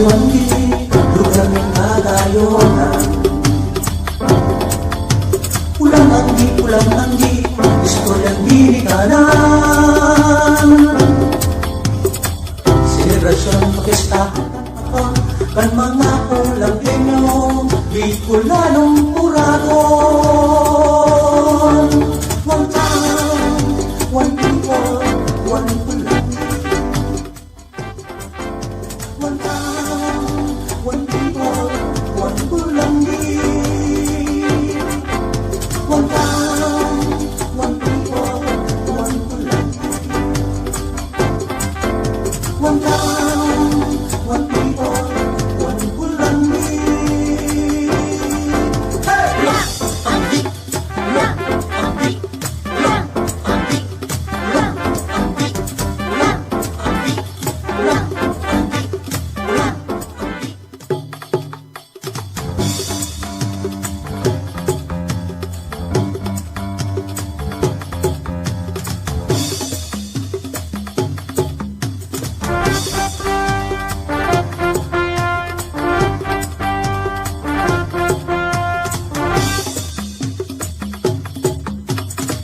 Polangui, lugar ng kagayonan. Pulang Angui, Pulang Angui, istoryang binikanan. Selebrasyon pakistahan kan mga Polanggenyo, Bicolanong Puragon. One town, one people, one Polangui. One town, one people, one Polangui. One town, one people, one Polangui. One town, one people, one Polangui. Hey! Pulang Angui, Pulang Angui, Pulang Angui, Pulang Angui, Pulang Angui, Pulang Angui, Pulang Angui.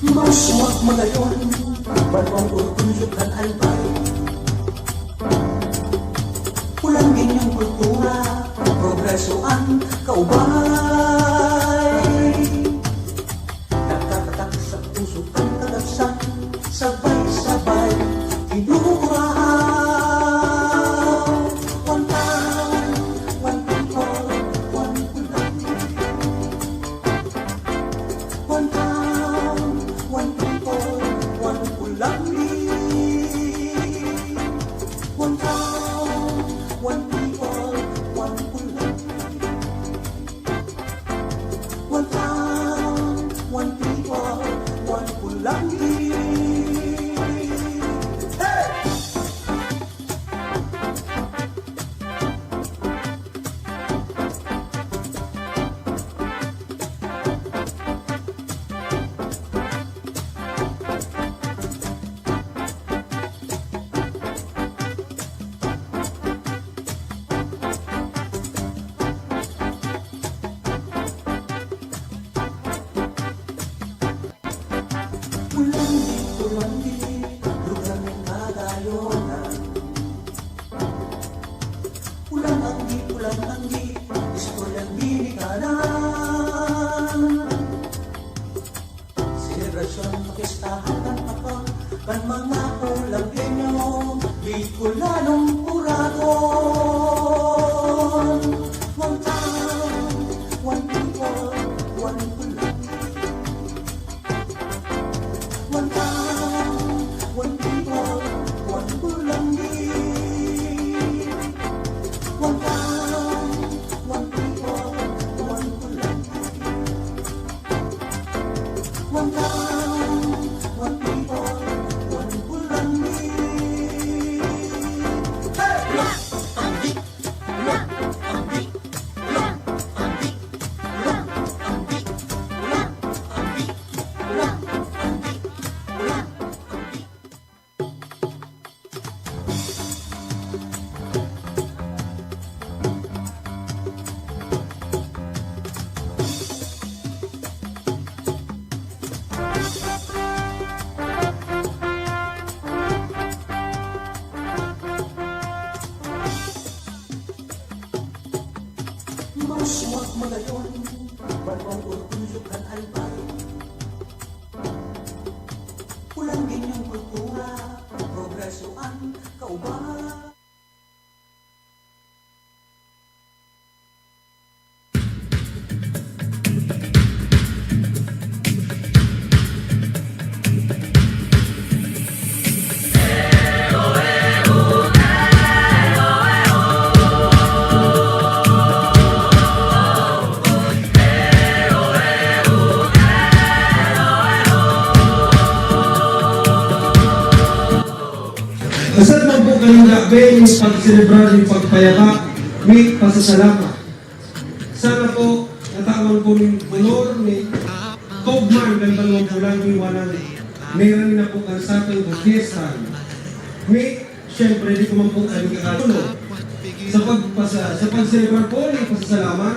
Masuwag magayon, bagong orgulyo kan albay. Pulangin yung kultura, progresoan, kaubay. Nagkakatak sa puso kang kadagsan, sabay-sabay, tinuraw. One town, one people, one Polangui. One town, one people, one Polangui. One town, one people, one Polangui. One town, one people, one Polangui. Hey! Polangui, Polangui, lugar ng kagayonan. Pulang Angui, Pulang Angui, istoryang binikanan. Selebrasyon pakistahan kan mga Polanggenyo, Bicolanong Puragon. One town, one people, one Polangui. One town, one people, one Polangui. One town, one people, one Polangui. One town, one people, one Polangui. Hey! Pulang Angui, Pulang Angui, Pulang Angui, Pulang Angui, Pulang Angui, Pulang Angui, Pulang Angui. Masuwag magayon, bagong orgulyo kan albay. Pulangin yung kultura, progresoan, kaubay. Asad man po kayong gabi yung pagselebrar yung pagpayapa, may pasasalamat. Sana po natawan po ng honor ni Togman ng Bangang Polangui wanan meron na po ang sa ating fiesta. May siyempre di ko man po kami kakatulo. sa pagselebrar po ng pasasalamat,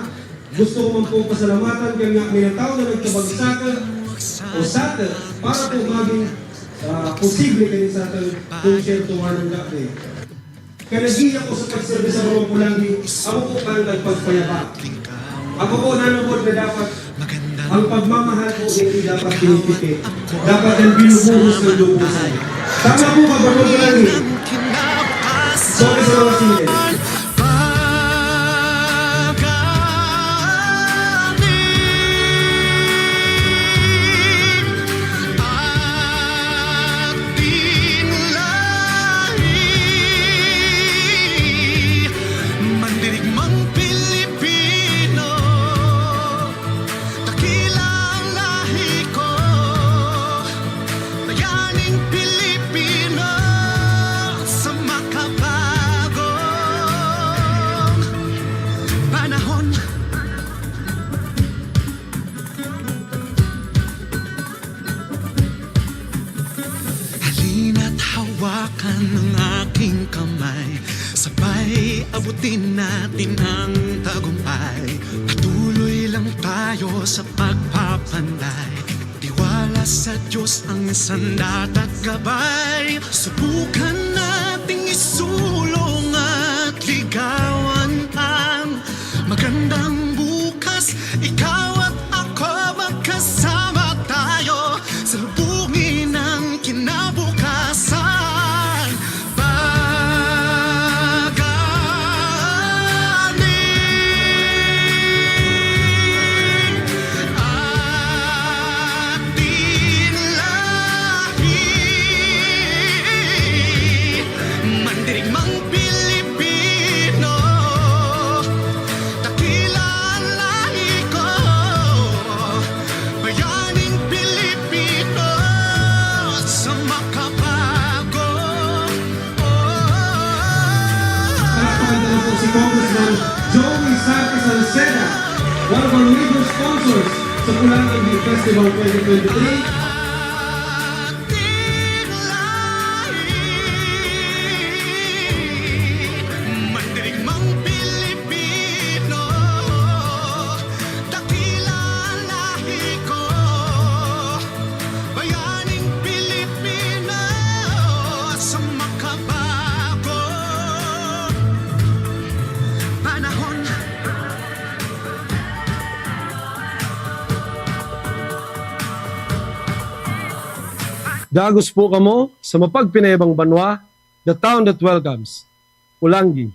gusto ko man po pasalamatan kaya nga may tao na nagkabagsaka o sata para po maging posible kayo sa ating concierto ng gabi. Kaya nagiyak ko sa pagserve sa mga Polangui, ako po parang nagpagpayapa. Ako po nanabod na dapat ang pagmamahal ko hindi dapat pinipiti. Dapat ang binubuhos ng lubusan. Tama po ba, Baro Polangui? Sorry sa mga singin. Hawakan ng aking kamay, sabay abutin natin ang tagumpay. Patuloy lang tayo sa pagpapanday, tiwala sa Diyos ang sandat at gabay. Subukan nating isulong at ligawan ang magandang bukas. Ikaw at ako magkasama tayo sa lubungin ng kinabukasan. Congressman Jobon Salceda, one of our major sponsors sa Pulang Angui Festival 2023. Dagos po kamo sa mapagpinayabang banwa, the town that welcomes, Polangui.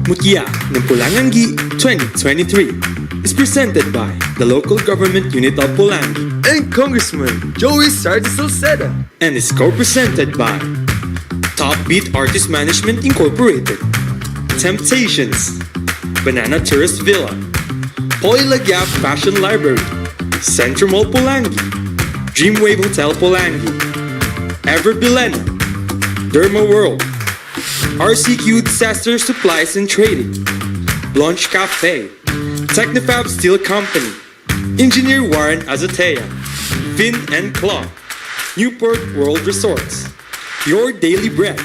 Mutya ng Pulang Angui 2023 is presented by the local government unit of Polangui and Congressman Adrian Salceda, and is co-presented by Top Beat Artist Management Incorporated, Temptations, Banana Tourist Villa, 𝗙𝗲𝘀𝗹 Fashion Library, Central Mall Polangui, Dreamwave Hotel Polangui, 𝗙𝗲𝘀𝗃𝗹, Derma World, RCQ Disaster Supplies and Trading, Launch Cafe, Technofab Steel Company, Engineer Warren Azotea, Fin and Claw, Newport World Resorts, Your Daily Bread,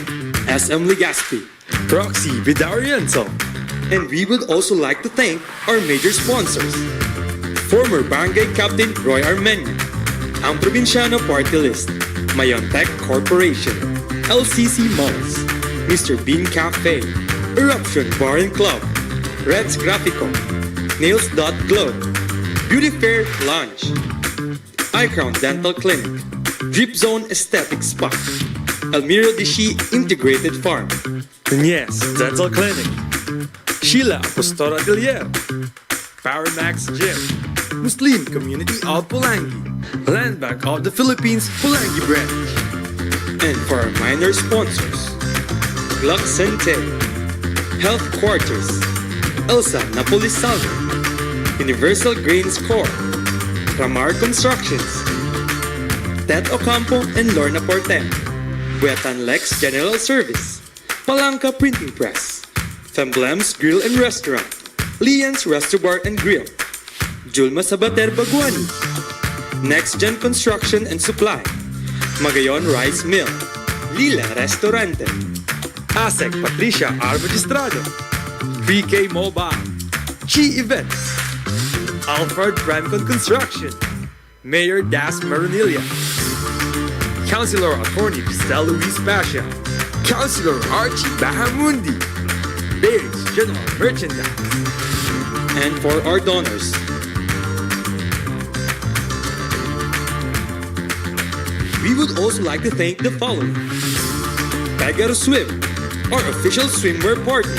SM Legazpi, Proxy Vidariental. and we would also like to thank our major sponsors: former Barangay Captain Roy Armenia, ang Provinciano Party List, Mayontech Corporation, LCC Malls, Mr. Bean Cafe, Eruption Bar and Club, Reds Grafico, Nails.Globe, Beauty Fair Lounge, iCrown Dental Clinic, Drip Zone Aesthetic Spa, Almiro Dishi Integrated Farm, Yes, Dental Clinic, Sheila Apostol Atelier, Paramax Gym, Muslim Community of Polangui, Land Bank of the Philippines Polangui Branch, and for our minor sponsors: Gluck-Sente, Health Quarters, Elsa Napolisalvo, Universal Grains Corp, Ramar Constructions, Ted Ocampo and Lorna Porten, Buetan Lex General Service, Palanca Printing Press, Femblems Grill and Restaurant, Lian's Resto Bar and Grill, 𝗙𝗲𝘀𝗶𝗃𝗹, Next Gen Construction and Supply, Magayon Rice Mill, Lila Restaurante, ASEC Patricia 𝗙𝗲𝘀𝗁, BK Mobile, Chi Events, Alfred Brancon Construction, Mayor Das Maronilla, Councilor Attorney Cristel Luis Pasha, Councilor Archie Bahamundi, Bay's General Merchandise, and for our donors. We would also like to thank the following: Pegar Swim, our official swimwear partner;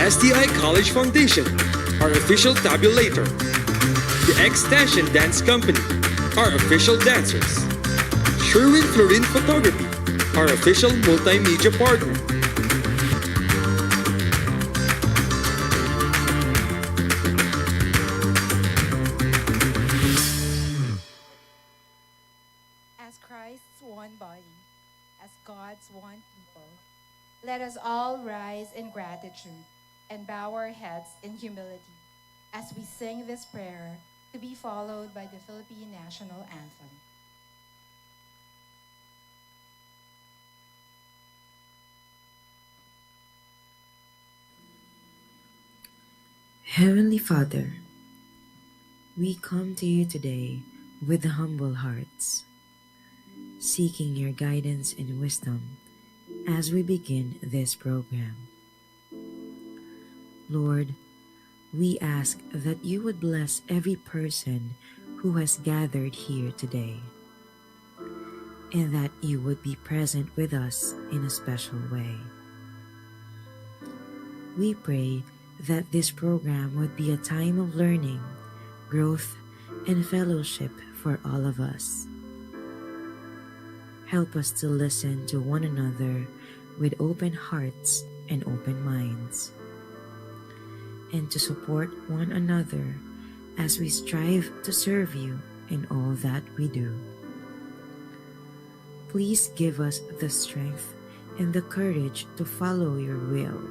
STI College Foundation, our official tabulator; the Extension Dance Company, our official dancers; Sherwin Florin Photography, our official multimedia partner. As Christ's one body, as God's one people, let us all rise in gratitude and bow our heads in humility as we sing this prayer, to be followed by the Philippine National Anthem. Heavenly Father, we come to you today with humble hearts, seeking your guidance and wisdom as we begin this program. Lord, we ask that you would bless every person who has gathered here today, and that you would be present with us in a special way. We pray that this program would be a time of learning, growth, and fellowship for all of us. Help us to listen to one another with open hearts and open minds, and to support one another as we strive to serve you in all that we do. Please give us the strength and the courage to follow your will,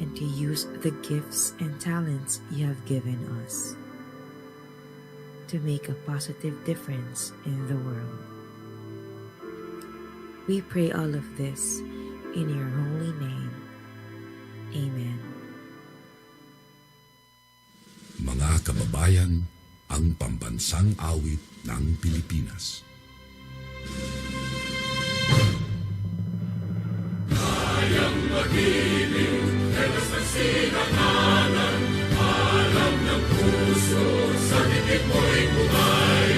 and to use the gifts and talents you have given us to make a positive difference in the world. We pray all of this in your holy name. Amen. Mga kababayan, ang pambansang awit ng Pilipinas. Kayang mag-ibig, helas ng sinakanan, alam ng puso, sa dibdib mo'y buhay.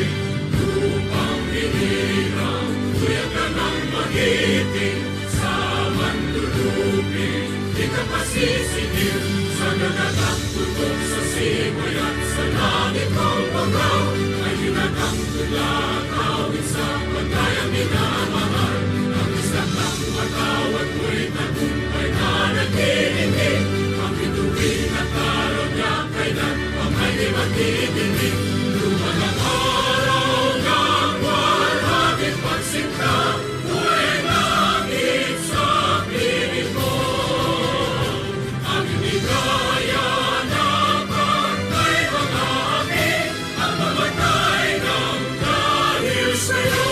Lupang hinirang, tuyag ka ng magiting, sa manlulupin, di ka pasisingil, sa nagatang tutok sa simoy at sa langit ng pagaw, ay hinatang tulad, awit sa pagkayang minamahal. Ang isang ng matawad mo'y tagumpay na nag-iingin, ang bituin at karoon niya kailan pang ay di magdidinig. Lumalang araw ng walhagin pagsinta, buhay langit sa piling ko. Ang hindi kaya na pagkay mga akin, ang mamatay ng dahil sa'yo.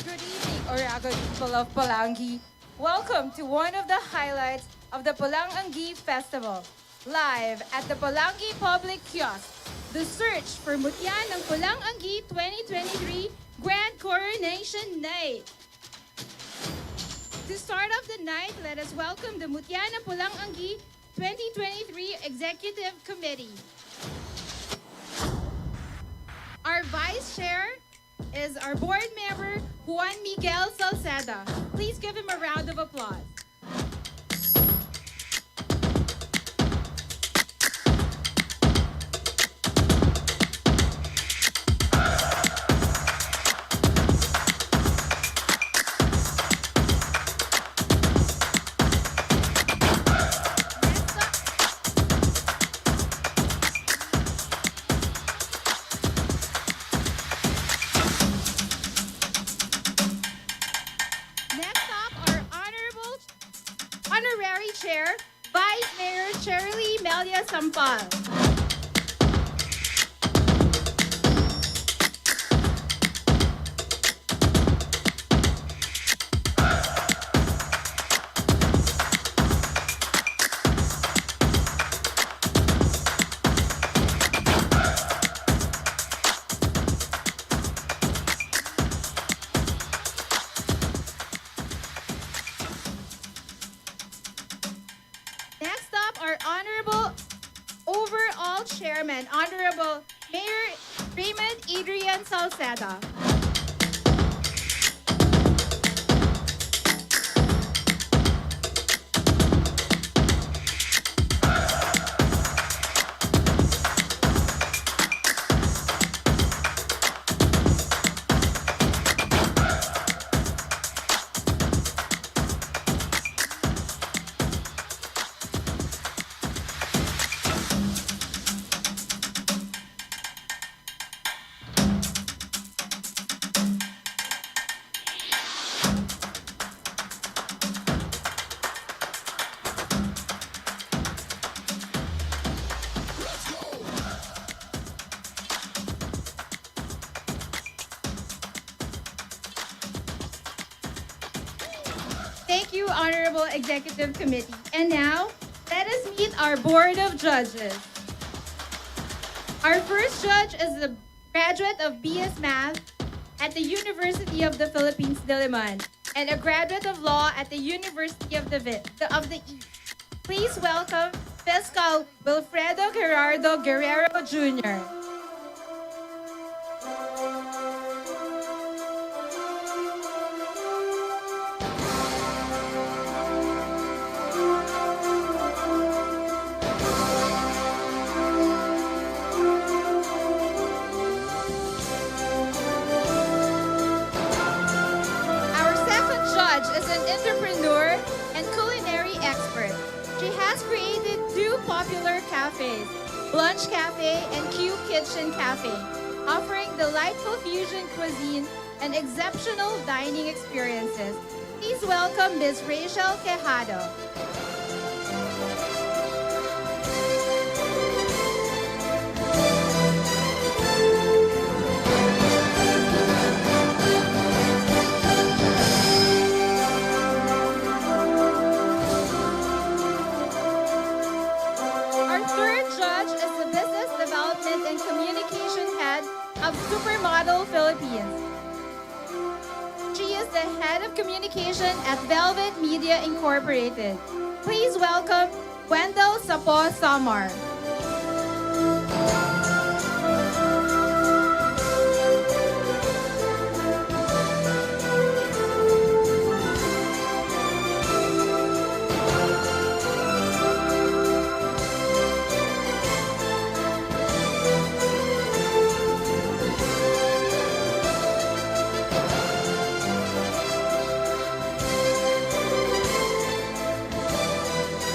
Good evening, Orago people of Polangui. Welcome to one of the highlights of the Pulang Angui Festival, live at the Polangui Public Kiosk, the search for Mutya ng Pulang Angui 2023 Grand Coronation Night. To start off the night, let us welcome the Mutya ng Pulang Angui 2023 Executive Committee. Our Vice Chair is our board member, Juan Miguel Salceda. Please give him a round of applause. Chair, Vice Mayor 𝗙𝗲𝘀𝗵𝗂𝗶. Next up, our Honorable Overall Chairman, Honorable Mayor Raymond Adrian Salceda. Thank you, Honorable Executive Committee. And now, let us meet our Board of Judges. Our first judge is a graduate of BS Math at the University of the Philippines, Diliman, and a graduate of Law at the University of the East. Please welcome Fiscal Wilfredo Gerardo Guerrero Jr. Our second judge is an entrepreneur and culinary expert. She has created two popular cafes, Lunch Cafe and Q Kitchen Cafe, offering delightful fusion cuisine and exceptional dining experiences. Please welcome Ms. Rachel Quijado. Our third judge is the Business Development and Communication Head of Supermodel Philippines. She is the Head of Communication at Velvet Media Incorporated. Please welcome Wendell Sapo Samar.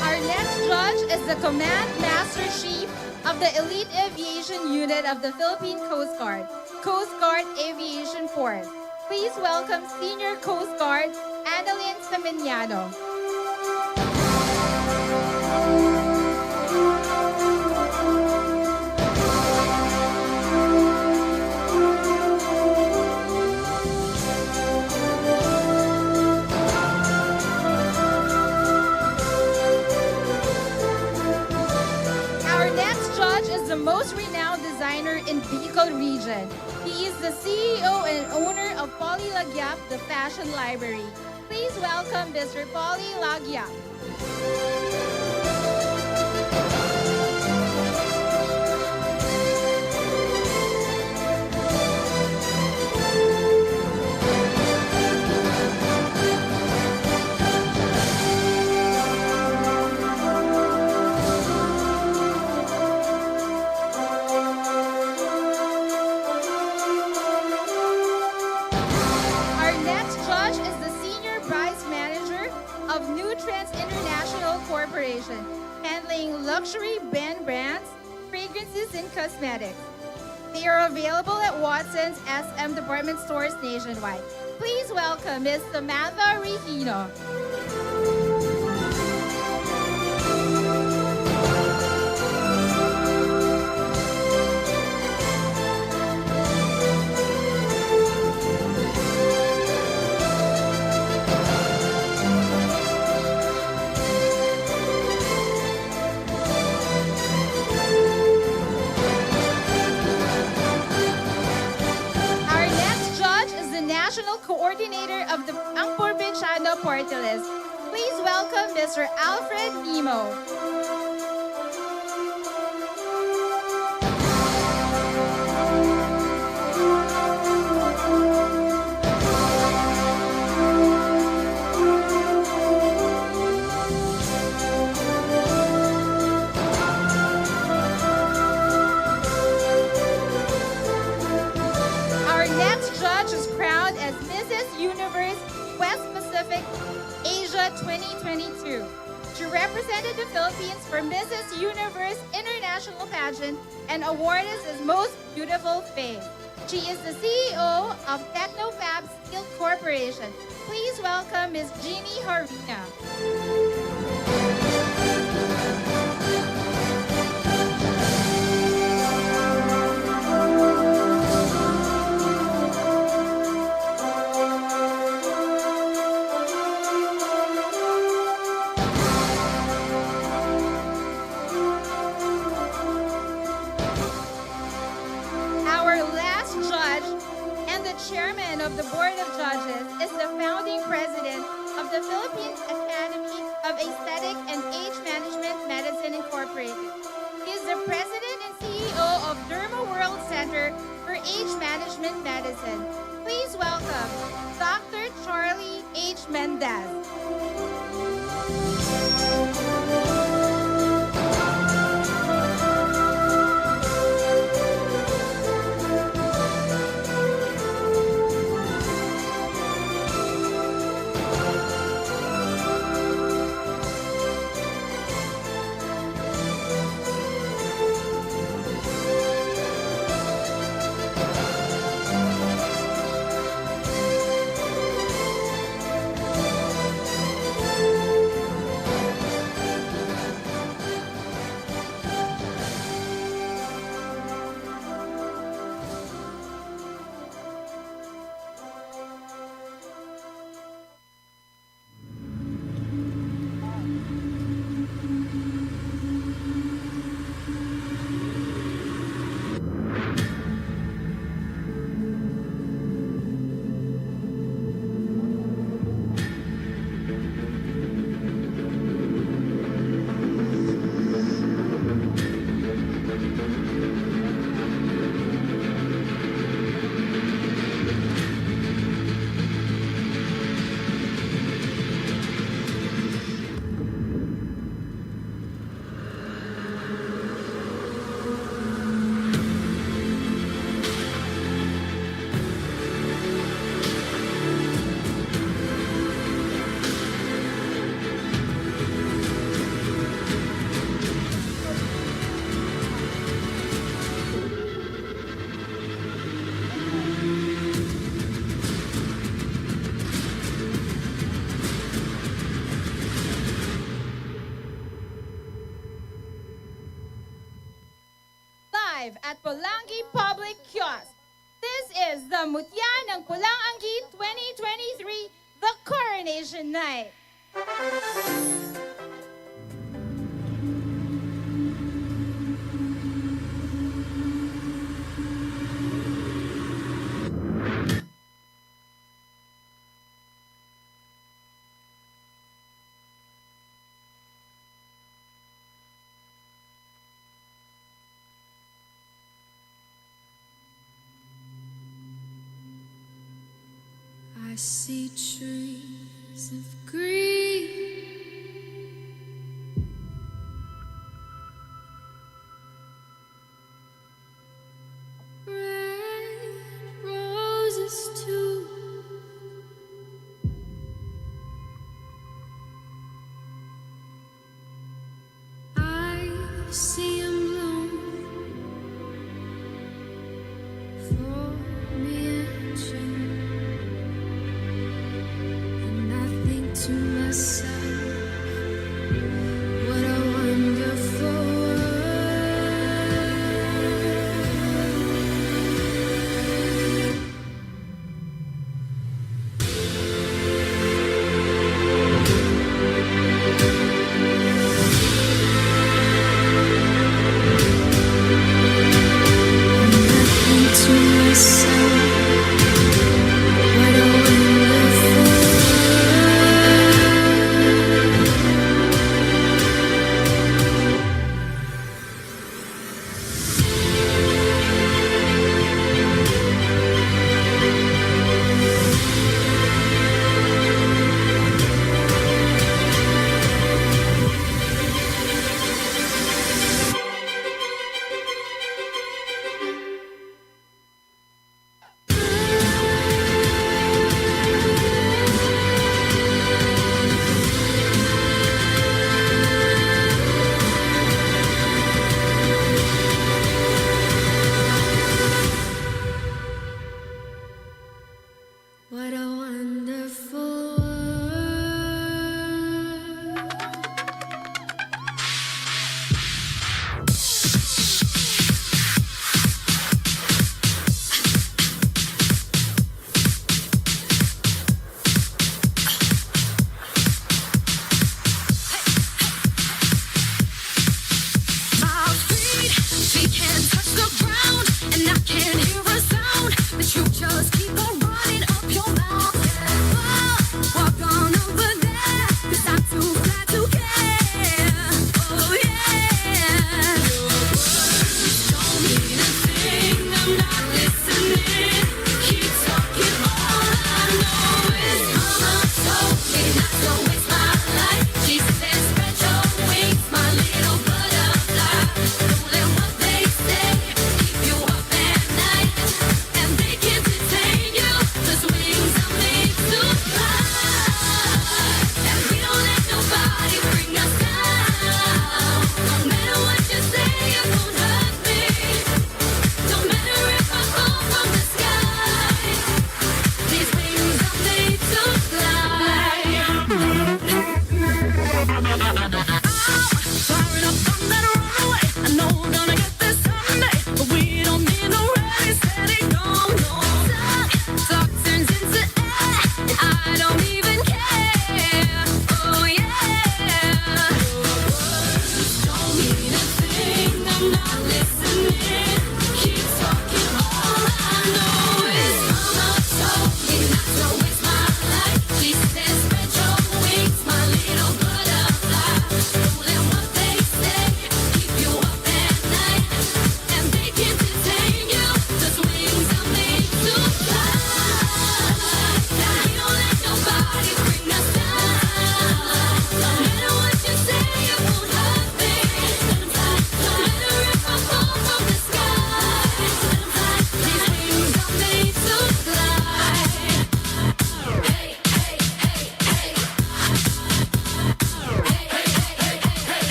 Our next judge is the Command Master Chief of the Elite Aviation Unit of the Philippine Coast Guard, Coast Guard Aviation Force. Please welcome Senior Coast Guard Annalyn Samaniano. Our next judge is the most renowned designer in Bicol region. He is the CEO and owner of Polly Lagyap, the Fashion Library. Please welcome Mr. Polly Lagyap. Our next judge is the Senior Vice Manager of Nutrends International Corporation, handling luxury brands, fragrances, and cosmetics. They are available at Watson's SM department stores nationwide. Please welcome Ms. Samantha Regino. National Coordinator of the 𝗙𝗲𝘀𝗁 Party List. Please welcome Mr. Alfred Nemo. Asia 2022. She represented the Philippines for Mrs. Universe International Pageant and awarded as Most Beautiful Face. She is the CEO of Technofab Steel Corporation. Please welcome Ms. Jeannie Harina. Chairman of the Board of Judges is the founding president of the Philippine Academy of Aesthetic and Age Management Medicine Incorporated. He is the president and CEO of Derma World Center for Age Management Medicine. Please welcome Dr. Charlie H. Mendez. At Polangui Public Kiosk. This is the Mutya ng Pulang Angui 2023, the Coronation Night. I see trees of green, red roses too. I see 'em bloom for me and you. To myself, what a wonderful world. Nothing to myself, what a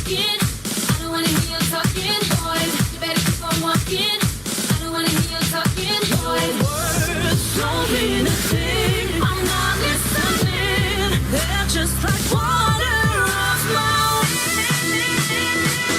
talking. I don't wanna hear you talking, boys. You better keep on walking. I don't wanna hear you talking, boys. Words don't mean a thing. I'm not listening. They're just like water off my 𝗙𝗲𝗀𝗴𝗃𝗹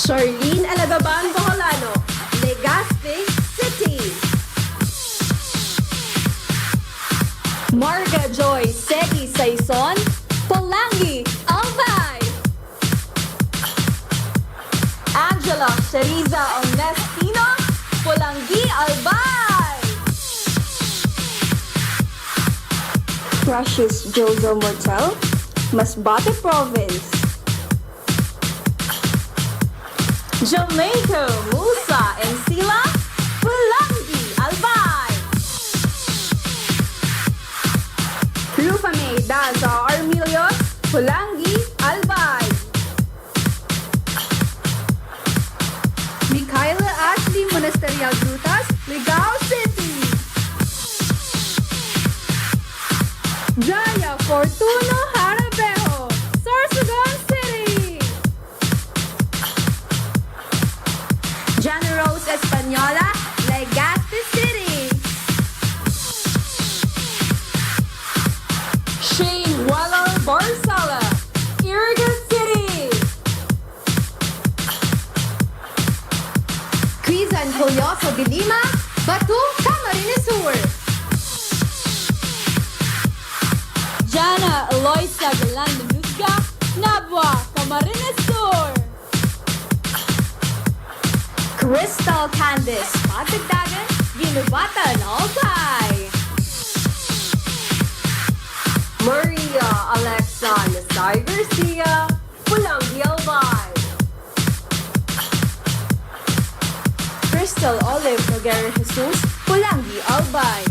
Charlene Alagaban Boholano, Legazpi City. Marga Joy Segi Saison, Polangui, Albay. Angela Shariza Onestino, Polangui, Albay. Precious Jozo Motel, Masbate Province. Jamaica, Musa, and Sila, Polangui, Albay. Rufame Daza Armilios, Polangui, Albay. Micaela Ashley Monasterial Grutas, Ligao City. Jaya Fortuno Harabejo, Sorsogon City. Jana Rose Española, Legazpi City. Shane Waller Barsala, Iriga City. Quizan Colioso de Lima, Batu, Camarines Sur. Jana Eloisa Galan de Musga, Nabwa, Camarines Sur. Crystal Candice, Patagdagan, Ginubatan, Albay. Maria Alexa Nasai Garcia, Polangui, Albay. Crystal Olive Noguera Jesus, Polangui, Albay.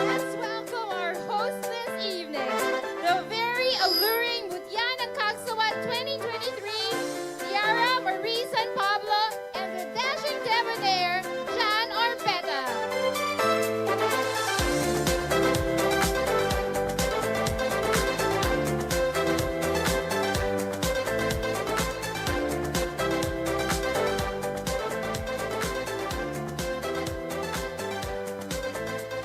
Let's welcome our host this evening, the very alluring Mutya 2023, Tiara Marie San Pablo, and the dashing debonair, Jan Orbeta.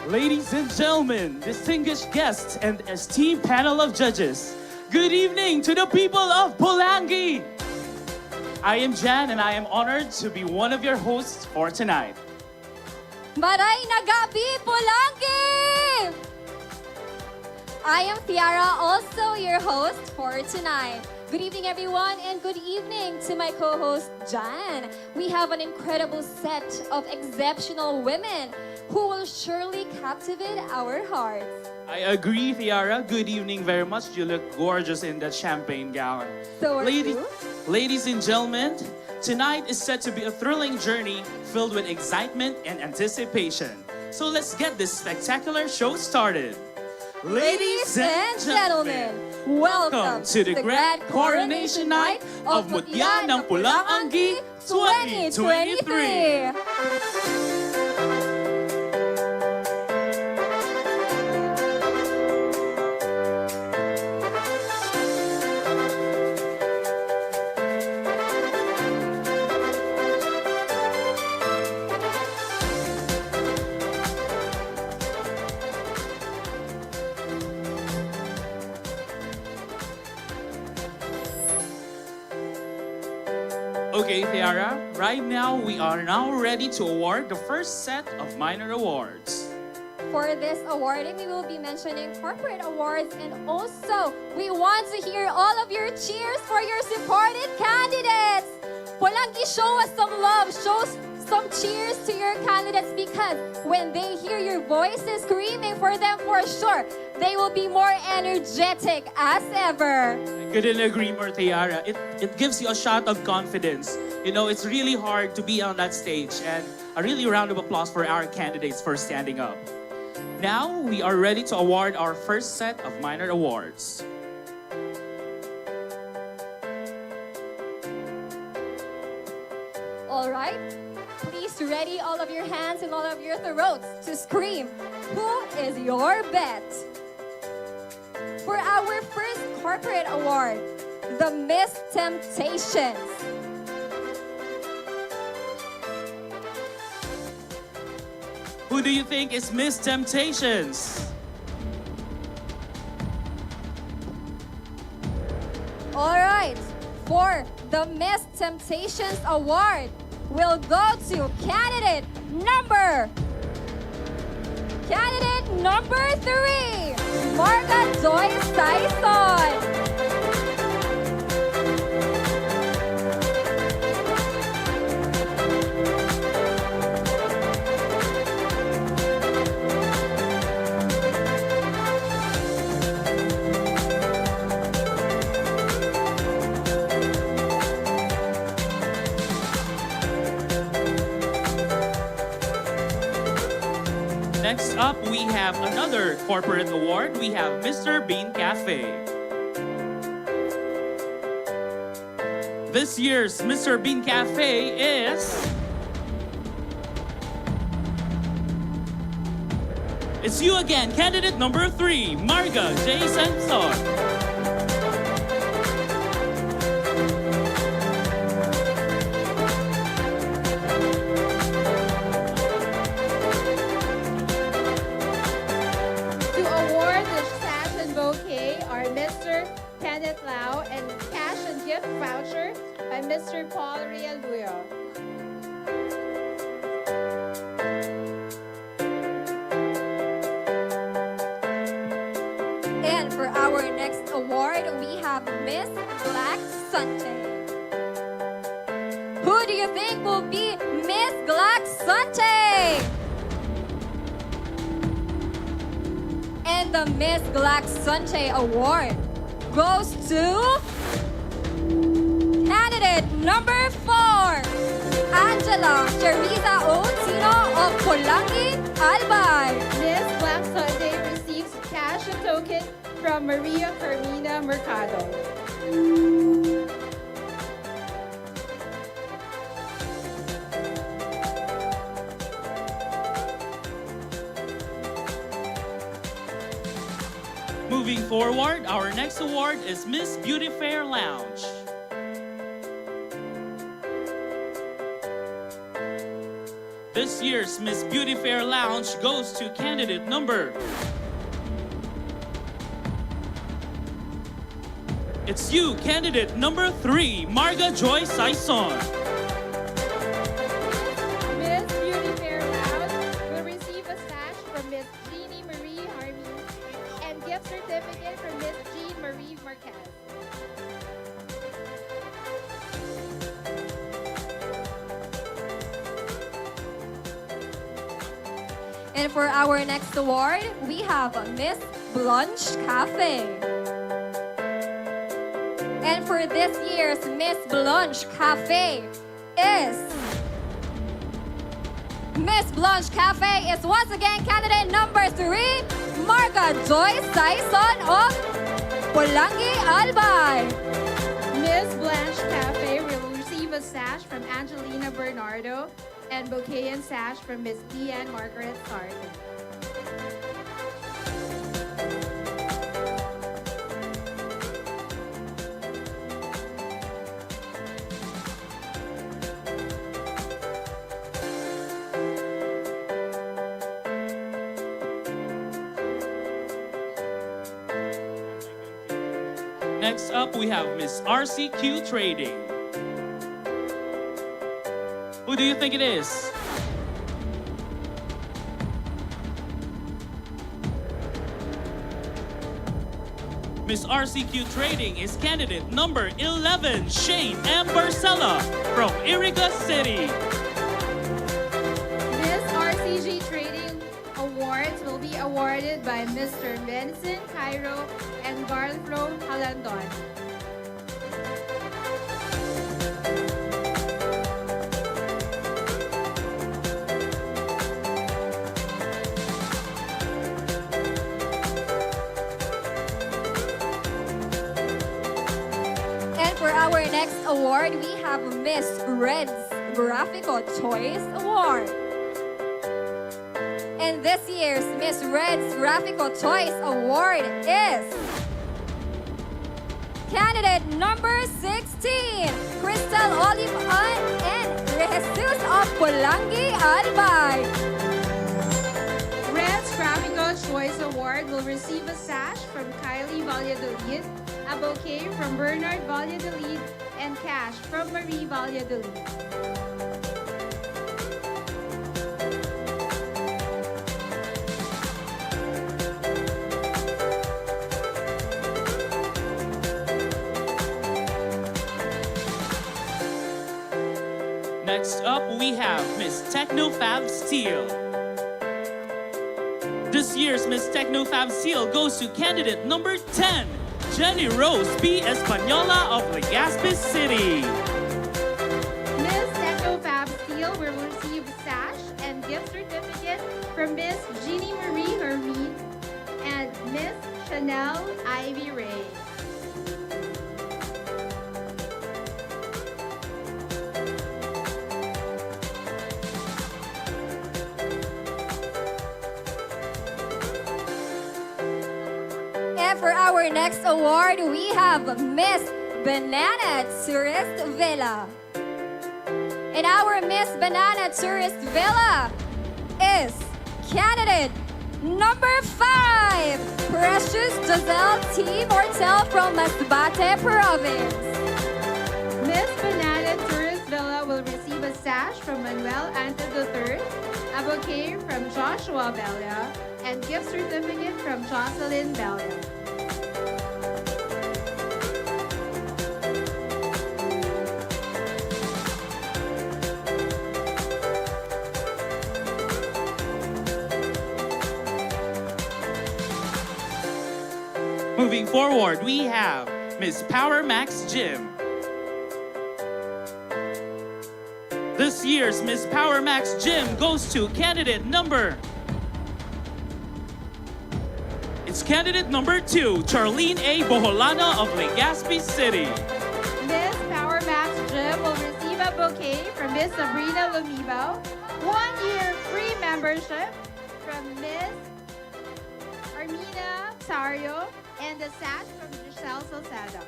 Ladies and gentlemen, distinguished guests, and esteemed panel of judges, good evening to the people of Polangui. I am Jan, and I am honored to be one of your hosts for tonight. Maray na gabi, Polangui! I am Tiara, also your host for tonight. Good evening, everyone, and good evening to my co-host, Jan. We have an incredible set of exceptional women who will surely captivate our hearts. I agree, Tiara. Good evening very much. You look gorgeous in that champagne gown. So are you? Ladies and gentlemen, tonight is set to be a thrilling journey filled with excitement and anticipation. So let's get this spectacular show started. Ladies and gentlemen, welcome to the grand coronation night of Mutya ng Pulang Angui 2023. Okay, Tiara, right now we are now ready to award the first set of minor awards. For this awarding, we will be mentioning corporate awards, and also we want to hear all of your cheers for your supported candidates. Polangui, show us some love, show some cheers to your candidates, because when they hear your voices screaming for them, for sure, they will be more energetic as ever. I couldn't agree more, Tiara. It gives you a shot of confidence. You know, it's really hard to be on that stage, and a really round of applause for our candidates for standing up. Now, we are ready to award our first set of minor awards. All right, please ready all of your hands and all of your throats to scream, who is your bet? For our first corporate award, the Miss Temptations. Who do you think is Miss Temptations? All right, for the Miss Temptations award, will go to candidate number 3, 𝗲𝘂𝘀𝘁𝗶𝗃𝗹. Next up, we have another corporate award. We have Mr. Bean Cafe. This year's Mr. Bean Cafe is... It's you again, candidate number 3, Marga J. Sensor. And cash and gift voucher by Mr. 𝗲𝘂𝗶𝗃𝗹. And for our next award, we have Miss Black Sunday. Who do you think will be Miss Black Sunday? And the Miss Black Sunday award goes to candidate number 4, Angela Teresa Otino of Polangui, Albay. Miss Black Sunday receives cash and token from Maria Carmina Mercado. Moving forward, our next award is Miss Beauty Fair Lounge. This year's Miss Beauty Fair Lounge goes to candidate number... It's you, candidate number 3, Marga Joy Saison. Miss Beauty Fair Lounge will receive a sash from Miss Jeannie Marie Harvey and gift certificate from Miss Jean Marie Marquez. And for our next award, we have Miss Blanche Cafe. And for this year's Miss Blanche Cafe is... Miss Blanche Cafe is once again candidate number 3, Marga Joyce Dyson of Polangui, Albay. Miss Blanche Cafe will receive a sash from Angelina Bernardo and bouquet and sash from Miss Deanne Margaret Sarton. Next up, we have Miss RCQ Trading. Who do you think it is? Miss RCQ Trading is candidate number 11, Shane M. Barcella from Iriga City. Miss RCG Trading Awards will be awarded by Mr. Benson Cairo and Garflo Halandon. And for our next award, we have Miss Red's Graphical Choice Award. And this year's Miss Red's Graphical Choice Award is candidate number 16, Crystal Olive and Jesus of Polangui, Albay. Red's Graphical Choice Award will receive a sash from Kylie Valladolid, a bouquet from Bernard Valladolid, and cash from Marie Valladolid. Next up, we have Miss TechnoFab Steel. This year's Miss TechnoFab Steel goes to candidate number 10, Jenny Rose P. Espanola of Legazpi City. Miss TechnoFab Steel will receive a sash and gift certificate from Miss Jeannie Marie Hermine and Miss Chanel Ivy Ray. And for our next award, we have Miss Banana Tourist Villa. And our Miss Banana Tourist Villa is candidate number 5, Precious Giselle T. Mortel from Masbate Province. Miss Banana Tourist Villa will receive a sash from Manuel Ante III, a bouquet from Joshua Belia, and gift certificate from Jocelyn Belia. Moving forward, we have Miss Power Max Gym. This year's Miss Power Max Gym goes to candidate number... It's candidate number 2, Charlene A. Boholana of Legazpi City. Miss Power Max Gym will receive a bouquet from Miss Sabrina Lumibao, 1-year free membership from Miss Armina Sario, and a sash from Adrian Salceda.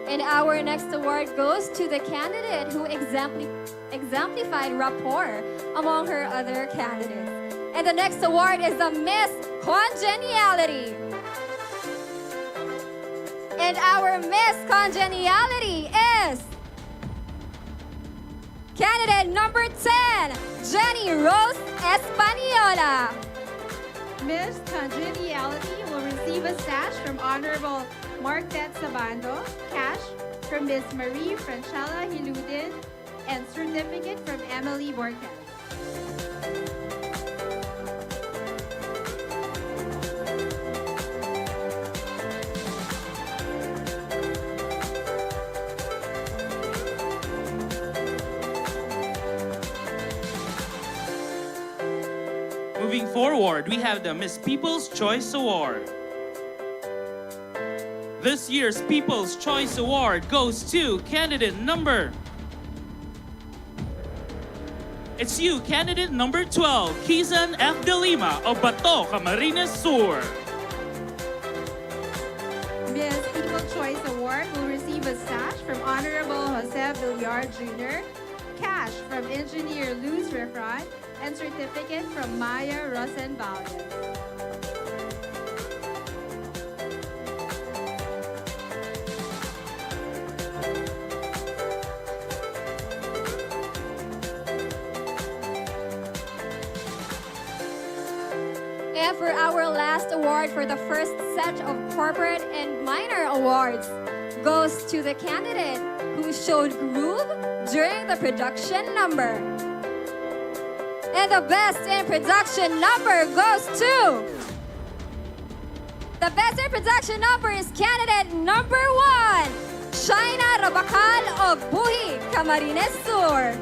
And our next award goes to the candidate who exemplified rapport among her other candidates. And the next award is the Miss Congeniality. And our Miss Congeniality is candidate number 10, Jenny Rose Española. Miss Congeniality will receive a sash from Honorable Marquette Sabando, cash from Miss Marie Francella Hiludin, and certificate from Emily Borges. Moving forward, we have the Miss People's Choice Award. This year's People's Choice Award goes to candidate number... It's you, candidate number 12, 𝗙𝗲𝘀𝗃𝗹 of Bato, Camarines Sur. Miss People's Choice Award will receive a sash from Honorable Jose Villar Jr., cash from Engineer Luz Refran, and certificate from Maya Rosenbaum. And for our last award for the first set of corporate and minor awards goes to the candidate who showed groove during the production number. And the best in production number goes to... The best in production number is candidate number 1, Shaina Rabakal of Buhi, Camarines Sur.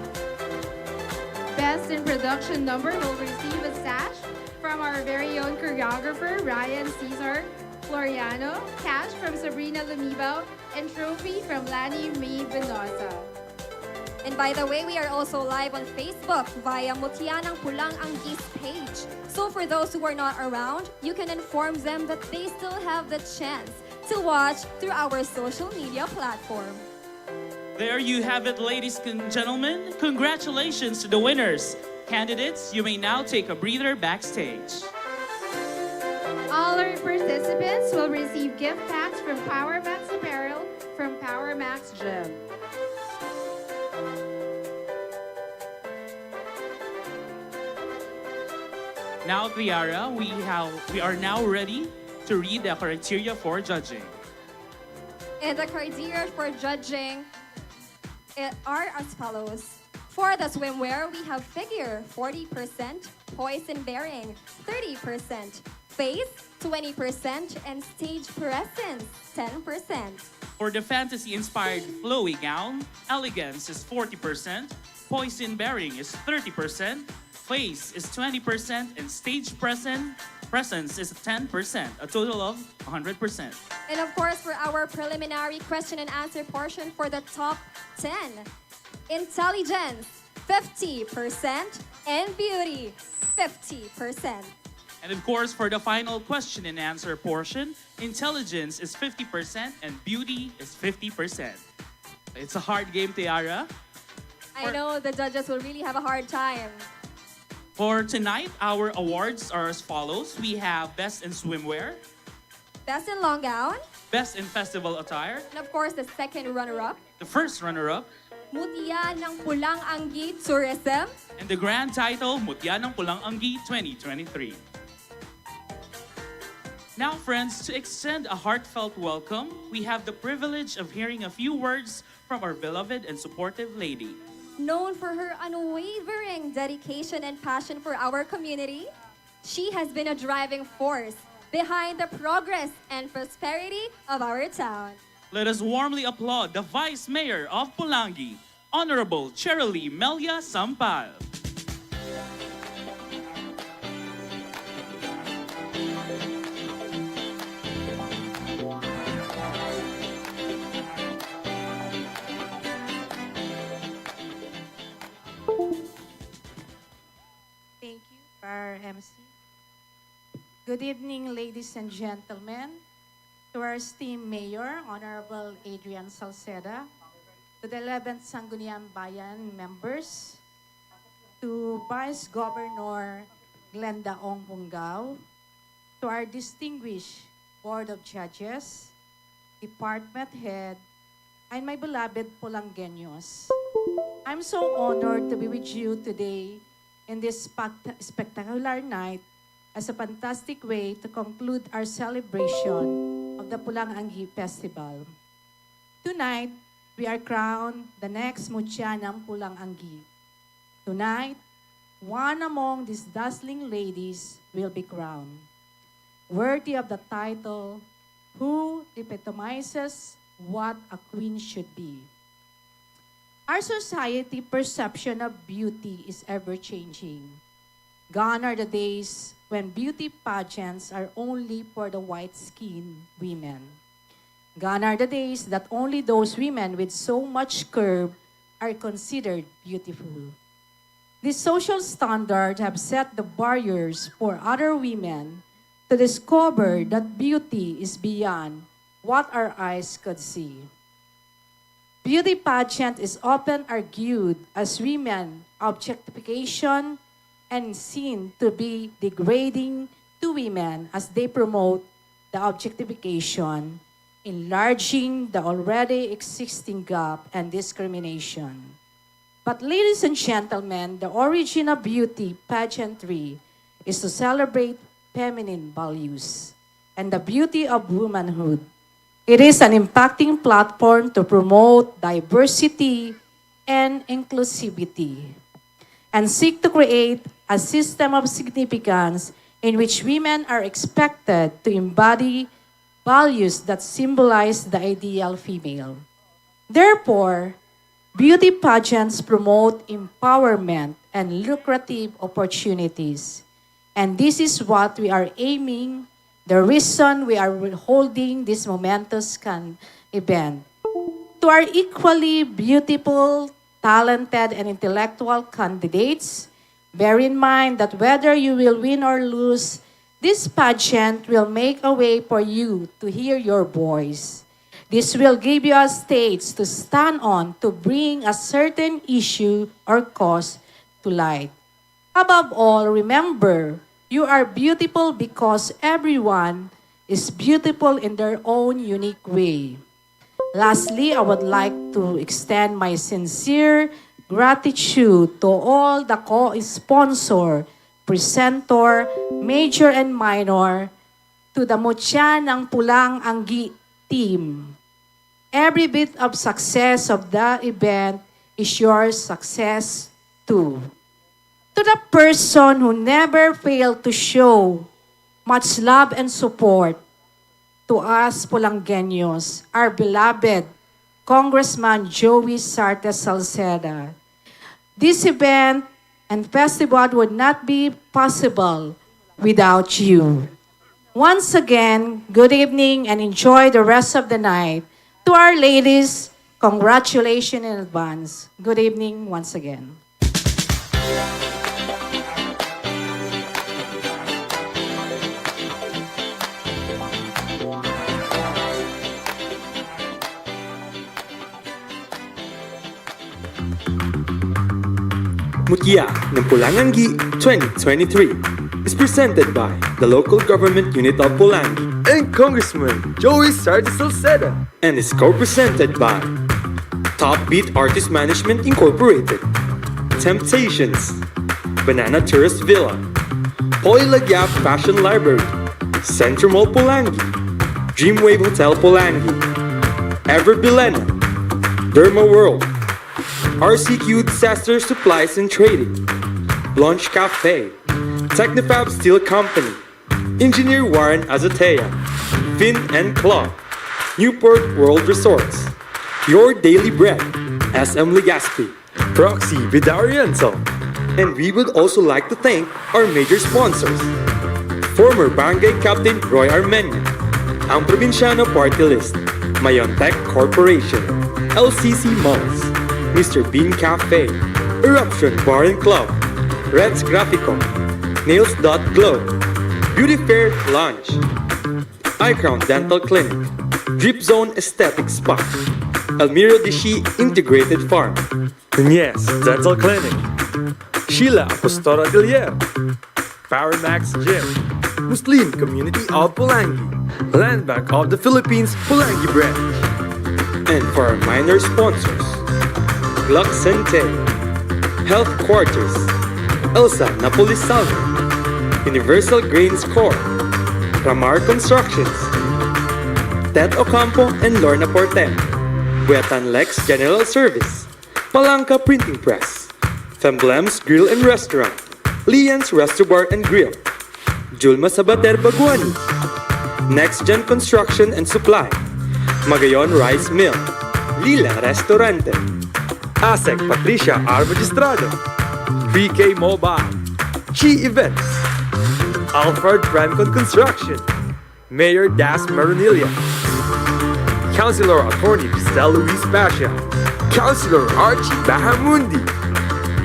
Best in production number will receive a sash from our very own choreographer, Ryan Cesar Floriano, cash from Sabrina Lumibaw, and trophy from Lani May Benosa. And by the way, we are also live on Facebook via Mutya ng Pulang Angui page. So for those who are not around, you can inform them that they still have the chance to watch through our social media platform. There you have it, ladies and gentlemen. Congratulations to the winners. Candidates, you may now take a breather backstage. All our participants will receive gift packs from Power Max Apparel from Power Max Gym. Now, Qiara, we are now ready to read the criteria for judging. And the criteria for judging are as follows. For the swimwear, we have figure 40%, poise and bearing 30%, face 20%, and stage presence 10%. For the fantasy-inspired flowy gown, elegance is 40%, poise and bearing is 30%, face is 20%, and stage presence is 10%, a total of 100%. And of course, for our preliminary question and answer portion for the top 10, intelligence 50%, and beauty 50%. And of course, for the final question and answer portion, intelligence is 50% and beauty is 50%. It's a hard game, Tiara. I know the judges will really have a hard time. For tonight, our awards are as follows. We have Best in Swimwear, Best in long gown, Best in Festival Attire, and of course, the second runner-up, the first runner-up, Mutya ng Pulang Angui Tourism, and the grand title, Mutya ng Pulang Angui 2023. Now, friends, to extend a heartfelt welcome, we have the privilege of hearing a few words from our beloved and supportive lady. known for her unwavering dedication and passion for our community. She has been a driving force behind the progress and prosperity of our town. Let us warmly applaud the Vice Mayor of Polangui, Honorable 𝗙𝗲𝘀𝗃𝗹. Thank you, our MC. Good evening, ladies and gentlemen. To our esteemed Mayor, Honorable Adrian Salceda, to the 11th Sangguniang Bayan members, to Vice Governor 𝗙𝗲𝘀𝗃𝗹, to our distinguished Board of Judges, Department Head, and my beloved Polanggueños. I'm so honored to be with you today in this spectacular night as a fantastic way to conclude our celebration of the Pulang Angui Festival. Tonight, we are crowned the next Mutya ng Pulang Angui. Tonight, one among these dazzling ladies will be crowned, worthy of the title, who epitomizes what a queen should be. Our society perception of beauty is ever-changing. Gone are the days when beauty pageants are only for the white-skinned women. Gone are the days that only those women with so much curve are considered beautiful. These social standards have set the barriers for other women to discover that beauty is beyond what our eyes could see. Beauty pageant is often argued as women objectification and seen to be degrading to women as they promote the objectification, enlarging the already existing gap and discrimination. But ladies and gentlemen, the origin of beauty pageantry is to celebrate feminine values and the beauty of womanhood. It is an impacting platform to promote diversity and inclusivity and seek to create a system of significance in which women are expected to embody values that symbolize the ideal female. Therefore, beauty pageants promote empowerment and lucrative opportunities. And this is what we are aiming, the reason we are holding this momentous event. To our equally beautiful, talented, and intellectual candidates, bear in mind that whether you will win or lose, this pageant will make a way for you to hear your voice. This will give you a stage to stand on to bring a certain issue or cause to light. Above all, remember, you are beautiful because everyone is beautiful in their own unique way. Lastly, I would like to extend my sincere gratitude to all the co-sponsor, presenter, major and minor, to the Mutya ng Pulang Angui team. Every bit of success of the event is your success too. To the person who never failed to show much love and support to us Pulangueños, our beloved Congressman Joey Sartes Salceda. This event and festival would not be possible without you. Once again, good evening and enjoy the rest of the night. To our ladies, congratulations in advance. Good evening once again. Mutya ng Pulang Angui 2023 is presented by the local government unit of Polangui And Congressman Joey Salceda and is co-presented by Top Beat Artist Management Incorporated, Temptations, Banana Tourist Villa, 𝗙𝗲𝗀𝗃𝗹 Fashion Library, Central Mall Polangui, Dreamwave Hotel Polangui, Ever Bilena, Derma World, RCQ Disaster Supplies and Trading, Launch Cafe, Technofab Steel Company, Engineer Warren Azotea, Finn and Claw, Newport World Resorts, Your Daily Bread, SM Legazpi, Proxy with Oriental. and we would also like to thank our major sponsors. Former Barangay Captain Roy Armenia, ang Probinsyano Party List, Mayontech Corporation, LCC Malls, Mr. Bean Cafe, Eruption Bar and Club, Reds Grafico, Nails.Glow, Beauty Fair Lounge, iCrown Dental Clinic, Drip Zone Aesthetic Spa, Almiro Dishi Integrated Farm, And yes, Dental Clinic, 𝗙𝗲𝘀𝗶𝗃𝗹, Max Gym, Muslim Community of Polangui, Land Bank of the Philippines Polangui Branch. and for our minor sponsors, 𝗙𝗲𝘀𝗁𝗁𝗶, Health Quarters, 𝗙𝗲𝘀 Universal Grains Corp, Ramar Constructions, Tet Ocampo and Lorna Portem, Buetan Lex General Service, Palanca Printing Press, Femblems Grill and Restaurant, Lian's Restaurant and Grill, Julma Sabater Baguani, Next Gen Construction and Supply, Magayon Rice Mill, Lila Restaurante, ASEC Patricia R. Magistrado, PK Mobile, Chi Events, Alfred Trancon Construction, Mayor Das Maronilla, Councilor Attorney Cristel Luis Pasha, Councilor Archie Bahamundi,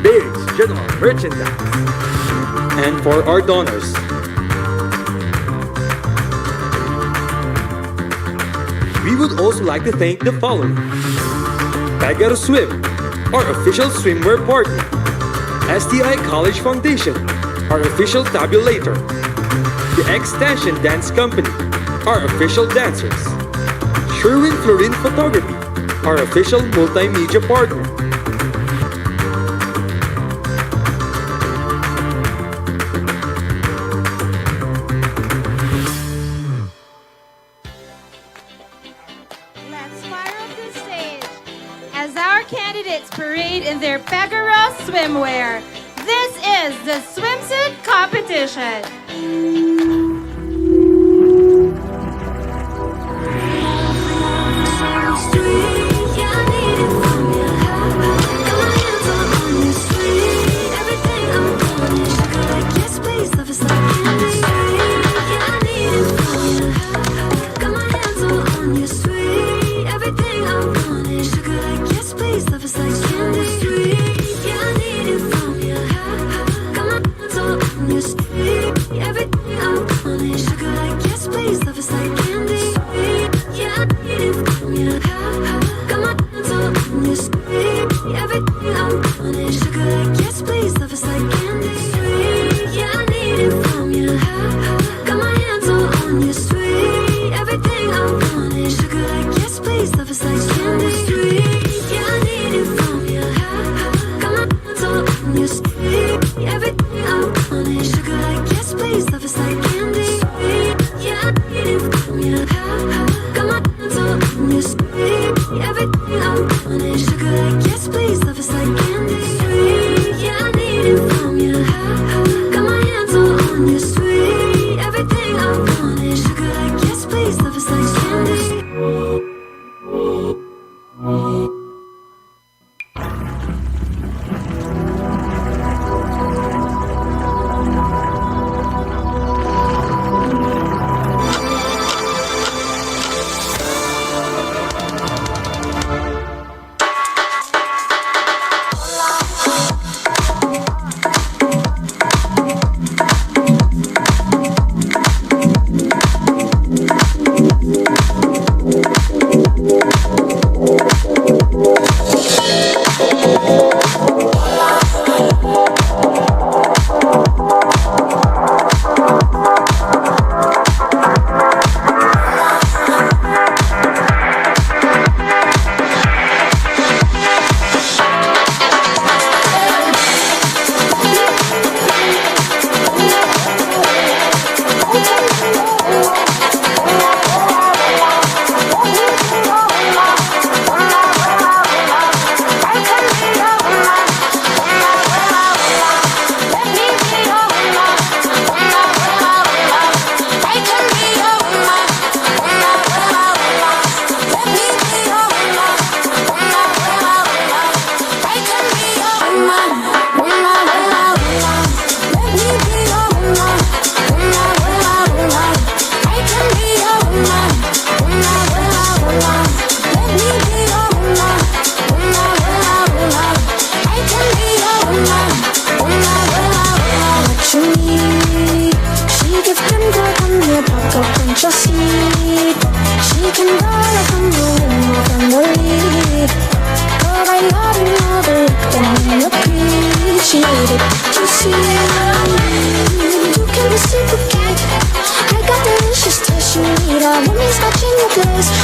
Beir's General Merchandise, and for our donors. We would also like to thank the following: Pagaro Swim, our official swimwear partner; STI College Foundation, our official tabulator; the Extension Dance Company, our official dancers; Sherwin Florin Photography, our official multimedia partner. Let's fire up the stage as our candidates parade in their Pagaro swimwear. This is the swimsuit competition.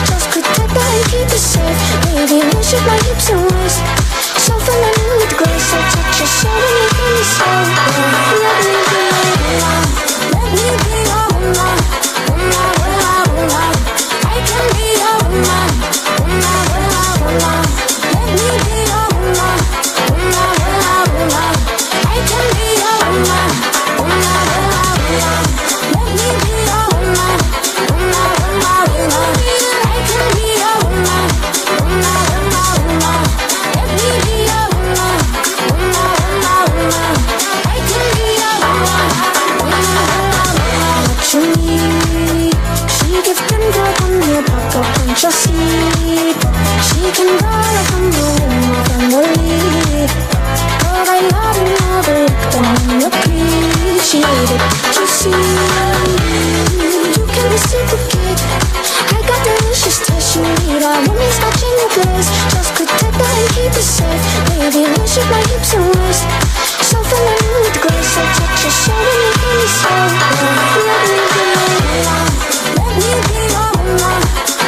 Just protect that and keep it safe. Baby, worship my hips and waist. So woman's touching your place. Just protect her and keep her safe. Baby, worship my hips and waist. So feminine with grace, I touch your soul and you hear me say, let me be your woman. Let me be your woman.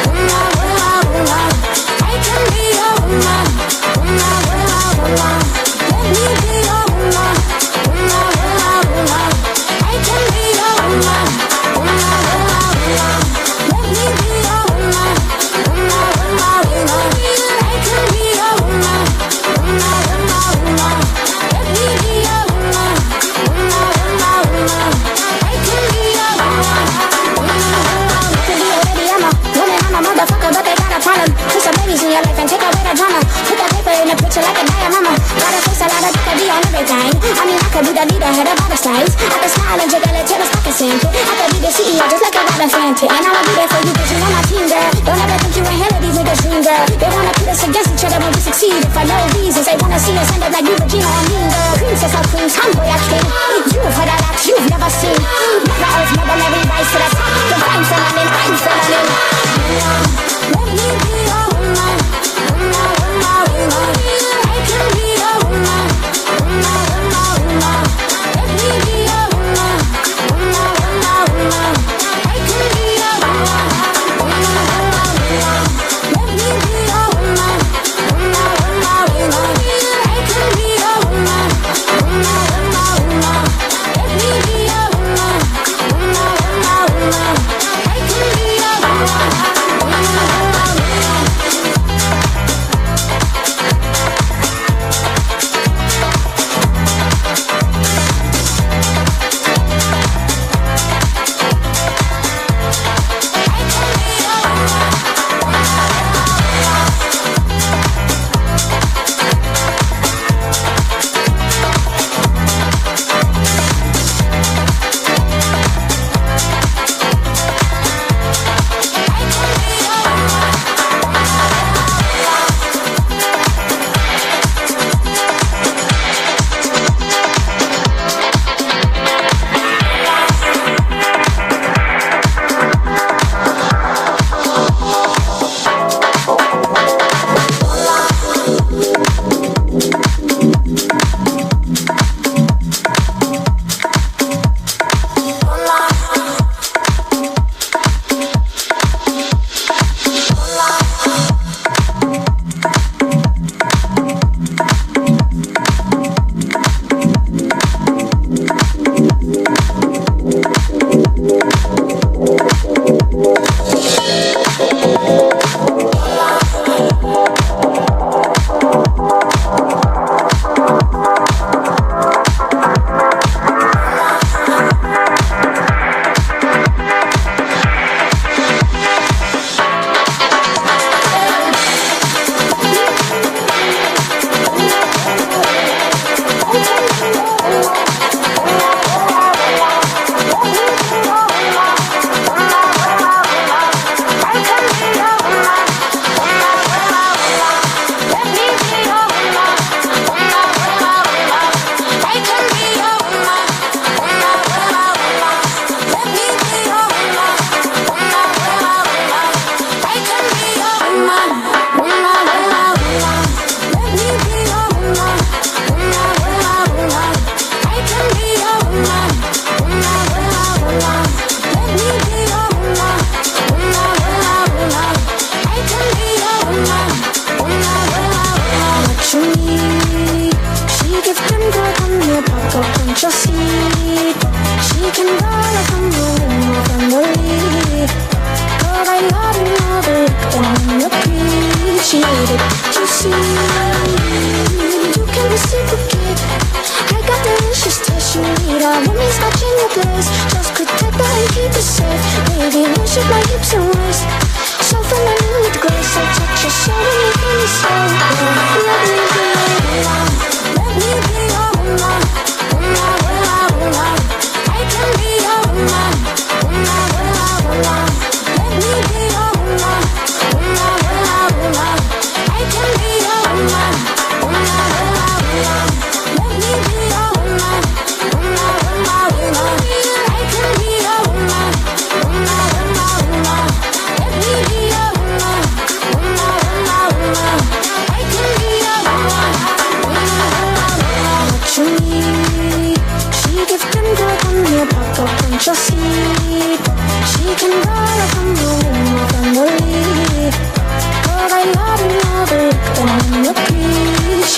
Woman, woman, woman. I can be your woman. Woman, woman, woman. Let me be your woman. Woman, woman, woman. I can be your woman. Woman, woman, woman. Let me be your woman. Woman, woman, woman. I can be your woman. Woman, woman, woman. Let me be your woman. Woman, woman, woman. I can be your woman. Woman, woman. I can be your baby. I'm a woman. I'm a motherfucker, but they got a problem. Put some babies in your life and take away the drama. Put that paper in the picture like a diorama. Gotta face a lot of could be on everything. I mean, I could be the leader, head of all the sides. I could smile and jiggle it till the stock is sinking. I could be the CEO just like a Robin Fenty. And I'ma be there for you 'cause you on my team, girl. Don't ever think you ain't hell of these niggas' dream, girl. They wanna put us against each other when we succeed. For no reasons, they wanna see us end up like you, Regina, or Mean Girl. Princess of queens, tomboy, I king. You've heard a lot you've never seen. Mother Earth, Mother Mary, rise to the top. Divine feminine, I'm feminine. Let me be your woman. Woman, woman, woman. I can be your woman. Woman, woman, woman. Let me be your woman. Woman, woman, woman. I can be your woman. Woman, woman, woman. Let me be your woman. Woman, woman, woman. I can be your woman. Woman, woman, woman. Let me be your woman. Woman, woman, woman. I can be your woman. Woman, woman, woman.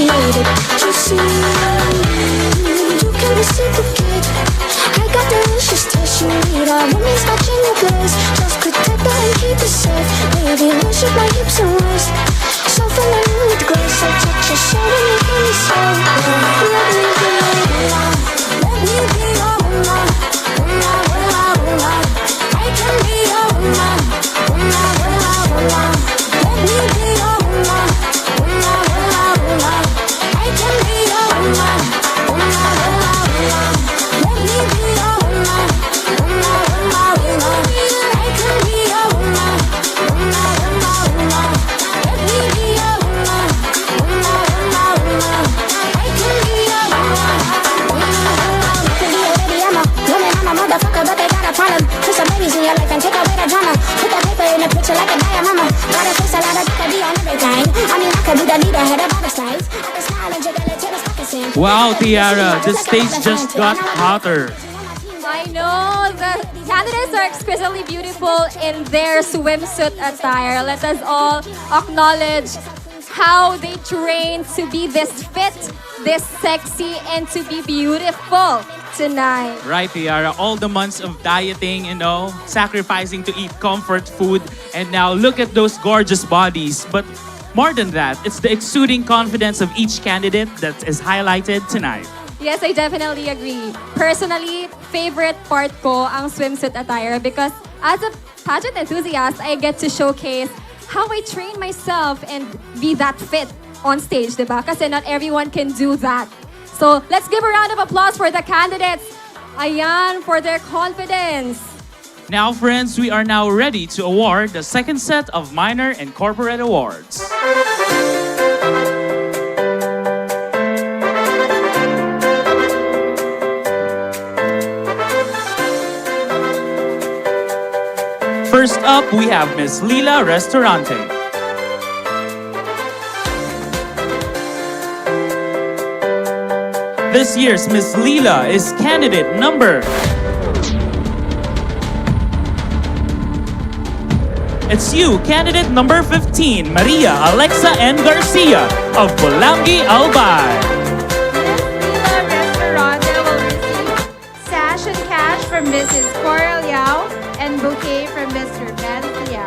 appreciated. You see, you can reciprocate. I got delicious taste, you need. I want me touching your place. Just protect that and keep it safe. Baby, worship my hips and waist. Soften my mood with grace. I touch your soul and you hear me say, let me be your woman. Let me be your woman. Woman, woman, woman. I can be your woman. Woman, woman, woman. Let me be your woman. Woman, woman, woman. I can be your woman. Woman, woman, woman. Let me be your woman. Woman, woman, woman. I can be your woman. Woman, woman, woman. Let me be your woman. Woman, woman, woman. I can be your woman. Woman, woman. You can be a baby, I'm a woman, I'm a motherfucker, but they got a problem. Put some babies in your life and take away the drama. Put that paper in a picture like a diorama. Gotta face a lot of could be on everything. I mean, I could be the leader, head of all the sides. I can smile and jiggle it till the pockets in. Wow, 𝗪𝗏, the stage just got hotter. I know the candidates are exquisitely beautiful in their swimsuit attire. Let us all acknowledge how they train to be this fit, this sexy, and to be beautiful tonight. Right, 𝗪𝗏, all the months of dieting, sacrificing to eat comfort food, and now look at those gorgeous bodies. But more than that, it's the exuding confidence of each candidate that is highlighted tonight. Yes, I definitely agree. Personally, favorite part ko ang swimsuit attire because as a pageant enthusiast, I get to showcase how I train myself and be that fit on stage, diba? Kasi not everyone can do that. So let's give a round of applause for the candidates. Ayan, for their confidence. Now, friends, we are now ready to award the second set of minor and corporate awards. First up, we have Miss Lila Restaurante. This year's Miss Lila is candidate number... It's you, candidate number 15, Maria Alexa N. Garcia of Pulang Angui. Lila Restaurante will receive sash and cash from Mrs. 𝗪𝗏𝗪 and bouquet from Mr. Mutya.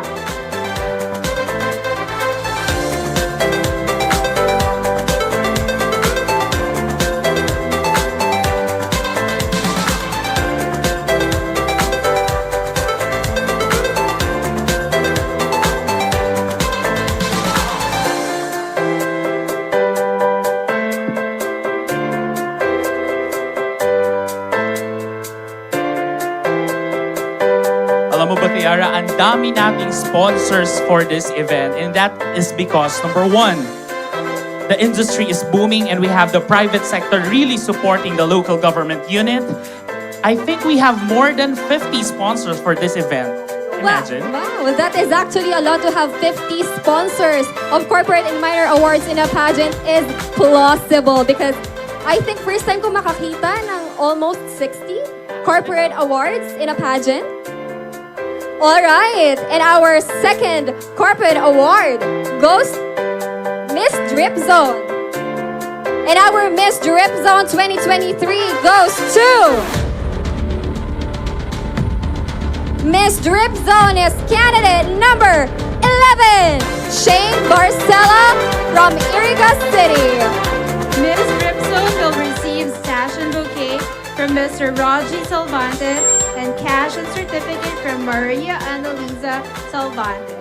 Alam mo ba, 𝗪𝗏, ang dami nating sponsors for this event, and that is because, number one, the industry is booming and we have the private sector really supporting the local government unit. I think we have more than 50 sponsors for this event. Imagine. Wow, that is actually a lot to have 50 sponsors of corporate and minor awards in a pageant is plausible because I think first time ko makakita ng almost 60 corporate awards in a pageant. All right, and our second corporate award goes Miss Drip Zone. And our Miss Drip Zone 2023 goes to Miss Drip Zone is candidate number 11, Shane Barcela from Iriga City. Miss Drip Zone will receive sash and bouquet from Mr. 𝗪𝗏𝗪 and cash and certificate from Maria Annalisa Salvante.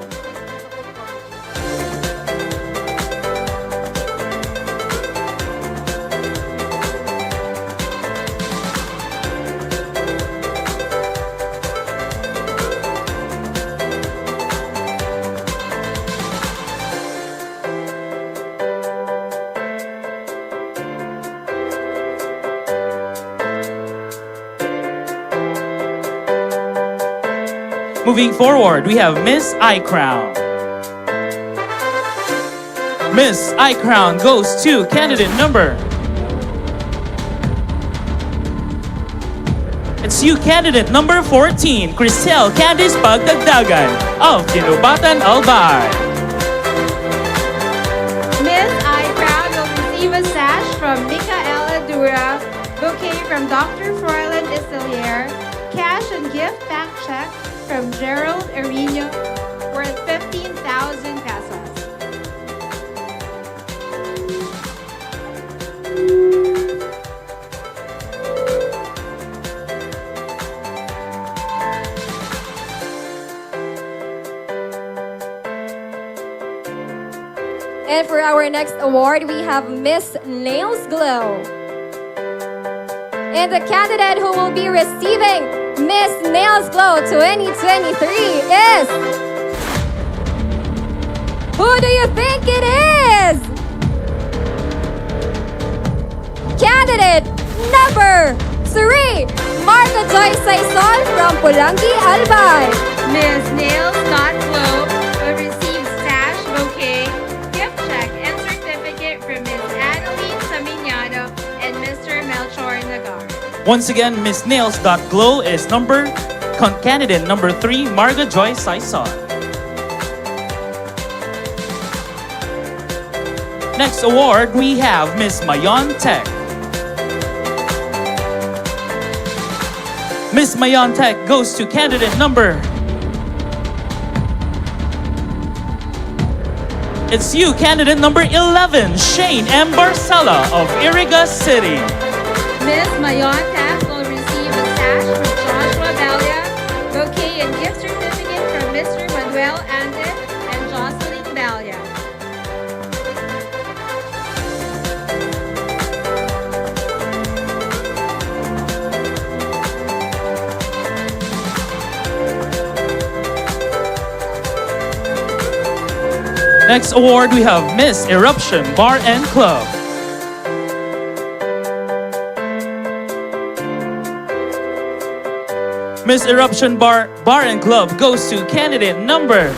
Moving forward, we have Miss iCrown. Miss iCrown goes to candidate number... It's you, candidate number 14, Crisel Candice Pagdagdagan of Dinubatan Albay. Miss iCrown will receive bouquet from Dr. Froilan Isilier. Cash and gift back check from Gerald Arino worth 15,000 pesos. And for our next award, we have Miss Nails Glow. And the candidate who will be receiving Miss Nails Glow 2023 is... Who do you think it is? Candidate number 3, Martha Joy Saison from Polangui, Albay. Miss Nails Not Glow will receive sash, bouquet, gift check, and certificate from Miss Annalene Saminiano and Mr. Melchor Nagar. Once again, Miss Nails.Glow is candidate number 3, Marga Joy Saison. Next award, we have Miss Mayon Tech. Miss Mayon Tech goes to candidate number... It's you, candidate number 11, Shane M. Barcela of Iriga City. Miss Mayon Tech will receive a sash from Joshua Balia, bouquet and gift certificate from Mr. Manuel Andes and Jocelyn Balia. Next award, we have Miss Eruption Bar and Club. Miss Eruption Bar and Club goes to candidate number...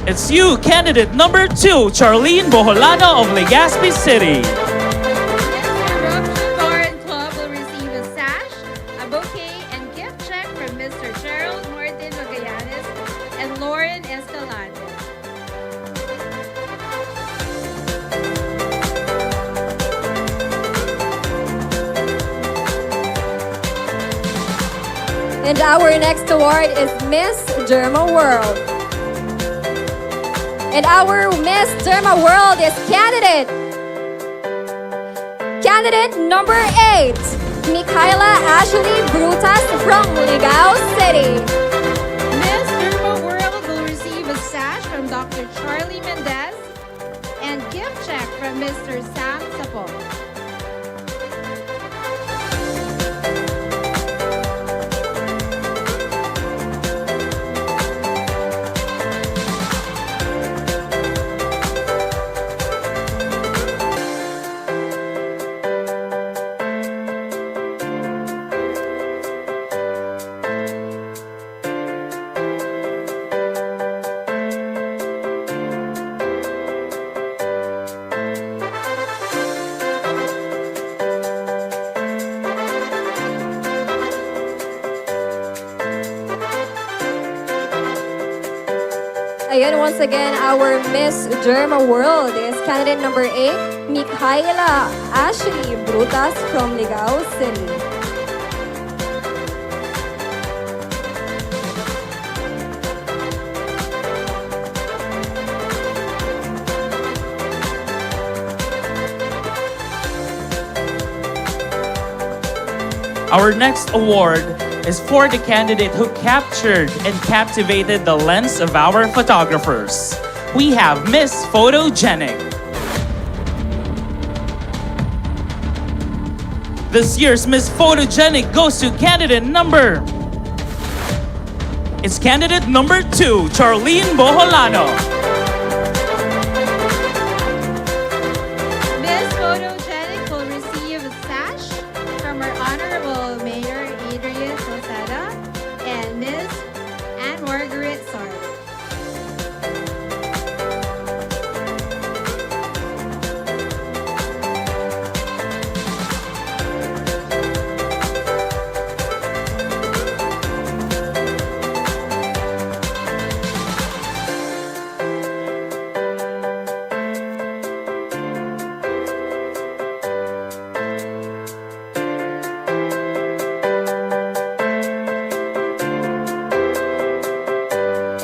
It's you, candidate number 2, Charlene Boholano of Legazpi City. Miss Eruption Bar and Club will receive a sash, a bouquet, and gift check from Mr. Gerald Martin Magallanes and Lauren Escalante. And our next award is Miss Derma World. And our Miss Derma World is candidate number 8, Michaela Ashley Brutas from Ligao City. Miss Derma World will receive a sash from Dr. Charlie Mendez and gift check from Mr. Sam Sapol. Again, once again, our Miss Derma World is candidate number 8, Michaela Ashley Brutas from Ligao City. Our next award is for the candidate who captured and captivated the lens of our photographers. We have Miss Photogenic. This year's Miss Photogenic goes to candidate number... It's candidate number 2, Charlene Boholano. Miss Photogenic will receive a sash from our Honorable Mayor Adrian Salceda and Miss Anne Margaret Sark.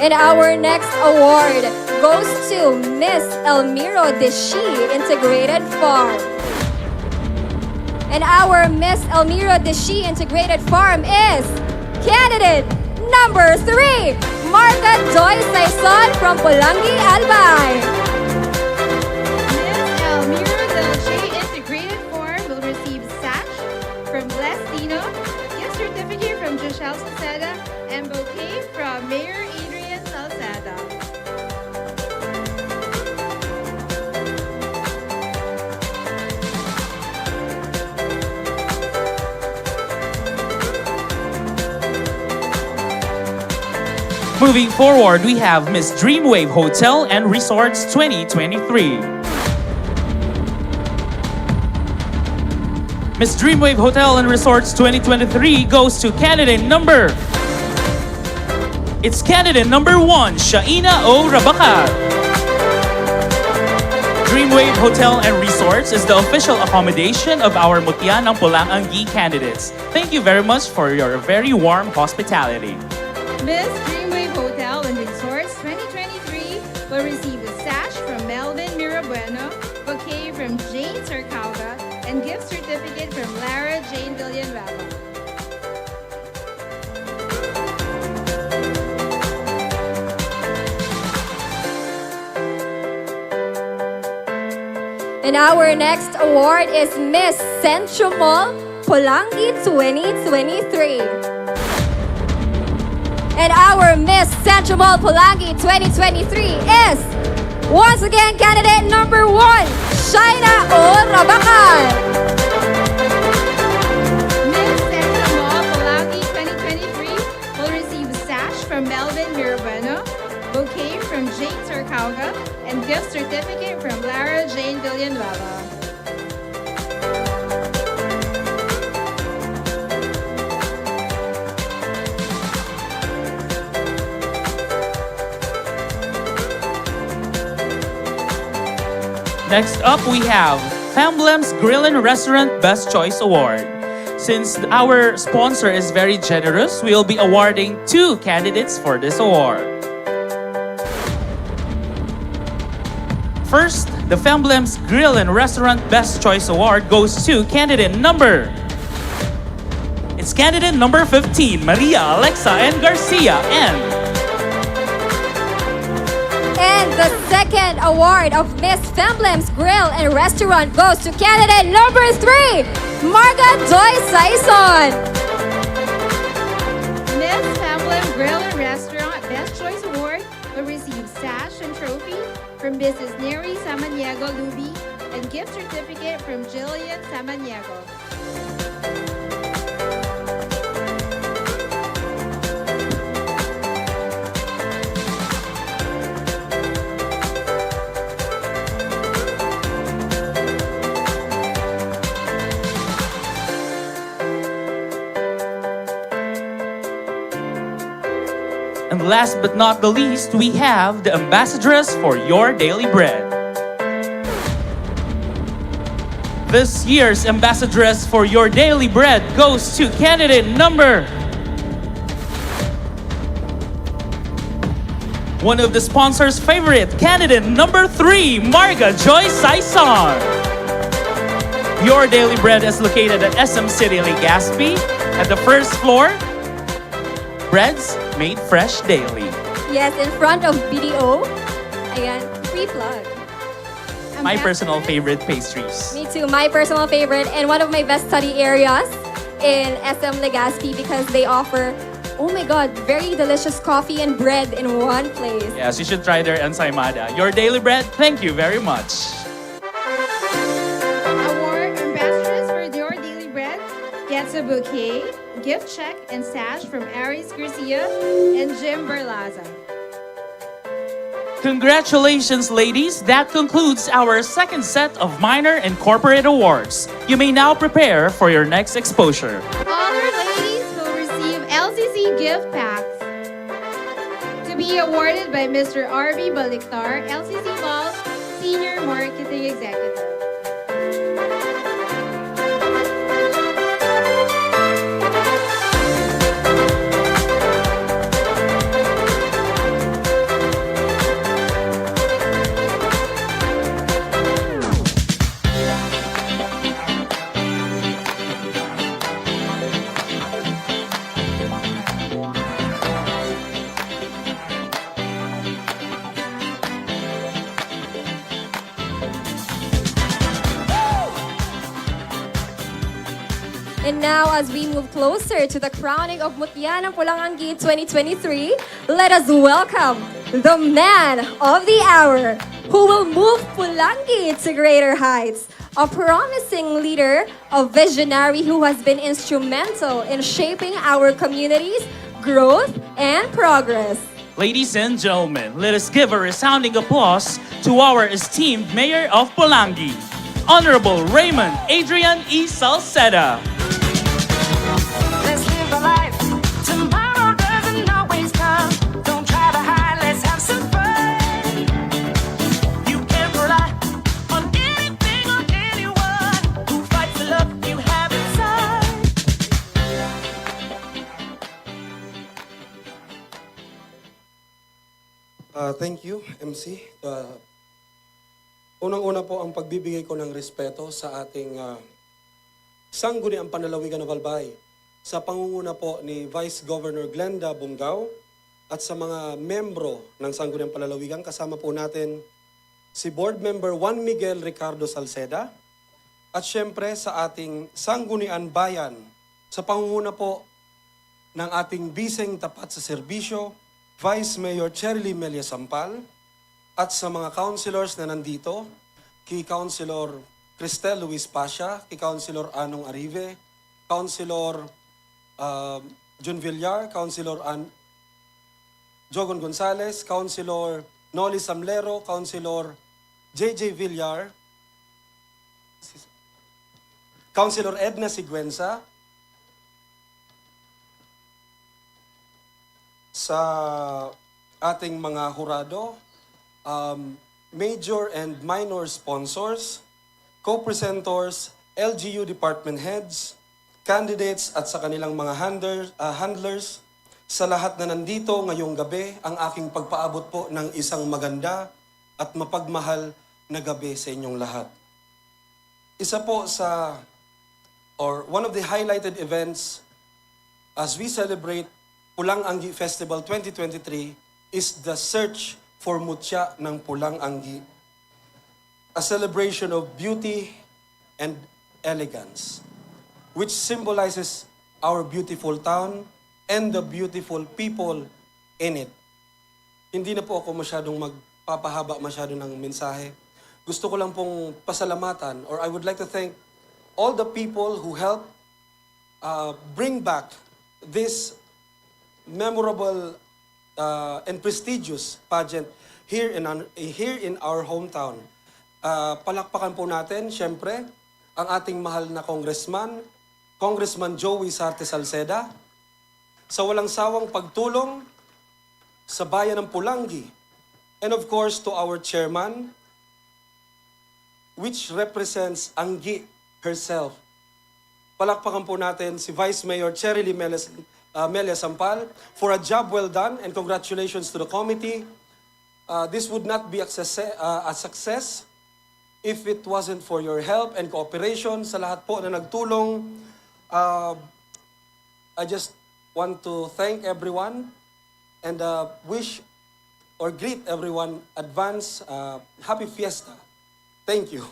And our next award goes to Miss 𝗙𝗲𝗀𝗃𝗵𝗃 Integrated Farm. And our Miss 𝗙𝗲𝗀𝗃𝗵𝗃 Integrated Farm is candidate number 3, Marga Joy Saison from Polangui, Albay. Miss 𝗙𝗲𝗀𝗃𝗵𝗃 Integrated Farm will receive sash from Blessdino, gift certificate from Jobon Salceda, and bouquet from Mayor Adrian Salceda. Moving forward, we have Miss Dreamwave Hotel and Resorts 2023. Miss Dreamwave Hotel and Resorts 2023 goes to candidate number... It's candidate number 1, 𝗙𝗲𝗀𝗃𝗹𝗂𝗶. Dreamwave Hotel and Resorts is the official accommodation of our Mutya ng Pulang Angui candidates. Thank you very much for your very warm hospitality. Miss Dreamwave Hotel and Resorts 2023 will receive a sash from Melvin Mirabueno, bouquet from Jane 𝗙𝗲𝘀𝗁𝗃, and gift certificate from 𝗙𝗲𝗀𝗃𝗃𝗹. And our next award is Miss Centro Mall Polangui 2023. And our Miss Centro Mall Polangui 2023 is, once again, candidate number 1, 𝗙𝗲𝗀𝗃𝗃𝗹. Miss Centro Mall Polangui 2023 will receive a sash from Melvin Mirabueno, bouquet from Jane 𝗙𝗲𝗀𝗃, and gift certificate from 𝗙𝗲𝗀𝗃𝗃𝗹. Next up, we have 𝗙𝗲𝗀𝗻's Grill and Restaurant Best Choice Award. Since our sponsor is very generous, we will be awarding 2 candidates for this award. First, the 𝗙𝗲𝗻's Grill and Restaurant Best Choice Award goes to candidate number... It's candidate number 15, Maria Alexa and Garcia, And the second award of Miss 𝗙𝗲𝗻's Grill and Restaurant goes to candidate number 3, Marga Joy Saison. Miss 𝗙𝗲𝗻 Grill and Restaurant Best Choice Award will receive sash and trophy from Mrs. Neri Samaniego-Luby and gift certificate from Jillian Samaniego. And last but not the least, we have the Ambassadress for Your Daily Bread. This year's Ambassadress for Your Daily Bread goes to candidate number... One of the sponsor's favorite, candidate number 3, Marga Joy Saison. Your Daily Bread is located at SM City Legazpi at the first floor. Breads made fresh daily. Yes, in front of BDO. Ayan, free plug. My personal favorite pastries. Me too, my personal favorite and one of my best study areas in SM Legazpi because they offer, oh my God, very delicious coffee and bread in one place. Yes, you should try their ensaymada. Your Daily Bread, thank you very much. Award Ambassadress for Your Daily Bread gets a bouquet, gift check, and sash from Aris Garcia and Jim Berlaza. Congratulations, ladies. That concludes our second set of minor and corporate awards. You may now prepare for your next exposure. Honored ladies will receive LCC gift packs to be awarded by Mr. 𝗙𝗲𝗀𝗃𝗹𝗃𝗹, LCC Mall Senior Marketing Executive. And now, as we move closer to the crowning of Mutya ng Pulang Angui 2023, let us welcome the man of the hour who will move Polangui to greater heights. A promising leader, a visionary who has been instrumental in shaping our community's growth and progress. Ladies and gentlemen, let us give a resounding applause to our esteemed Mayor of Polangui, Honorable Raymond Adrian Salceda. Let's live a life. Tomorrow doesn't always come. Don't try to hide, let's have some fun. You can't rely on anything or anyone who fights the love you have inside. Thank you, MC. Unang-una po ang pagbibigay ko ng respeto sa ating Sangguniang Panlalawigan ng 𝗙𝗂𝗪 sa pangunguna po ni Vice Governor 𝗙𝗲𝘀𝗃𝗹 at sa mga membro ng Sangguniang Panlalawigan. Kasama po natin si Board Member Juan Miguel Ricardo Salceda at syempre sa ating Sangguniang Bayan sa pangunguna po ng ating biseng tapat sa serbisyo, Vice Mayor 𝗙𝗲𝘀𝗵𝗂𝗶 at sa mga councilors na nandito, kay Councilor 𝗙𝗲𝘀𝗵𝗂𝗶, kay Councilor Anong Arrive, Councilor Jun Villar, Councilor Jobon Gonzales, Councilor Noli Samlero, Councilor JJ Villar, Councilor Edna Siguenza, sa ating mga hurado, major and minor sponsors, co-presenters, LGU department heads, candidates at sa kanilang mga handlers, sa lahat na nandito ngayong gabi, ang aking pagpaabot po ng isang maganda at mapagmahal na gabi sa inyong lahat. Isa po one of the highlighted events as we celebrate Pulang Angui Festival 2023 is the search for Mutya ng Pulang Angui, a celebration of beauty and elegance, which symbolizes our beautiful town and the beautiful people in it. Hindi na po ako masyadong magpapahaba masyado ng mensahe. Gusto ko lang pong pasalamatan, or I would like to thank all the people who helped bring back this memorable and prestigious pageant here in our hometown. Palakpakan po natin, syempre, ang ating mahal na Congressman Joey Sarte Salceda, sa walang sawang pagtulong sa bayan ng Polangui, and of course to our chairman, which represents Angui herself. Palakpakan po natin si Vice Mayor 𝗙𝗲𝘀𝗵𝗂𝗶 for a job well done, and congratulations to the committee. This would not be a success if it wasn't for your help and cooperation. Sa lahat po na nagtulong, I just want to thank everyone and wish or greet everyone advance happy fiesta. Thank you.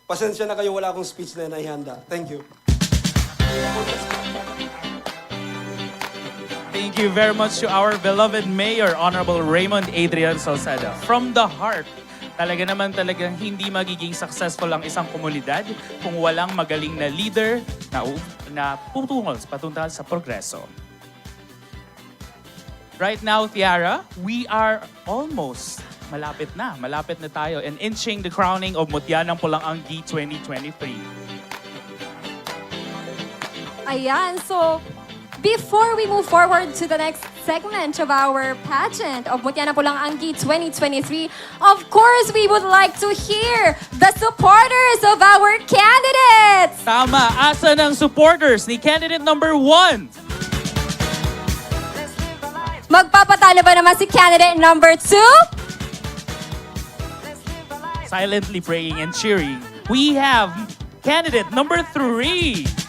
Pasensya na kayo, wala akong speech na naihanda. Thank you. Thank you very much to our beloved Mayor, Honorable Raymond Adrian Salceda. From the heart, talagang hindi magiging successful ang isang komunidad kung walang magaling na leader na patungal sa progreso. Right now, Tiara, we are almost malapit na tayo and inching the crowning of Mutya ng Pulang Angui 2023. Ayan, so before we move forward to the next segment of our pageant of Mutya ng Pulang Angui 2023, of course, we would like to hear the supporters of our candidates! Tama, asa ng supporters ni candidate number 1? Magpapatalo ba naman si candidate number 2? Silently praying and cheering, we have candidate number 3.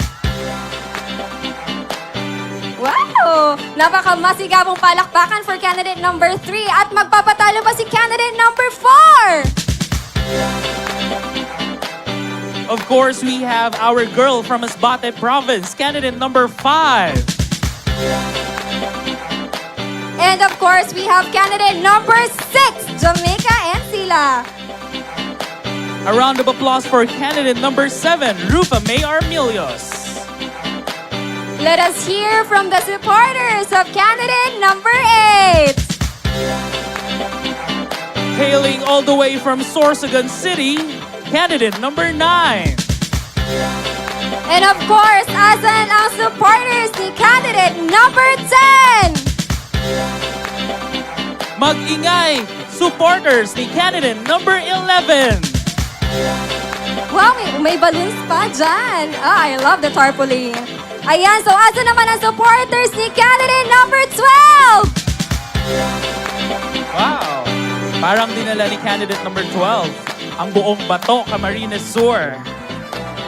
Wow! Napakamasigabong palakpakan for candidate number 3 at magpapatalo ba si candidate number 4? Of course, we have our girl from Masbate Province, candidate number 5. And of course, we have candidate number 6, Jamaica and Sila. A round of applause for candidate number 7, Rufa May Armilios. Let us hear from the supporters of candidate number 8. Hailing all the way from Sorsogon City, candidate number 9. And of course, asan ang supporters ni candidate number 10? Mag-ingay, supporters ni candidate number 11. Wow, may balloons pa dyan. I love the tarpaulin. Ayan, so asan naman ang supporters ni candidate number 12? Wow! Parang dinala ni candidate number 12 ang buong bato, Camarines Sur.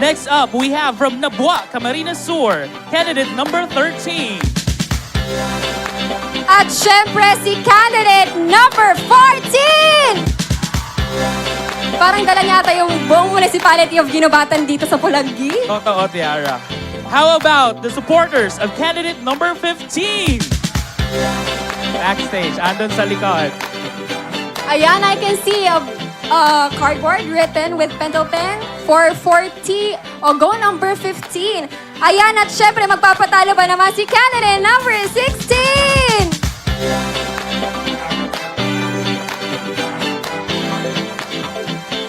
Next up, we have from Nabua, Camarines Sur, candidate number 13. At syempre si candidate number 14! Parang dala niya yung buong municipality of Ginobatan dito sa Polangui. Totoo, Tiara. How about the supporters of candidate number 15? Backstage, andun sa likod. Ayan, I can see a cardboard written with pencil pen for 40 o go number 15. Ayan, at syempre magpapatalo ba naman si candidate number 16?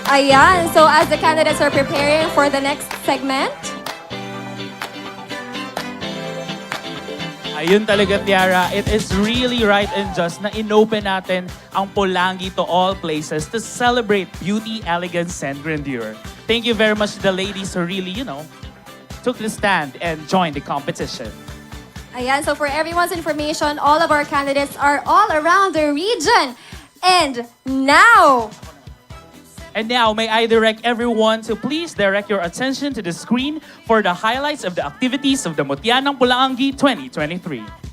Ayan, so as the candidates are preparing for the next segment, Ayun talaga, Tiara. It is really right and just na inopen natin ang Polangui to all places to celebrate beauty, elegance, and grandeur. Thank you very much to the ladies who really, took the stand and joined the competition. ayan, so for everyone's information, all of our candidates are all around the region. And now, now, may I direct everyone to please direct your attention to the screen for the highlights of the activities of the Mutya ng Pulang Angui 2023.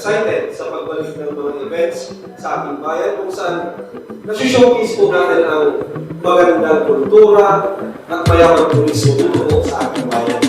Excited sa pagbalik ng mga events sa ating bayan kung saan nasi-showcase po natin ang magandang kultura at mayamang turismo dito sa ating bayan.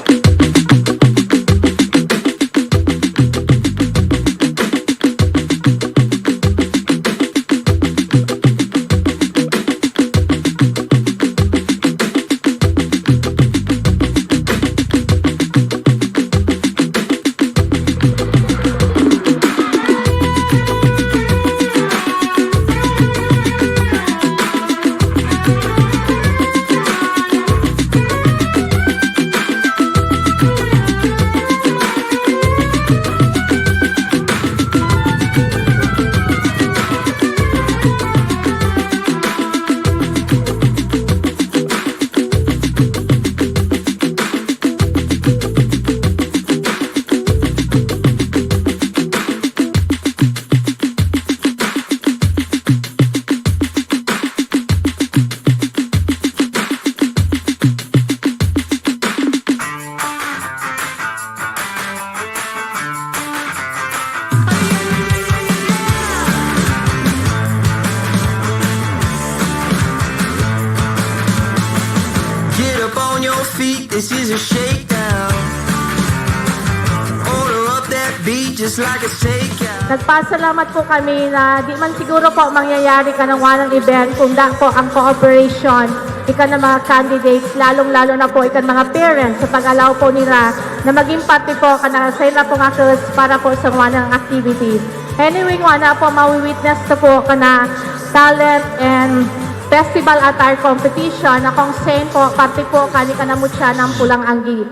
This is a shakedown. Order up that beat just like a takeout. Nagpasalamat po kami na di man siguro po mangyayari ka ng walang event kung da po ang cooperation ikan ng mga candidates, lalong-lalo na po ikan mga parents sa pag-allow po nila na maging parte po ka na sa na po nga para po sa mga activities. Anyway, na po mawi-witness na po ka na talent and festival attire competition na kung same po, parte po ka ni Mutya ng Pulang Angui.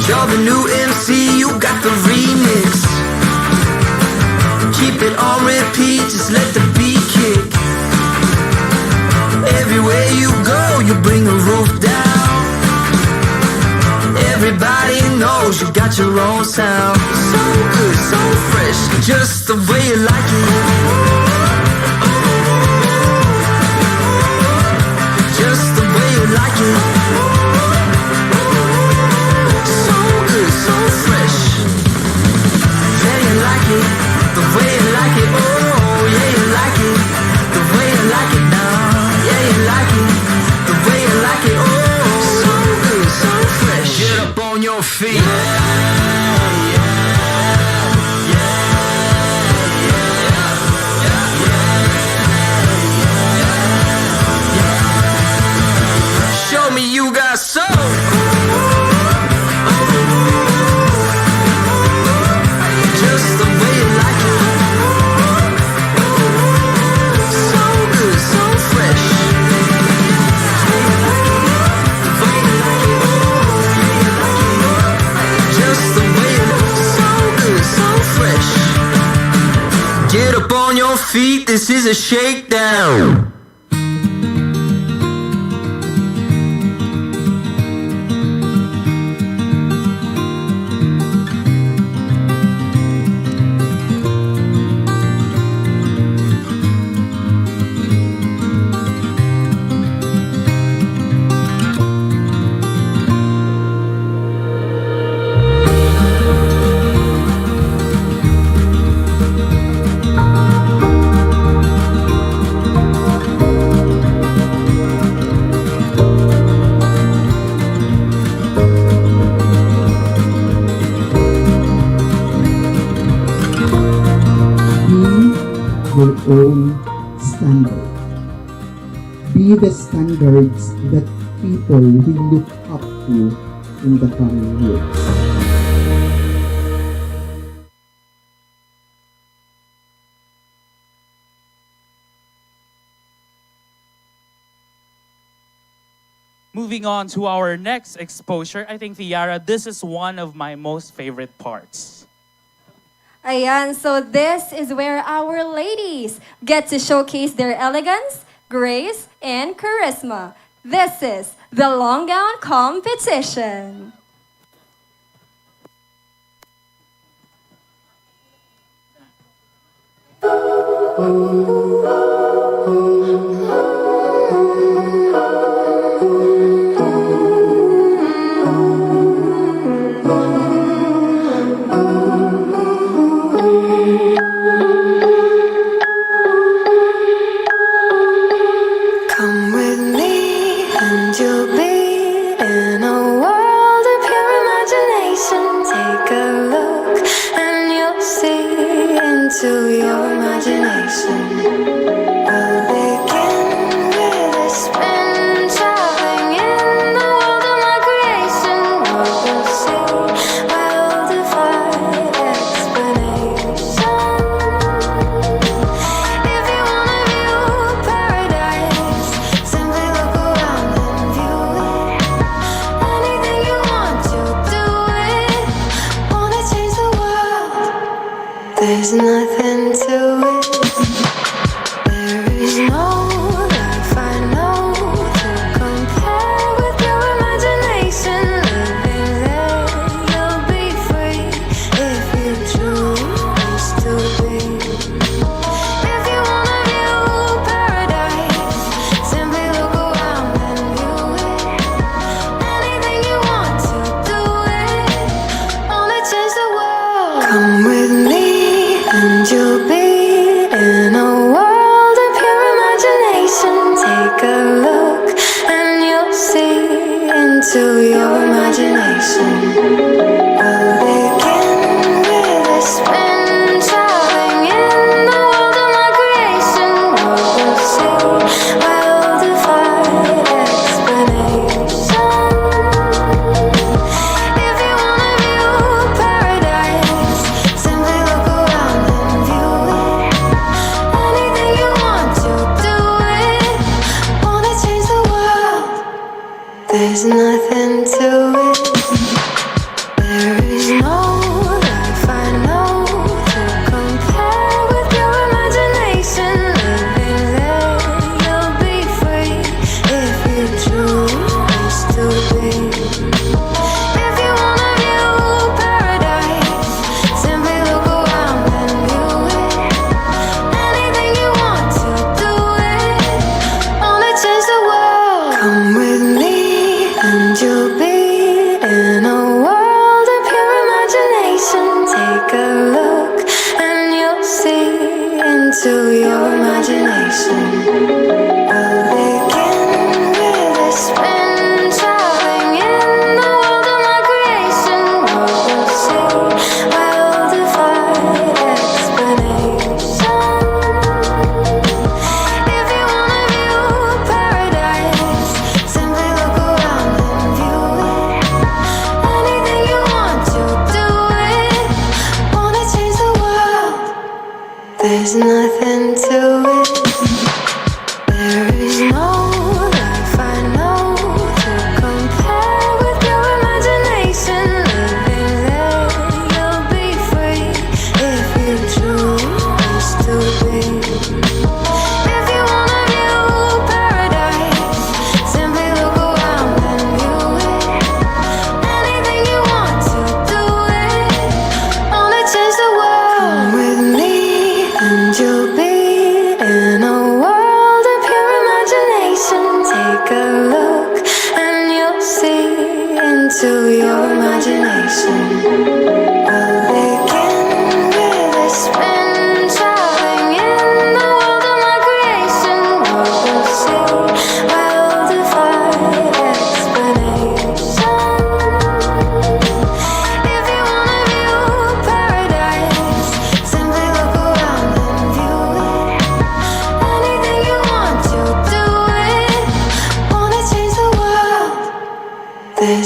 You're the new MC, you got the remix. Keep it on repeat, just let the beat kick. Everywhere you go, you bring the roof down. Everybody knows you got your own sound. So good, so fresh, just the way you like it. Just the way you like it. So good, so fresh. Yeah, you like it, the way you like it. Oh, yeah, you like it, the way you like it now. Yeah, you like it, the way you like it. Oh, so good, so fresh. Get up on your feet. Show me you got soul. Just the way you like it. So good, so fresh. Just the way you like it. So good, so fresh. Get up on your feet, this is a shakedown. Your own standard. Be the standards that people will look up to in the coming years. Moving on to our next exposure, I think, Tiara, this is one of my most favorite parts. Ayan, so this is where our ladies get to showcase their elegance, grace, and charisma. This is the long gown competition. Come with me and you'll be in a world of pure imagination. Take a look and you'll see into your imagination. We'll begin with a spin, traveling in the world of my creation. What we'll see will defy explanation. If you wanna view paradise, simply look around and view it. Anything you want to do it. Wanna change the world? There's nothing to it. There is no life I know to compare with your imagination. Living there, you'll be free if you choose to be. If you wanna view paradise, simply look around and view it. Anything you want to do it. Wanna change the world? Come with me and you'll be in a world of pure imagination. Take a look and you'll see into your imagination. We'll begin with a spin, traveling in the world of my creation. What we'll see will defy explanation. If you wanna view paradise, simply look around and view it. Anything you want to do it. Wanna change the world? There's nothing to it.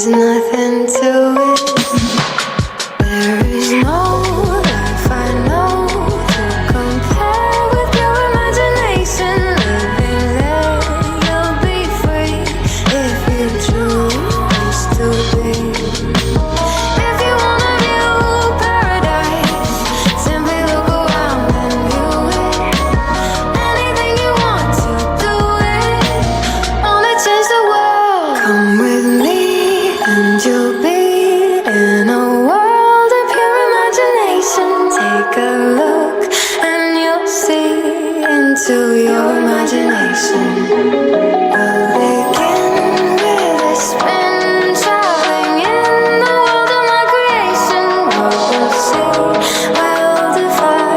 There's nothing to it. There is no life I know to compare with your imagination. Living there, you'll be free if you choose to be. If you wanna view paradise, simply look around and view it. Anything you want to do it, wanna change the world. Come with me and you'll be in a world of pure imagination. Take a look and you'll see into your imagination. We'll begin with a spin, traveling in the world of my creation. What we'll see will defy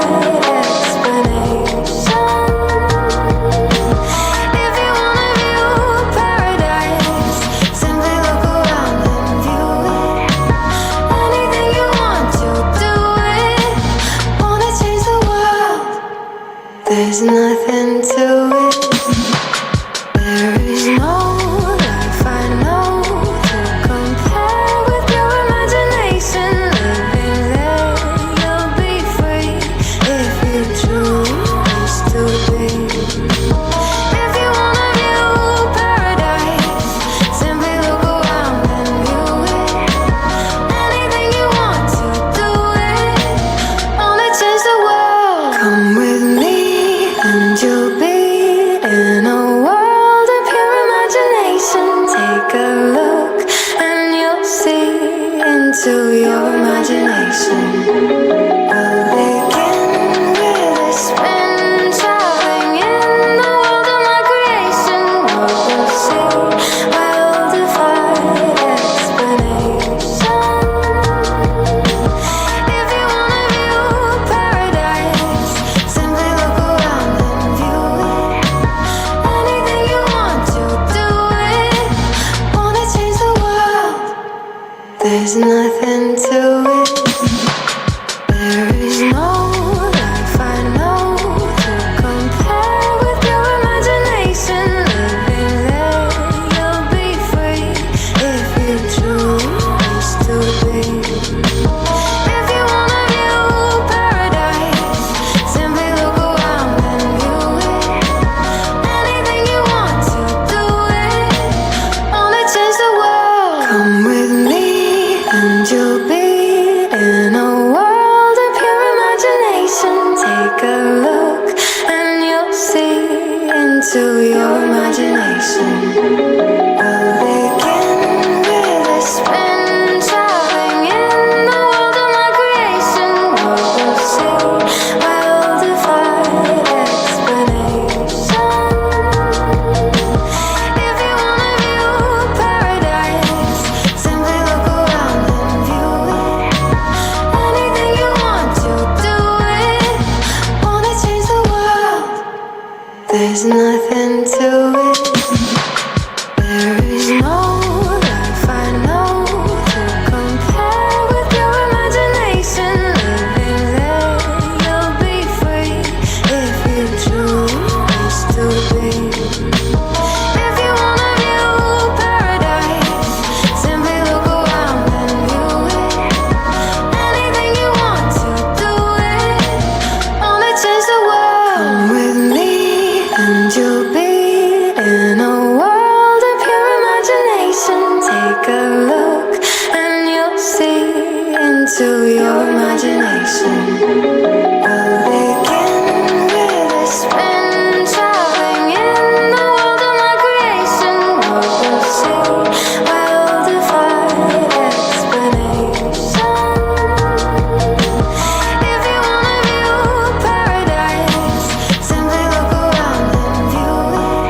explanation. If you wanna view paradise, simply look around and view it. Anything you want to do it, wanna change the world. There's nothing to it. There is no life I know to compare with your imagination. Living there, you'll be free if you choose to be. If you wanna view paradise, simply look around and view it. Anything you want to do it, wanna change the world. Come with me and you'll be in a world of pure imagination. Take a look and you'll see into your imagination. We'll begin with a spin, traveling in the world of my creation. What we'll see will defy explanation. If you wanna view paradise, simply look around and view it. Anything you want to do it, wanna change the world. There's nothing to it. There is no life I know to compare with your imagination. Living there, you'll be free if you choose to be. If you wanna view paradise, simply look around and view it. Anything you want to do it, wanna change the world. Come with me and you'll be in a world of pure imagination. Take a look and you'll see into your imagination. We'll begin with a spin, traveling in the world of my creation. What we'll see will defy explanation. If you wanna view paradise, simply look around and view it. Anything you want to do it, wanna change the world. There's nothing to it. There is no life I know to compare with your imagination. Living there, you'll be free if you choose to be. If you wanna view paradise, simply look around and view it. Anything you want to do it, wanna change the world. Come with me and you'll be in a world of pure imagination. Take a look and you'll see into your imagination. We'll begin with a spin, traveling in the world of my creation. What we'll see will defy explanation. If you wanna view paradise, simply look around and view it.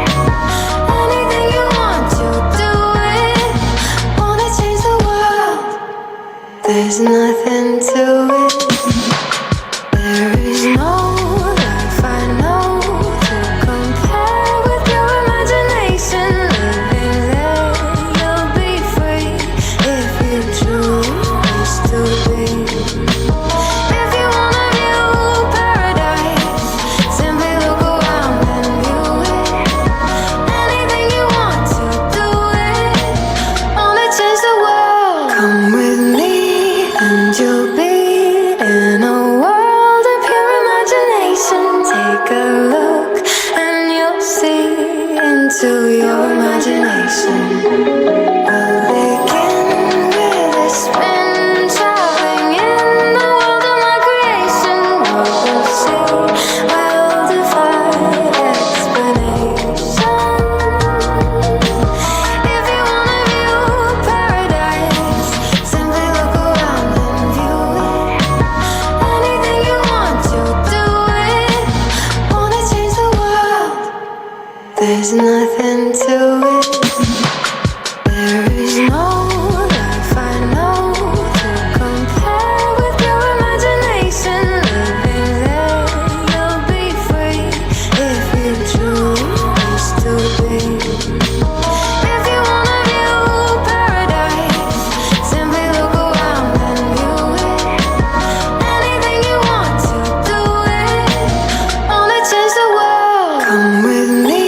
into your imagination. We'll begin with a spin, traveling in the world of my creation. What we'll see will defy explanation. If you wanna view paradise, simply look around and view it. Anything you want to do it. Wanna change the world? There's nothing to it. There is no life I know to compare with your imagination. Living there, you'll be free if you truly wish to be. If you wanna view paradise, simply look around and view it. Anything you want to do it. Wanna change the world? Come with me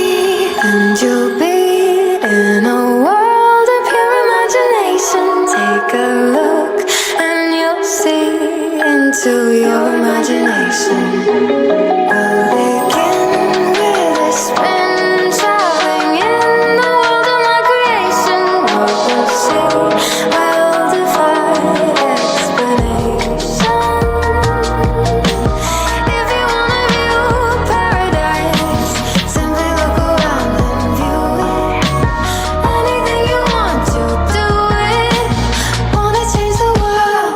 and you'll be in a world of pure imagination. Take a look and you'll see into your imagination. We'll begin with a spin, traveling in the world of my creation. What we'll see will defy explanation. If you wanna view paradise, simply look around and view it. Anything you want to do it. Wanna change the world?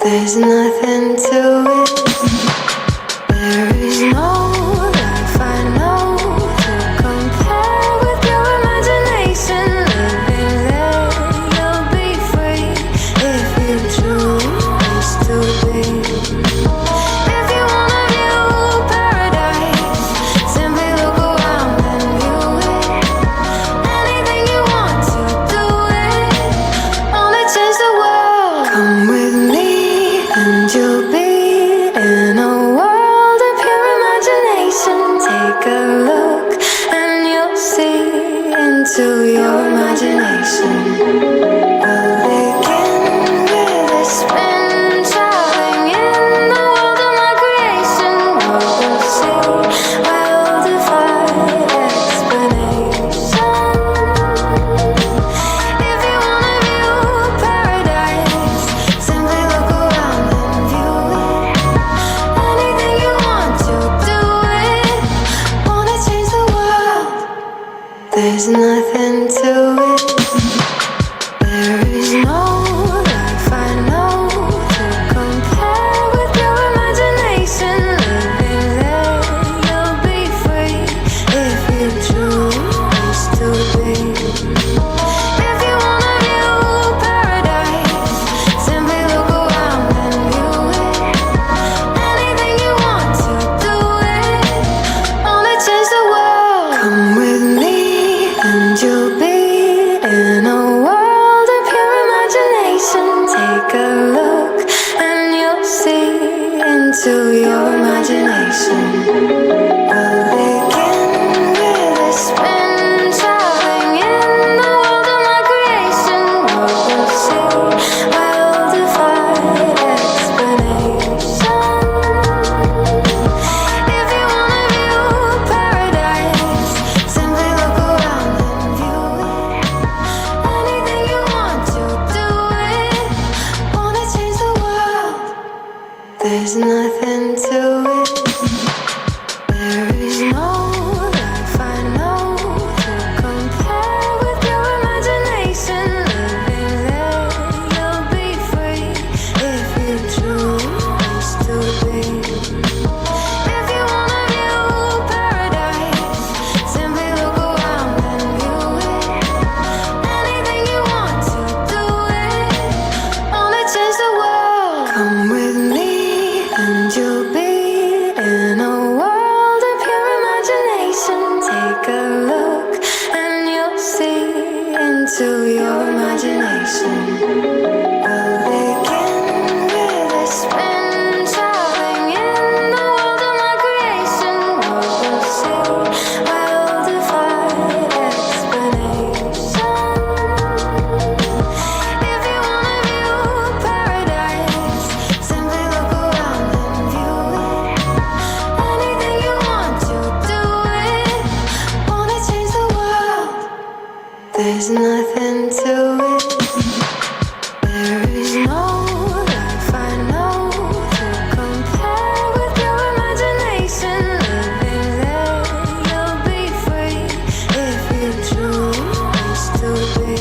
There's nothing to it. There is no life I know to compare with your imagination. Living there, you'll be free if you truly wish to be. If you wanna view paradise, simply look around and view it. Anything you want to do it. Wanna change the world? Come with me and you'll be in a world of pure imagination. Take a look and you'll see into your imagination. We'll begin with a spin, traveling in the world of my creation. What we'll see will defy explanation. If you wanna view paradise, simply look around and view it. Anything you want to do it. Wanna change the world? There's nothing to it. There is no life I know to compare with your imagination. Living there, you'll be free if you truly wish to be. If you wanna view paradise, simply look around and view it. Anything you want to do it. Wanna change the world? Come with me and you'll be in There's nothing to it. There is no life I know to compare with your imagination. Living there, you'll be free if you choose to be.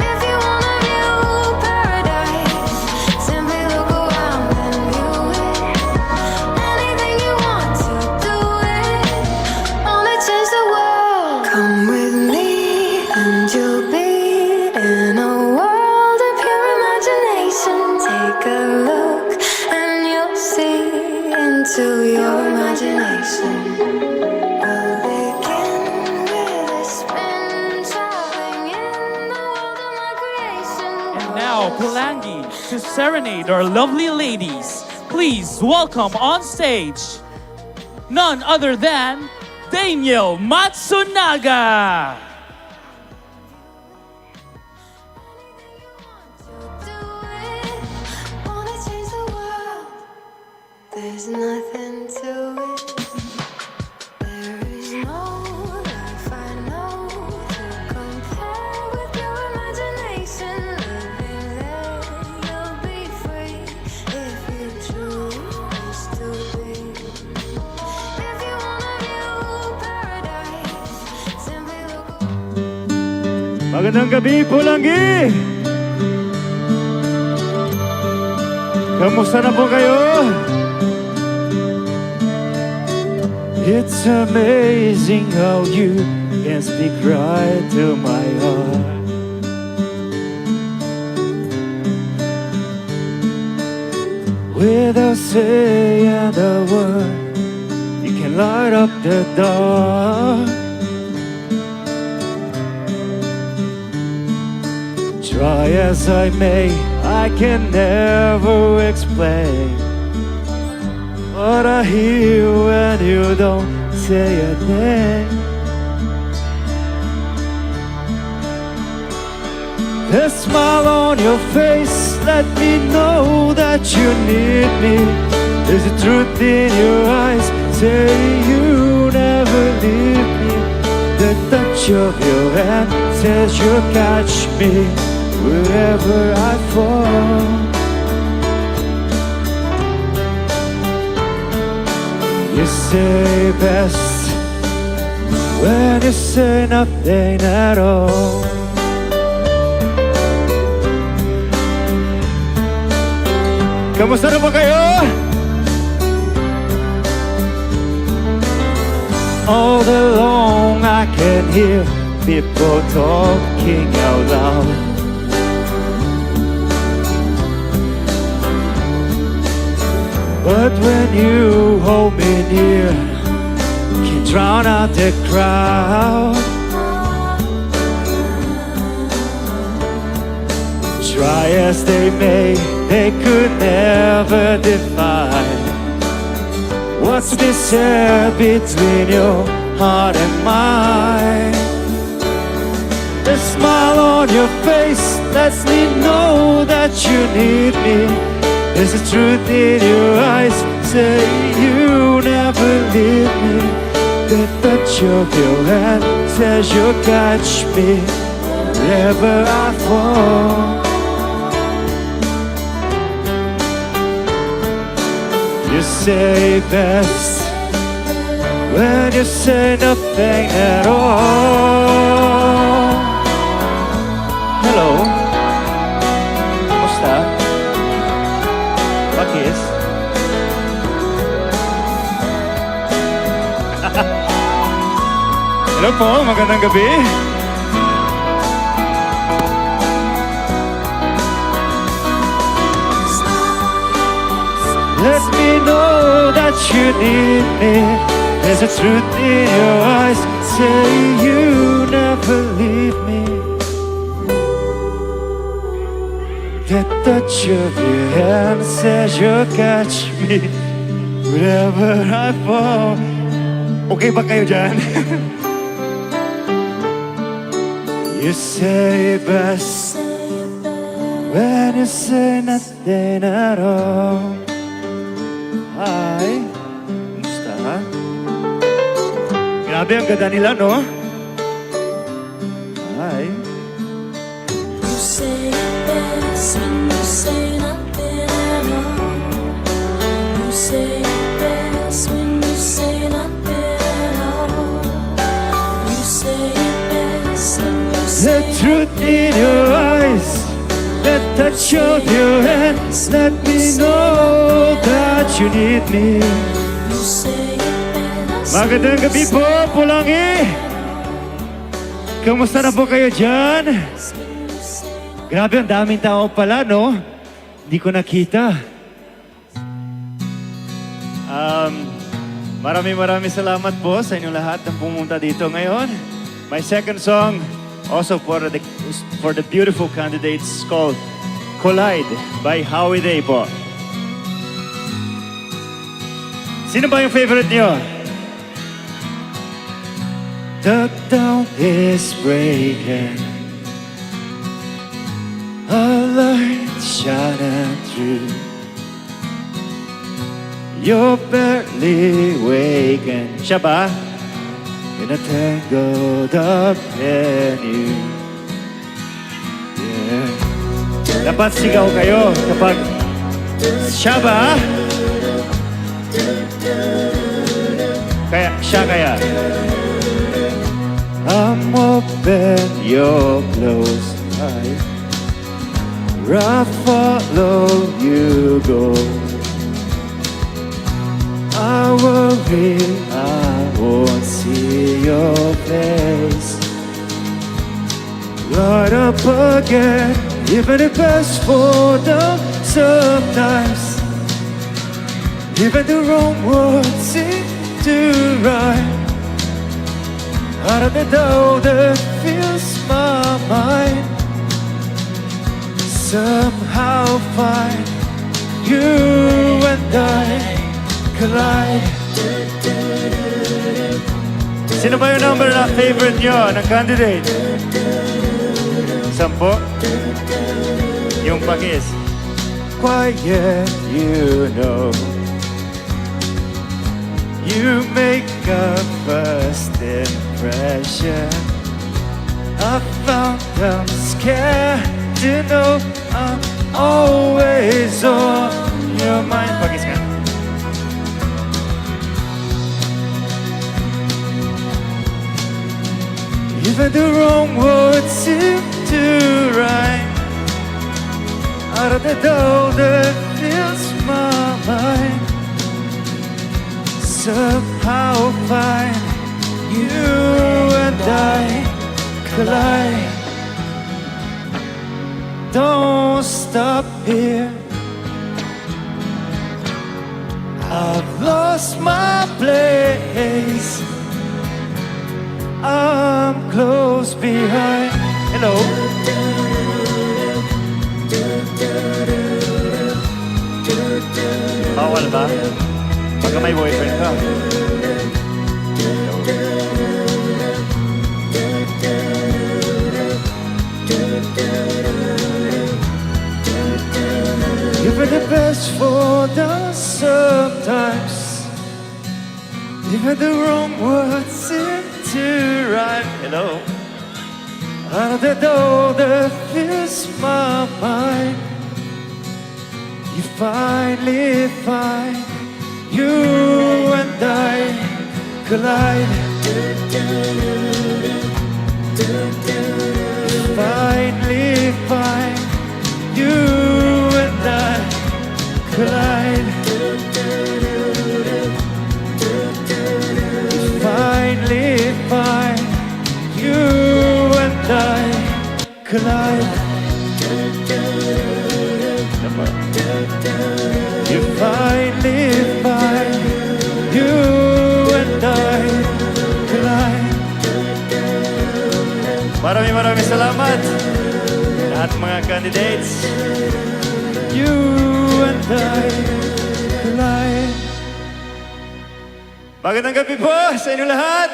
If you wanna view paradise, simply look around and view it. Anything you want to do it, only change the world. Come with me and you'll be in a world of pure imagination. Take a look and you'll see into your imagination. We'll begin with a spin, traveling in the world of my creation. And now, Polangui, to serenade our lovely ladies, please welcome on stage none other than Daniel Matsunaga. Wanna change the world. There's nothing to it. There is no life I know to compare with your imagination. Living there, you'll be free if you choose to be. If you wanna view paradise, simply look. Magandang gabi, Polangui! Kamusta na po kayo? It's amazing how you can speak right to my heart. Without saying a word, you can light up the dark. Try as I may, I can never explain what I hear when you don't say a thing. The smile on your face let me know that you need me. There's a truth in your eyes, say you never leave me. The touch of your hand says you'll catch me wherever I fall. You say best when you say nothing at all. Kamusta na po kayo? All day long I can hear people talking out loud. But when you hold me near, you can drown out the crowd. Try as they may, they could never define what's been said between your heart and mine. The smile on your face lets me know that you need me. There's a truth in your eyes, say you never leave me. The touch of your hand says you'll catch me wherever I fall. You say best when you say nothing at all. Hello, kumusta? Pakis? Hello po, magandang gabi. Let me know that you need me. There's a truth in your eyes, say you never leave me. The touch of your hand says you'll catch me wherever I fall. Okay ba kayo dyan? You say best when you say nothing at all. Hi, kumusta? Grabe ang ganda nila, no? The truth in your eyes, the touch of your hands, let me know that you need me. Magandang gabi po, Polangui! Kamusta na po kayo dyan? Grabe, ang daming tao pala, no? Hindi ko nakita. Maraming salamat po sa inyong lahat ng pumunta dito ngayon. My second song, also for the beautiful candidates, called Collide by 𝗲𝗂𝗀𝗃𝗹 po. Sino ba yung favorite niyo? The dawn is breaking, a light shining through. You're barely waking. Siya ba? In a tangled up venue. Yeah. Dapat sigaw kayo kapag siya ba? Siya kaya? I'm open, you're close. I follow you go. I worry I won't see your face. Right up again, even if it's for them sometimes. Even the wrong words seem to rhyme. Out of the doubt that fills my mind, somehow find you and I collide. Sino ba yung number na favorite nyo ng candidate? 10? Yung pag-is. Quiet, you know, you make a first impression. I found I'm scared to know I'm always on your mind. Pag-is ka. Even the wrong words seem to rhyme. Out of the door that fills my mind, somehow find you and I collide. Don't stop here, I've lost my place. I'm close behind. Hello. Bawal ba? Pagka may boyfriend ka. You're the best for the sometimes. Even the wrong words seem to rhyme. Hello. Out of the door that fills my mind, you finally find you and I collide. You finally find you and I collide. You finally find you and I collide. You finally find you and I collide. Maraming salamat lahat ng mga candidates. You and I collide. Magandang gabi po sa inyo lahat.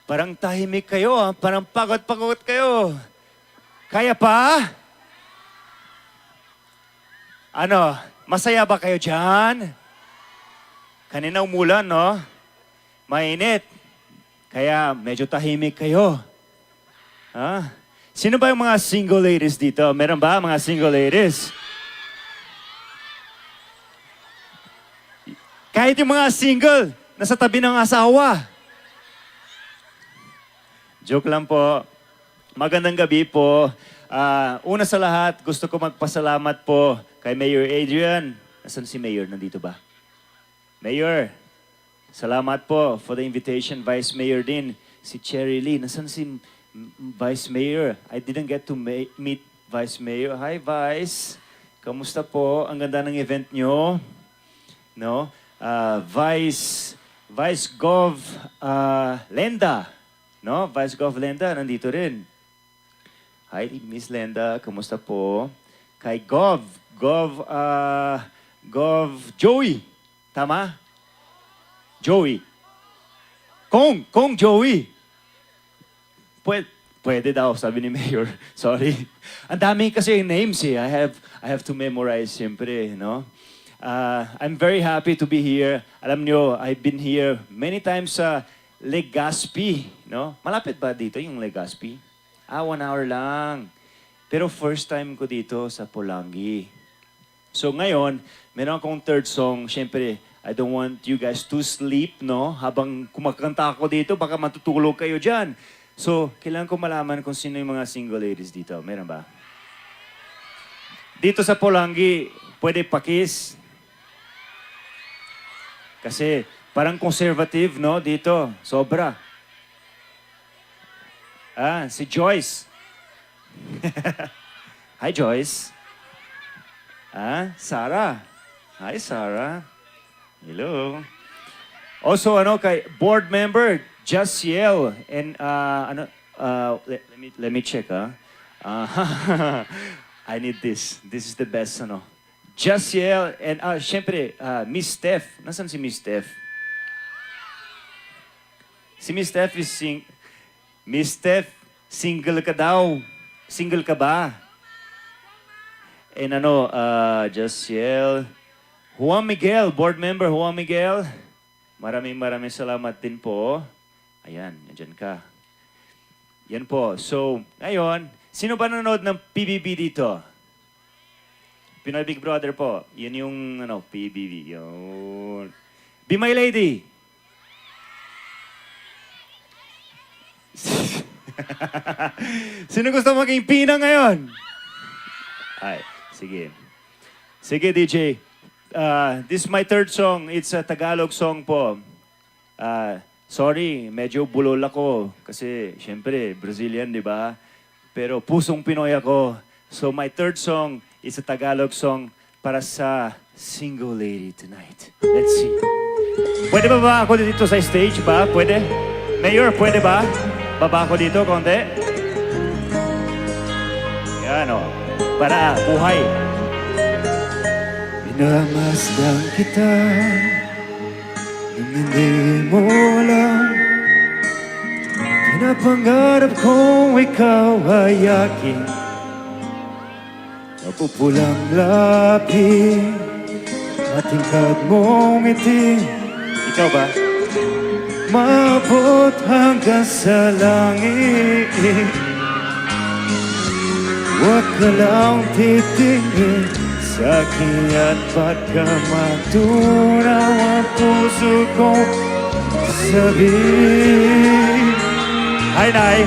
Parang tahimik kayo, ha? Parang pagod kayo. Kaya pa? Ano, masaya ba kayo dyan? Kanina umulan, no? Mainit. Kaya medyo tahimik kayo. Ha? Sino ba yung mga single ladies dito? Meron ba mga single ladies? Kahit yung mga single, nasa tabi ng asawa. Joke lang po. Magandang gabi po. Una sa lahat, gusto ko magpasalamat po kay Mayor Adrian. Nasaan si Mayor? Nandito ba? Mayor, salamat po for the invitation. Vice Mayor din. Si Cherry Lee. Nasaan si Vice Mayor? I didn't get to meet Vice Mayor. Hi, Vice. Kamusta po? Ang ganda ng event nyo. No? Vice Gov Lenda. No? Vice Gov Lenda, nandito rin. Hi, Miss Lenda. Kamusta po? Kay Gov Joey. Tama? Joey. Kong Joey. Pwede daw, sabi ni Mayor. Sorry. Ang dami kasi names eh. I have to memorize siyempre, no? I'm very happy to be here. Alam nyo, I've been here many times sa Legazpi, no? Malapit ba dito yung Legazpi? 1 hour lang. Pero first time ko dito sa Polangui. So ngayon, meron akong third song. Siyempre, I don't want you guys to sleep, no? Habang kumakanta ako dito, baka matutulog kayo dyan. So, kailangan ko malaman kung sino yung mga single ladies dito. Meron ba? Dito sa Polangui, pwede pakis. Kasi parang conservative, no? Dito, sobra. Si Joyce. Hi, Joyce. Sarah. Hi, Sarah. Hello. Also, kay board member, 𝗙𝗂𝘀 and let me check, I need this. This is the best, 𝗙𝗂𝘀 and syempre, Miss Steph. Nasaan si Miss Steph? Si Miss Steph is Miss Steph, single ka daw. Single ka ba? And 𝗙𝗂𝘀. Juan Miguel, board member Juan Miguel. Maraming salamat din po. Ayan, nandyan ka. Yan po. So, ngayon, sino ba nanonood ng PBB dito? Pinoy Big Brother po. Yan yung, PBB. Yun. Be My Lady. Sino gusto maging pina ngayon? Ay, sige. Sige, DJ. This is my third song. It's a Tagalog song po. Sorry, medyo bulol ako. Kasi, syempre, Brazilian, di ba? Pero pusong Pinoy ako. So, my third song is a Tagalog song para sa single lady tonight. Let's see. Pwede ba ako dito sa stage ba? Pwede? Mayor, pwede ba? Baba ako dito, konti. Yan, para buhay. Pinamasdan kita nang hindi mo alam. Pinapangarap kong ikaw ay aking mapupulang lapi, matingkad mong ngiti. Ikaw ba? Maabot hanggang sa langit. Huwag ka lang titingin sa akin at baka matunaw ang puso kong sabihin. Hi, Nay!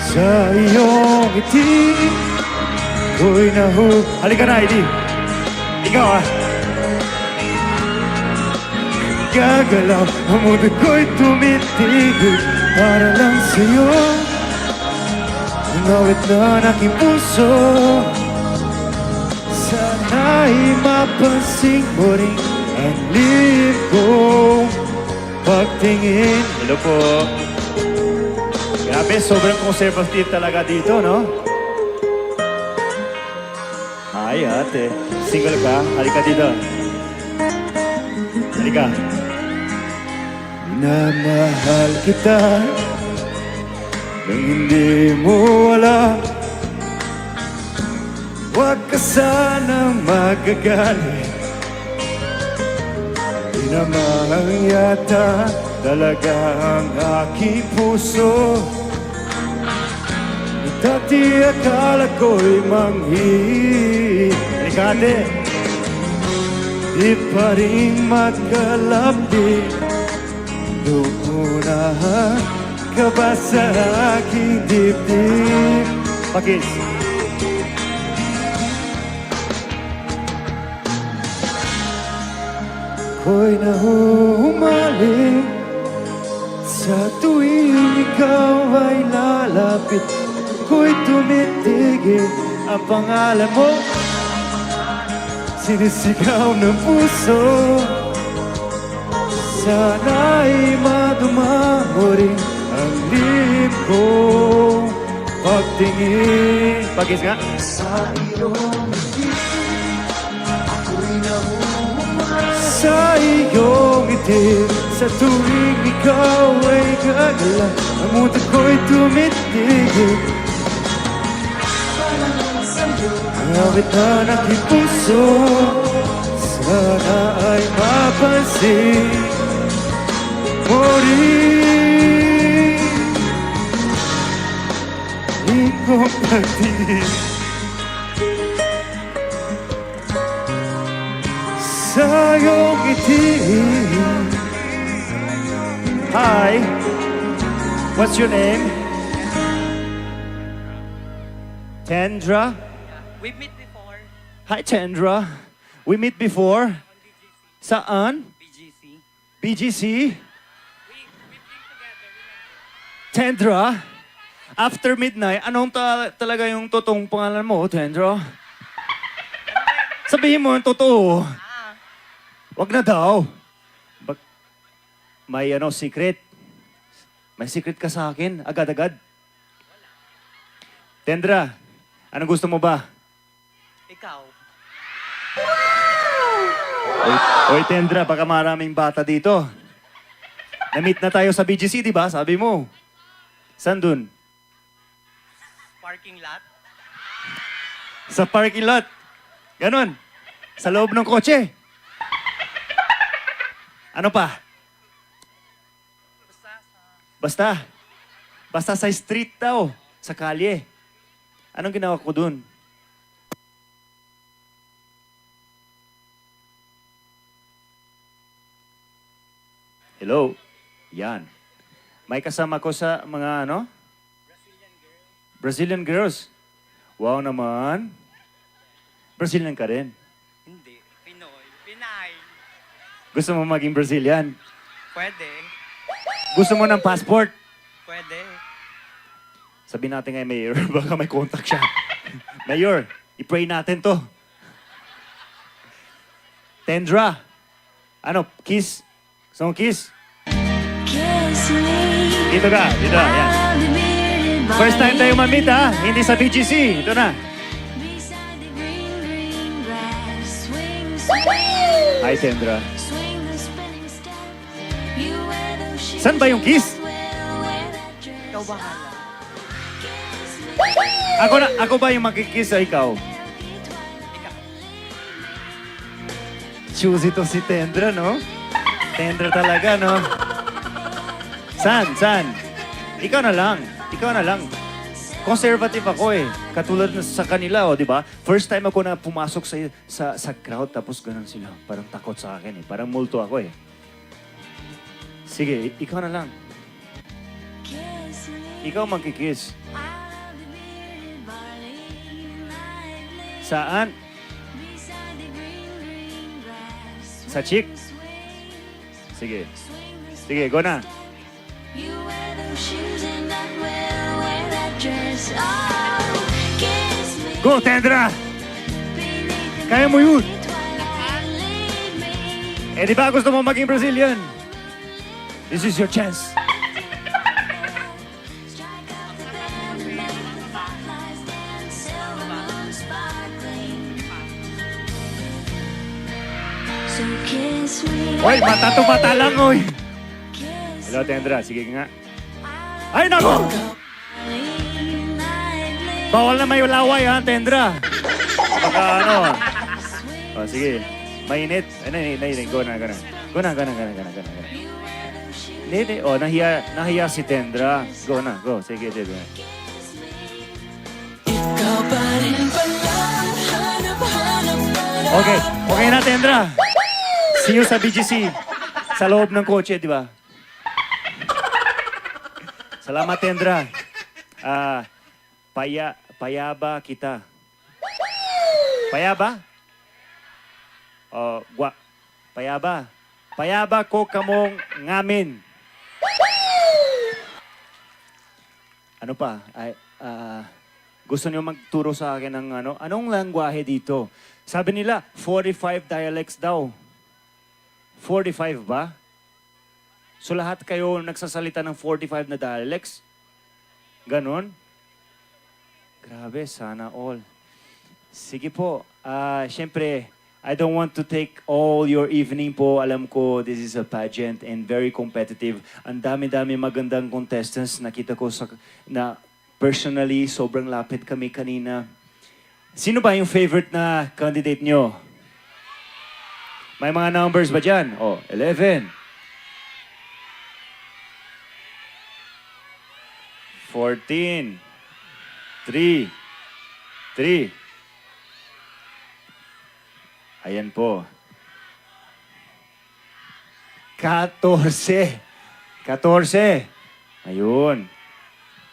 Sa iyong ngiti ko'y Halika, Nay, di! Ikaw, Gagalaw ang mundo ko'y tumitigil para lang sa'yo. Ang awit na aking puso, sana'y mapansin mo rin ang lihim kong pagtingin. Hello po. Grabe, sobrang conservative talaga dito, no? Hi, ate. Single ka? Halika dito. Halika. Minamahal kita nang hindi mo alam. Huwag ka sanang magagalit. Di naman yata talaga ang aking puso. Dati akala ko'y manghi. Halika, di pa rin magkalapit. Doon ka ba sa aking dibdib? Pakis. Ako'y nahuhumaling sa tuwing ikaw ay lalapit. Ako'y tumitigil ang pangalan mo. Sinisigaw ng puso. Sana'y maduma mo rin ang lip ko. Pagtingin. Pagkis nga. Sa iyong ngiti, ako'y nahuhumaling. Sa iyong ngiti, sa tuwing ikaw ay gagala, ang utak ko'y tumitigil. Ngawit na ng aking puso, sana ay mapansin mo rin ikong pagtingin sa iyong ngiti. Hi, what's your name? Tendra? We met before. Hi, Tendra. We meet before? Saan? BGC. BGC? Tendra? After midnight, anong talaga yung totoong pangalan mo, Tendra? Sabihin mo yung totoo. Wag na daw. May secret. May secret ka sa akin, agad-agad. Tendra, anong gusto mo ba? Ikaw. Oy, Tendra, baka maraming bata dito. Na-meet na tayo sa BGC, di ba? Sabi mo. Saan dun? Parking lot. Sa parking lot. Ganon. Sa loob ng kotse. Ano pa? Basta sa street daw. Sa kalye. Anong ginawa ko dun? Hello? Yan. May kasama ko sa mga Brazilian girls. Wow naman. Brazilian ka rin. Hindi. Pinoy. Pinay. Gusto mo maging Brazilian? Pwede. Gusto mo ng passport? Pwede. Sabi natin kay Mayor, baka may contact siya. Mayor, i-pray natin to. Tendra, kiss? Gusto mong kiss? Dito ka, yan. First time tayo ma-meet ha, hindi sa BGC. Ito na. Hi, Tendra. Saan ba yung kiss? Ikaw bahala. Ako ba yung makikiss sa ikaw? Choosy to si Tendra, no? Tendra talaga, no? Saan? Ikaw na lang. Conservative ako eh. Katulad na sa kanila, di ba? First time ako na pumasok sa crowd, tapos ganun sila. Parang takot sa akin eh. Parang multo ako eh. Sige, ikaw na lang. Ikaw magkikiss. Saan? Sa cheek? Sige, go na. Go, Tendra! Kaya mo yun! Di ba gusto mo maging Brazilian? This is your chance. Hoy, mata lang, oy! Hello, Tendra. Sige nga. Ay, nako! Bawal na may laway, ha, Tendra. Baka sige. Mainit. Go na. Hindi. Nahiya si Tendra. Go na. Sige. Okay na, Tendra. See you sa BGC. Sa loob ng kotse, di ba? Salamat, Tendra. Payaba kita. Payaba? Payaba. Payaba ko kamong ngamin. Ano pa? Gusto niyo magturo sa akin ng anong lengguwahe dito? Sabi nila, 45 dialects daw. 45 ba? So lahat kayo nagsasalita ng 45 na dialects? Ganon? Grabe, sana all. Sige po. Siyempre, I don't want to take all your evening po. Alam ko, this is a pageant and very competitive. Ang dami-dami magandang contestants. Nakita ko na personally, sobrang lapit kami kanina. Sino ba yung favorite na candidate nyo? May mga numbers ba dyan? 11. 14. 3. Ayan po. 14. Ayun.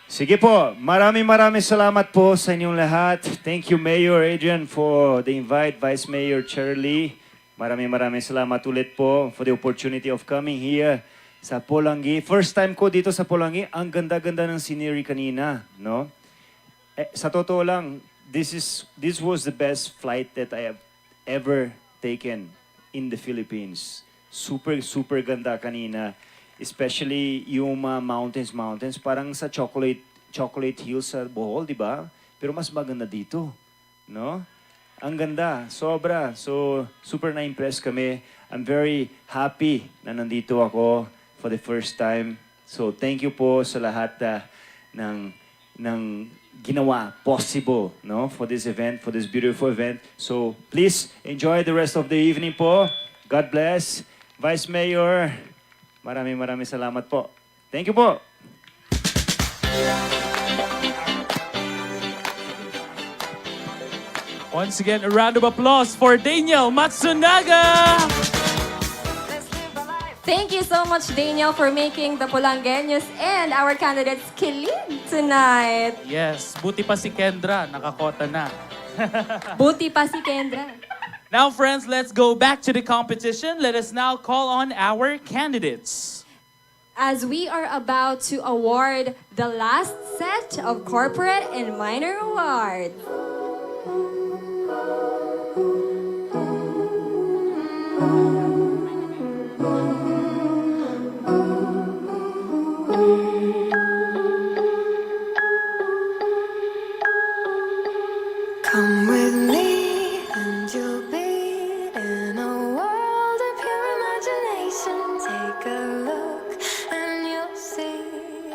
Sige po, maraming salamat po sa inyong lahat. Thank you, Mayor Adrian, for the invite, Vice Mayor 𝗙𝗲𝘀. Maraming salamat ulit po for the opportunity of coming here sa Polangui. First time ko dito sa Polangui. Ang ganda-ganda ng scenery kanina, no? Sa totoo lang, this was the best flight that I have ever taken in the Philippines. Super ganda kanina. Especially yung mountains. Parang sa chocolate hills sa Bohol, di ba? Pero mas maganda dito. No? Ang ganda. Sobra. So, super na-impress kami. I'm very happy na nandito ako for the first time. So, thank you po sa lahat ng ginawa possible, no, for this event, for this beautiful event. So, please enjoy the rest of the evening po. God bless. Vice Mayor, maraming salamat po. Thank you po. Once again, a round of applause for Daniel Matsunaga! Thank you so much, Daniel, for making the Pulangueños and our candidates kilig tonight. Yes, buti pa si Kendra, nakakota na. Buti pa si Kendra. Now, friends, let's go back to the competition. Let us now call on our candidates. As we are about to award the last set of corporate and minor awards. Come with me and you'll be in a world of pure imagination. Take a look and you'll see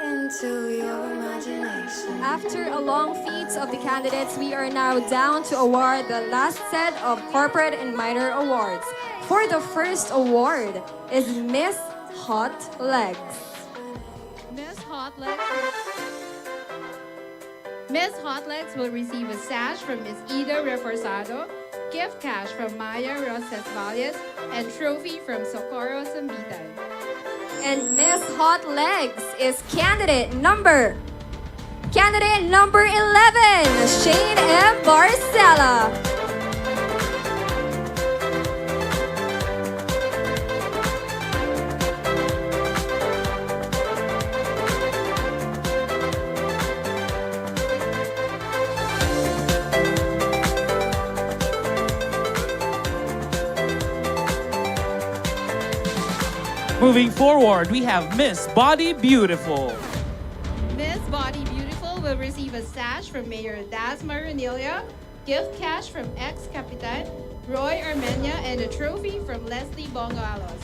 into your imagination. After a long feat of the candidates, we are now down to award the last set of corporate and minor awards. For the first award is Miss Hot Legs. Miss Hot Legs will receive a sash from Miss Ida Reforzado, gift cash from Maya Rosas-Valles, and trophy from Socorro Sambitan. And Miss Hot Legs is candidate number 11, Shane M. Barcela. Moving forward, we have Miss Body Beautiful. Miss Body Beautiful will receive a sash from Mayor Dasma Renilia, gift cash from ex-Capitan Roy Armenia, and a trophy from Leslie Bongalos.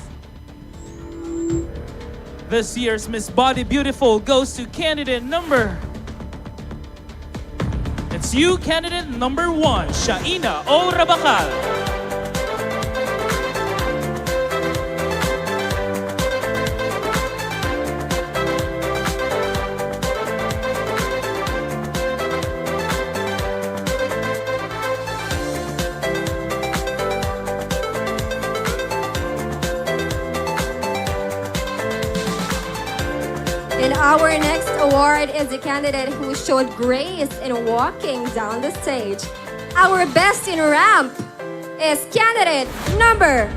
This year's Miss Body Beautiful goes to candidate number... It's you, candidate number 1, Shaina O. Rabacal. And our next award is the candidate who showed grace in walking down the stage. Our best in ramp is candidate number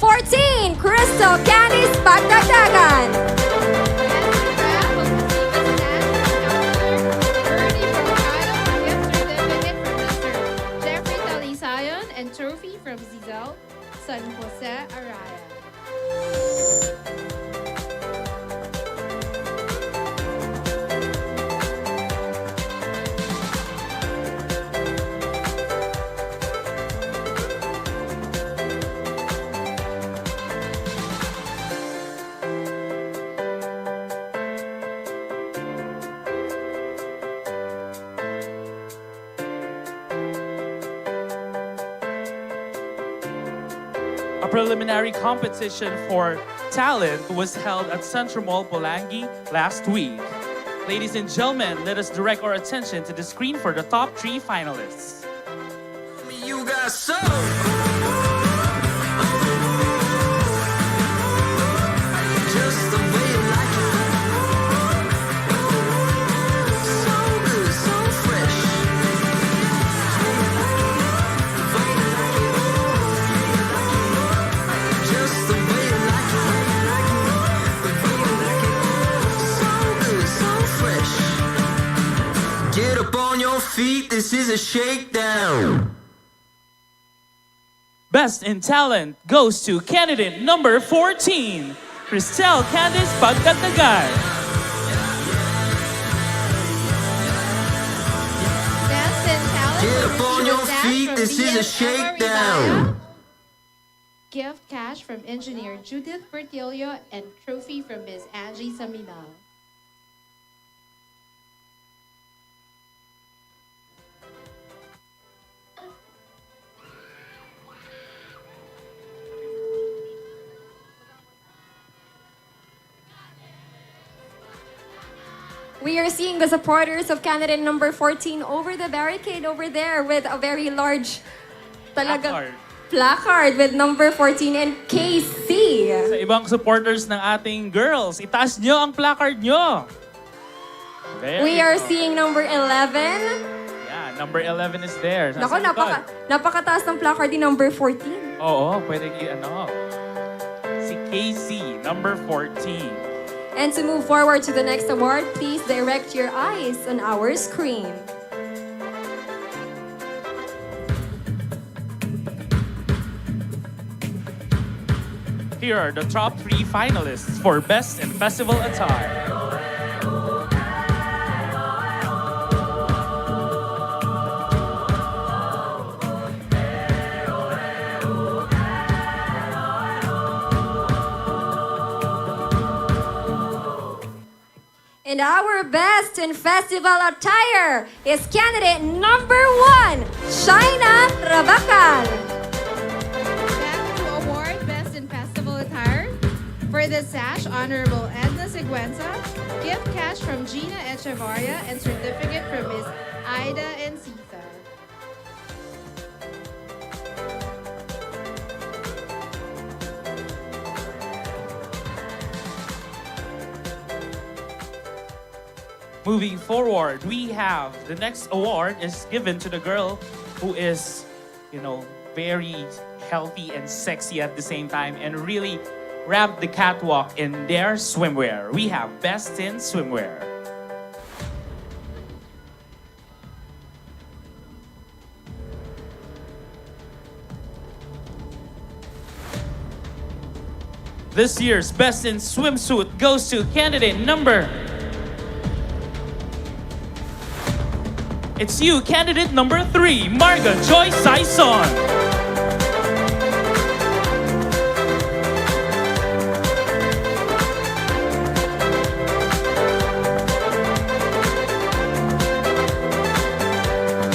14, Crystal Candice Pagdagdagan. And trophy from Zizal, San Jose Araya. A preliminary competition for talent was held at Central Mall, Polangui last week. Ladies and gentlemen, let us direct our attention to the screen for the top 3 finalists. You got soul. Just the way you like it. So good, so fresh. Just the way you like it. So good, so fresh. Get up on your feet, this is a shakedown. Best in talent goes to candidate number 14, Crystal Candice Pagdagdagan. Best in talent. Get up on your feet, this is a shakedown. Gift cash from engineer Judith Bertilio and trophy from Ms. Angie Saminal. We are seeing the supporters of candidate number 14 over the barricade over there with a very large placard with number 14 and KC. Sa ibang supporters ng ating girls, itaas nyo ang placard nyo. We are seeing number 11. Yeah, number 11 is there. Nako, napakataas ng placard ni number 14. Oo, pwede si KC, number 14. And to move forward to the next award, please direct your eyes on our screen. Here are the top 3 finalists for Best in Festival Attire. And our best in festival attire is candidate number 1, Shaina Rabacal. Back to award Best in Festival Attire. For the sash, Honorable Edna Seguenza, gift cash from Gina Echevarria, and certificate from Ms. Ida Encisa. Moving forward, we have the next award is given to the girl who is, very healthy and sexy at the same time and really ramp the catwalk in their swimwear. We have Best in Swimwear. This year's Best in Swimsuit goes to candidate number... It's you, candidate number 3, Marga Joy Saison.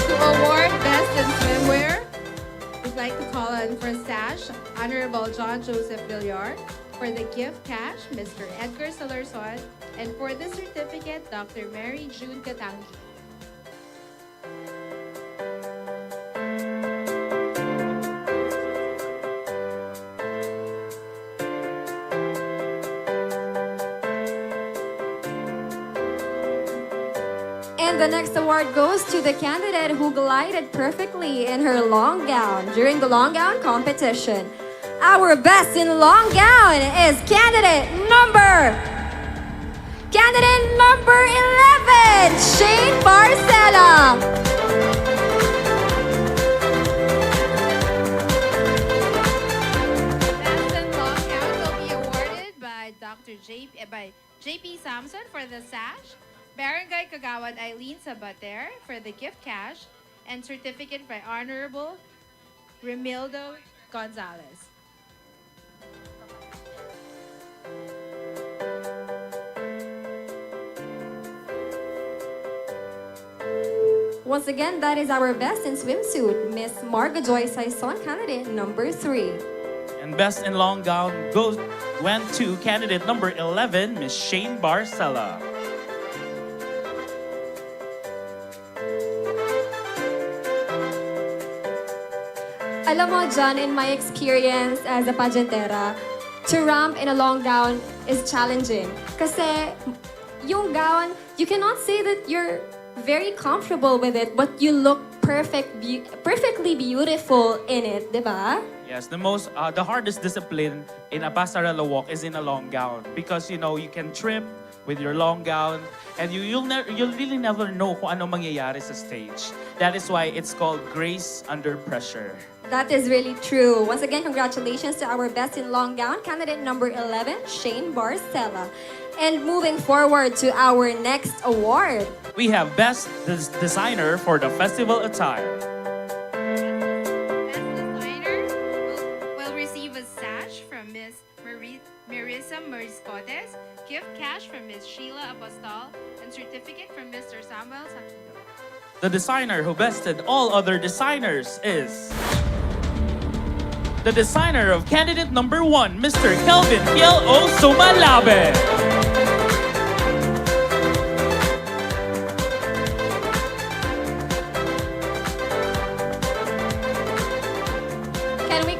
To award Best in Swimwear, we'd like to call on for sash, Honorable John Joseph Villar. For the gift cash, Mr. Edgar Salarson. And for the certificate, Dr. Mary June Katangi. And the next award goes to the candidate who glided perfectly in her long gown during the long gown competition. Our best in long gown is candidate number 11, Shane Barcela. Best in long gown will be awarded by JP Samson for the sash, Barangay Kagawad 𝗙𝗲𝘀𝗃𝗏 for the gift cash, and certificate by Honorable Remildo Gonzalez. Once again, that is our best in swimsuit, Miss Marga Joy Saison, candidate number 3. And best in long gown went to candidate number 11, Miss Shane Barcela. Alam mo, John, in my experience as a pageantera, to ramp in a long gown is challenging. Kasi yung gown, you cannot say that you're very comfortable with it, but you look perfectly beautiful in it, di ba? Yes, the hardest discipline in a pasarela walk is in a long gown because you can trip with your long gown and you'll really never know kung ano mangyayari sa stage. That is why it's called grace under pressure. That is really true. Once again, congratulations to our best in long gown, candidate number 11, Shane Barcela. And moving forward to our next award. We have Best Designer for the Festival Attire. Will receive a sash from Miss Marisa Mariscotes, gift cash from Miss Sheila Apostol, and certificate from Mr. Samuel Sakido. The designer who bested all other designers is the designer of candidate number 1, Mr. 𝗙𝗲𝘀𝗶𝗃𝗹.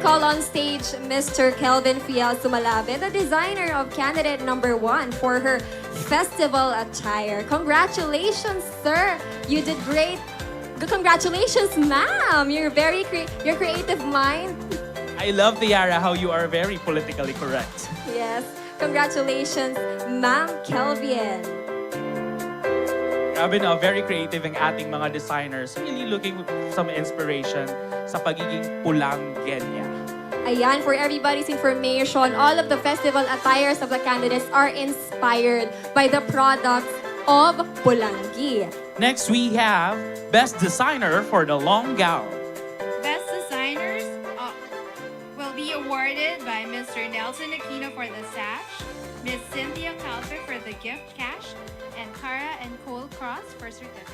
Call on stage Mr. 𝗙𝗲𝘀𝗃𝗹, the designer of candidate number 1 for her festival attire. Congratulations, sir! You did great. Congratulations, ma'am! Your creative mind. I love, Tiara, how you are very politically correct. Yes. Congratulations, Ma'am Kelvin. Grabe na, very creative ang ating mga designers. Really looking for some inspiration sa pagiging pulanggenya. Ayan, for everybody's information, all of the festival attires of the candidates are inspired by the products of Polangui. Next, we have Best Designer for the Long Gown. Best Designers will be awarded by Mr. Nelson Aquino for the sash, Miss Cynthia Calpe for the gift cash, and Cara and Cole Cross for certificate.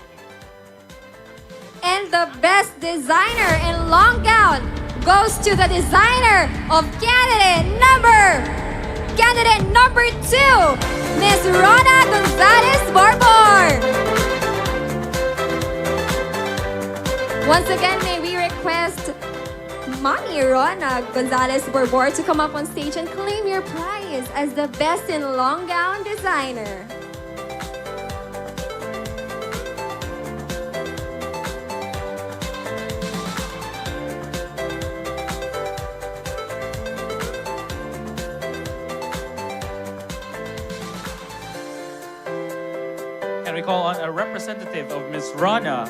And the Best Designer in Long Gown goes to the designer of candidate number 2, Miss Rona Gonzalez Borbor. Once again, may we request Mommy Rona Gonzalez Borbor to come up on stage and claim your prize as the Best in Long Gown Designer. Can we call on a representative of Ms. Rona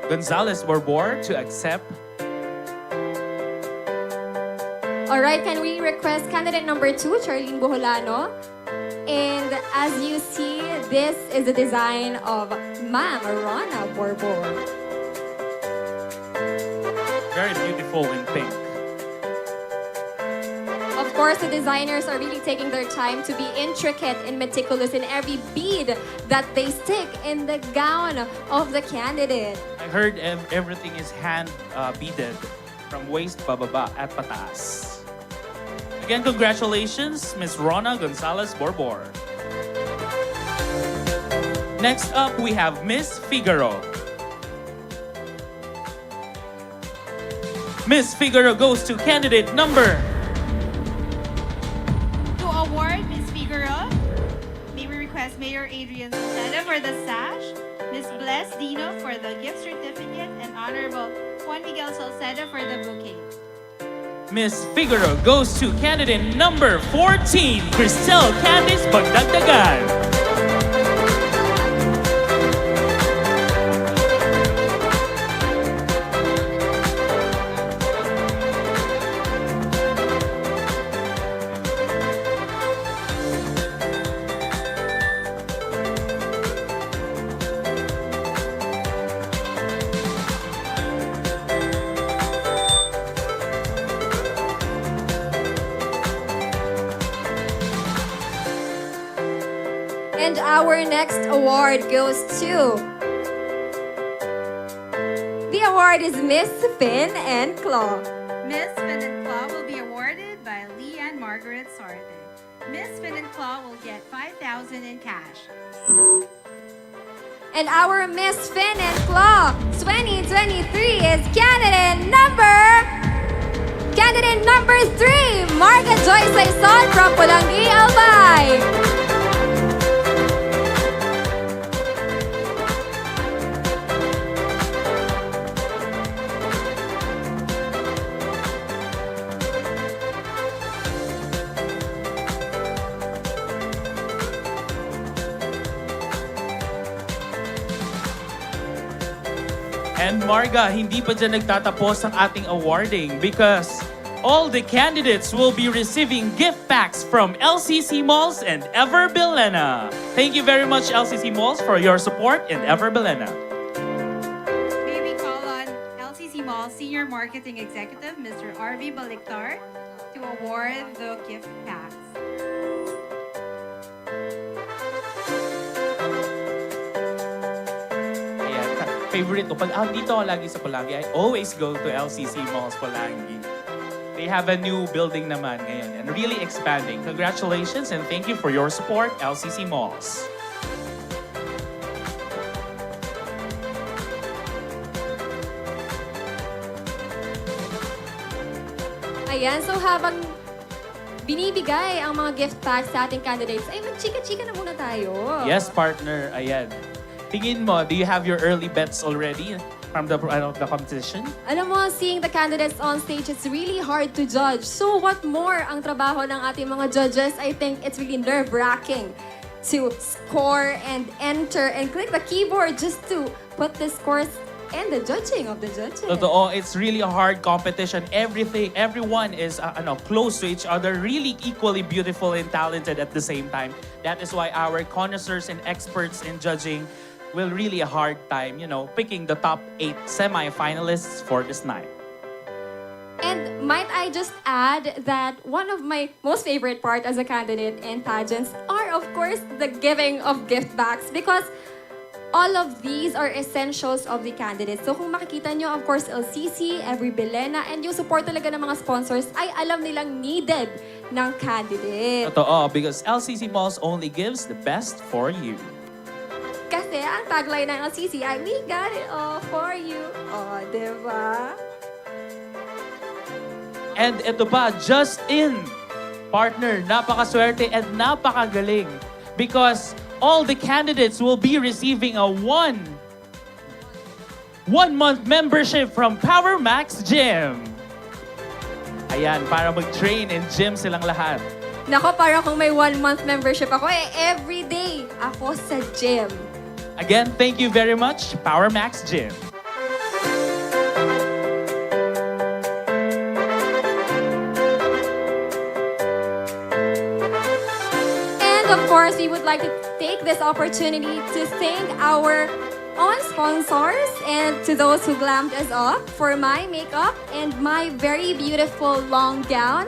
Gonzalez Borbor to accept? All right, can we request candidate number 2, Charlene Boholano? And as you see, this is the design of Ma'am Rona Borbor. Very beautiful in pink. Of course, the designers are really taking their time to be intricate and meticulous in every bead that they stick in the gown of the candidate. I heard everything is hand beaded from waist bababa at pataas. Again, congratulations, Ms. Rona Gonzalez Borbor. Next up, we have Miss Figaro. Miss Figaro goes to candidate number. To award Miss Figaro, may we request Mayor Adrian Salceda for the sash, Miss Bless Dino for the gift certificate, and Honorable Adrian Salceda for the bouquet. Miss Figaro goes to candidate number 14, Cristel Candice Pagdagdagan. And our next award goes to... The award is Miss Finn and Claw. Miss Finn and Claw will be awarded by Leanne Margaret Sorte. Miss Finn and Claw will get 5,000 in cash. And our Miss Finn and Claw 2023 is candidate number 3, Marga Joyce Saison from Polangui, Albay. And Marga, hindi pa dyan nagtatapos ang ating awarding because all the candidates will be receiving gift packs from LCC Malls and Ever Bilena. Thank you very much, LCC Malls, for your support in Ever Bilena. May we call on LCC Mall Senior Marketing Executive, Mr. 𝗙𝗲𝘀𝗁𝗁𝗃𝗹, to award the gift packs. Favorite ko. Pag dito ako lagi sa Polangui, I always go to LCC Malls Polangui. They have a new building naman ngayon and really expanding. Congratulations and thank you for your support, LCC Malls. Ayan, so habang binibigay ang mga gift packs sa ating candidates, ay magchika-chika na muna tayo. Yes, partner. Ayan. Tingin mo, do you have your early bets already from the competition? Alam mo, seeing the candidates on stage, it's really hard to judge. So what more ang trabaho ng ating mga judges? I think it's really nerve-wracking to score and enter and click the keyboard just to put the scores and the judging of the judges. Totoo, it's really a hard competition. Everyone is close to each other, really equally beautiful and talented at the same time. That is why our connoisseurs and experts in judging will really a hard time, picking the top 8 semi-finalists for this night. And might I just add that one of my most favorite part as a candidate in pageants are, of course, the giving of gift bags because all of these are essentials of the candidates. So kung makikita nyo, of course, LCC, Every Bilena, and yung support talaga ng mga sponsors ay alam nilang needed ng candidate. Totoo, because LCC Malls only gives the best for you. Kasi ang tagline ng LCC ay, we got it all for you. Oh, diba? And ito pa, just in, partner, napakaswerte and napakagaling because all the candidates will be receiving a one-month membership from Power Max Gym. Ayan, para mag-train and gym silang lahat. Nako, para kung may 1-month membership ako, everyday ako sa gym. Again, thank you very much, Power Max Gym. And of course, we would like to take this opportunity to thank our own sponsors and to those who glammed us up for my makeup and my very beautiful long gown.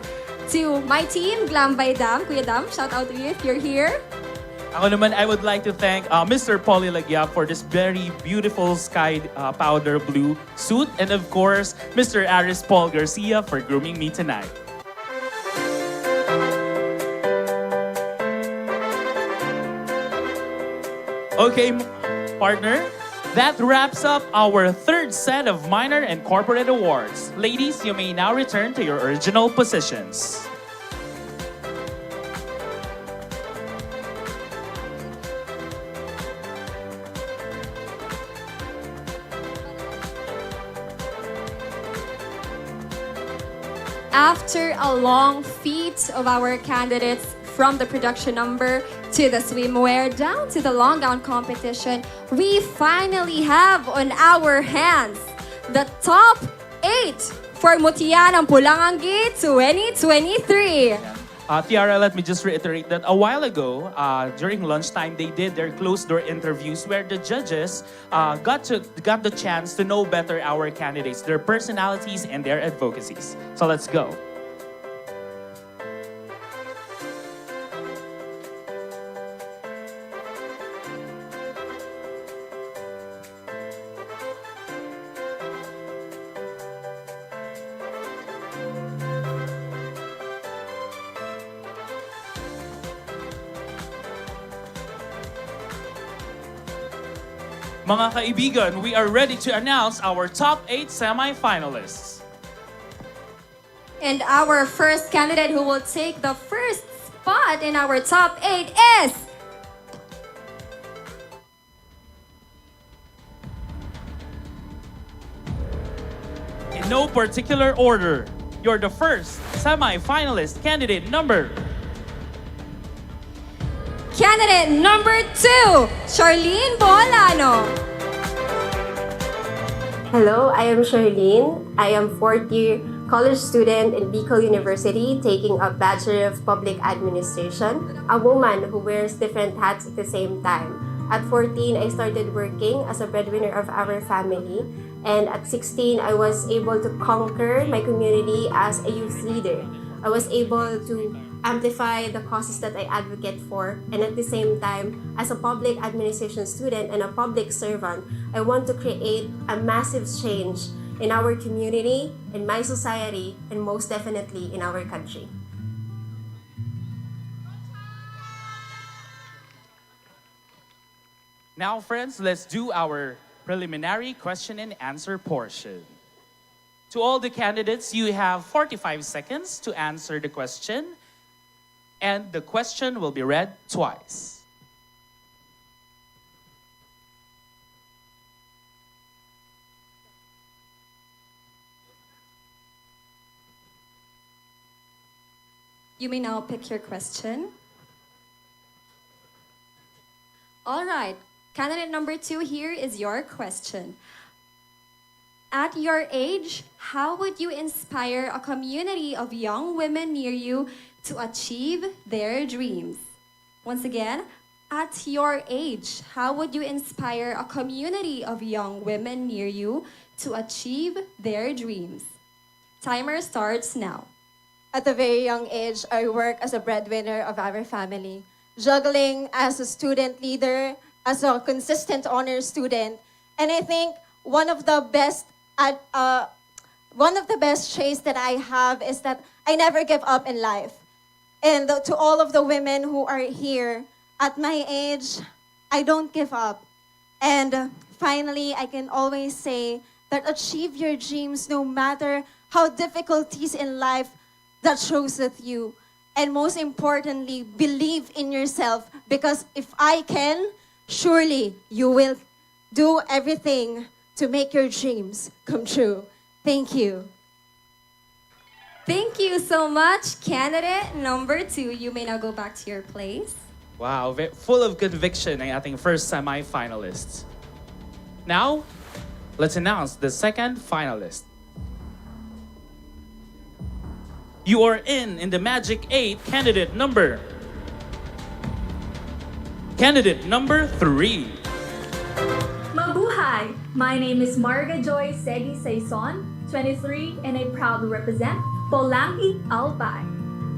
To my team, Glam by Dam, Kuya Dam, shout out to you if you're here. Ako naman, I would like to thank Mr. 𝗙𝗲𝘀𝗃𝗹 for this very beautiful sky powder blue suit. And of course, Mr. Aris Paul Garcia for grooming me tonight. Okay, partner, that wraps up our third set of minor and corporate awards. Ladies, you may now return to your original positions. After a long feat of our candidates from the production number to the swimwear down to the long gown competition, we finally have on our hands the top 8 for Mutya ng Pulang Angui 2023. Tiara, let me just reiterate that a while ago, during lunchtime, they did their closed-door interviews where the judges got the chance to know better our candidates, their personalities, and their advocacies. So let's go. Mga kaibigan, we are ready to announce our top 8 semi-finalists. And our first candidate who will take the first spot in our top 8 is... In no particular order, you're the first semi-finalist candidate number... Candidate number 2, Charlene Bolano. Hello, I am Charlene. I am 4th year college student in 𝗣𝘂𝗹 University taking a Bachelor of Public Administration, a woman who wears different hats at the same time. At 14, I started working as a breadwinner of our family. And at 16, I was able to conquer my community as a youth leader. I was able to amplify the causes that I advocate for, and at the same time, as a public administration student and a public servant, I want to create a massive change in our community, in my society, and most definitely in our country. Now, friends, let's do our preliminary question and answer portion. To all the candidates, you have 45 seconds to answer the question, and the question will be read twice. You may now pick your question. All right, candidate number 2, here is your question. At your age, how would you inspire a community of young women near you to achieve their dreams? Once again, at your age, how would you inspire a community of young women near you to achieve their dreams? Timer starts now. At a very young age, I work as a breadwinner of our family, juggling as a student leader, as a consistent honor student, and I think one of the best traits that I have is that I never give up in life. And to all of the women who are here, at my age, I don't give up. And finally, I can always say that achieve your dreams no matter how difficulties in life that shows with you. And most importantly, believe in yourself, because if I can, surely you will do everything to make your dreams come true. Thank you. Thank you so much, candidate number 2. You may now go back to your place. Wow, full of conviction ang ating first semi-finalist. Now, let's announce the second finalist. You are in the Magic 8 candidate number 3. Mabuhay! My name is 𝗣𝘂𝗀𝗃𝗹, 23, and I proudly represent Polangui Albay.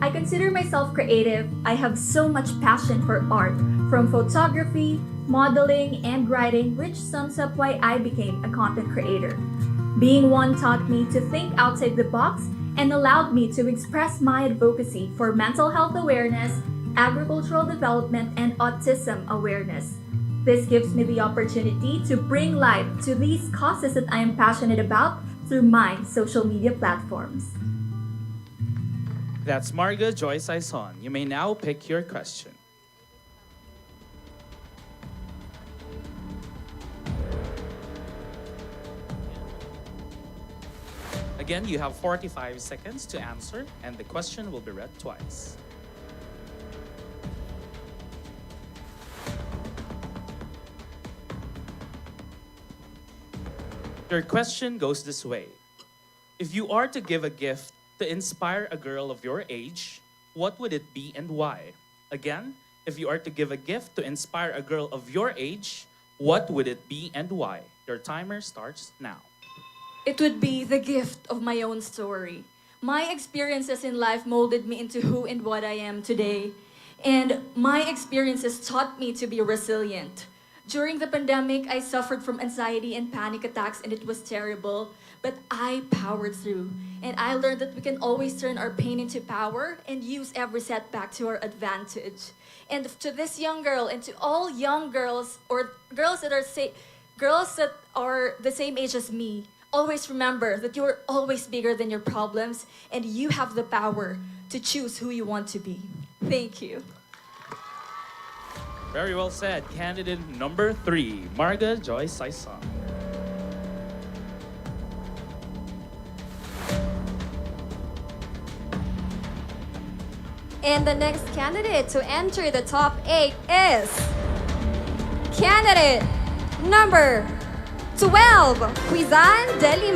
I consider myself creative. I have so much passion for art, from photography, modeling, and writing, which sums up why I became a content creator. Being one taught me to think outside the box and allowed me to express my advocacy for mental health awareness, agricultural development, and autism awareness. This gives me the opportunity to bring life to these causes that I am passionate about through my social media platforms. That's 𝗪𝗂𝗪𝗃𝗹. You may now pick your question. Again, you have 45 seconds to answer, and the question will be read twice. Your question goes this way. If you are to give a gift to inspire a girl of your age, what would it be and why? Again, if you are to give a gift to inspire a girl of your age, what would it be and why? Your timer starts now. It would be the gift of my own story. My experiences in life molded me into who and what I am today. And my experiences taught me to be resilient. During the pandemic, I suffered from anxiety and panic attacks, and it was terrible. But I powered through. And I learned that we can always turn our pain into power and use every setback to our advantage. And to this young girl, and to all young girls, or girls that are the same age as me, always remember that you are always bigger than your problems, and you have the power to choose who you want to be. Thank you. Very well said. Candidate number 3, Marga Joy Saison. And the next candidate to enter the top 8 is candidate number 12, 𝗲𝘂𝗀𝗪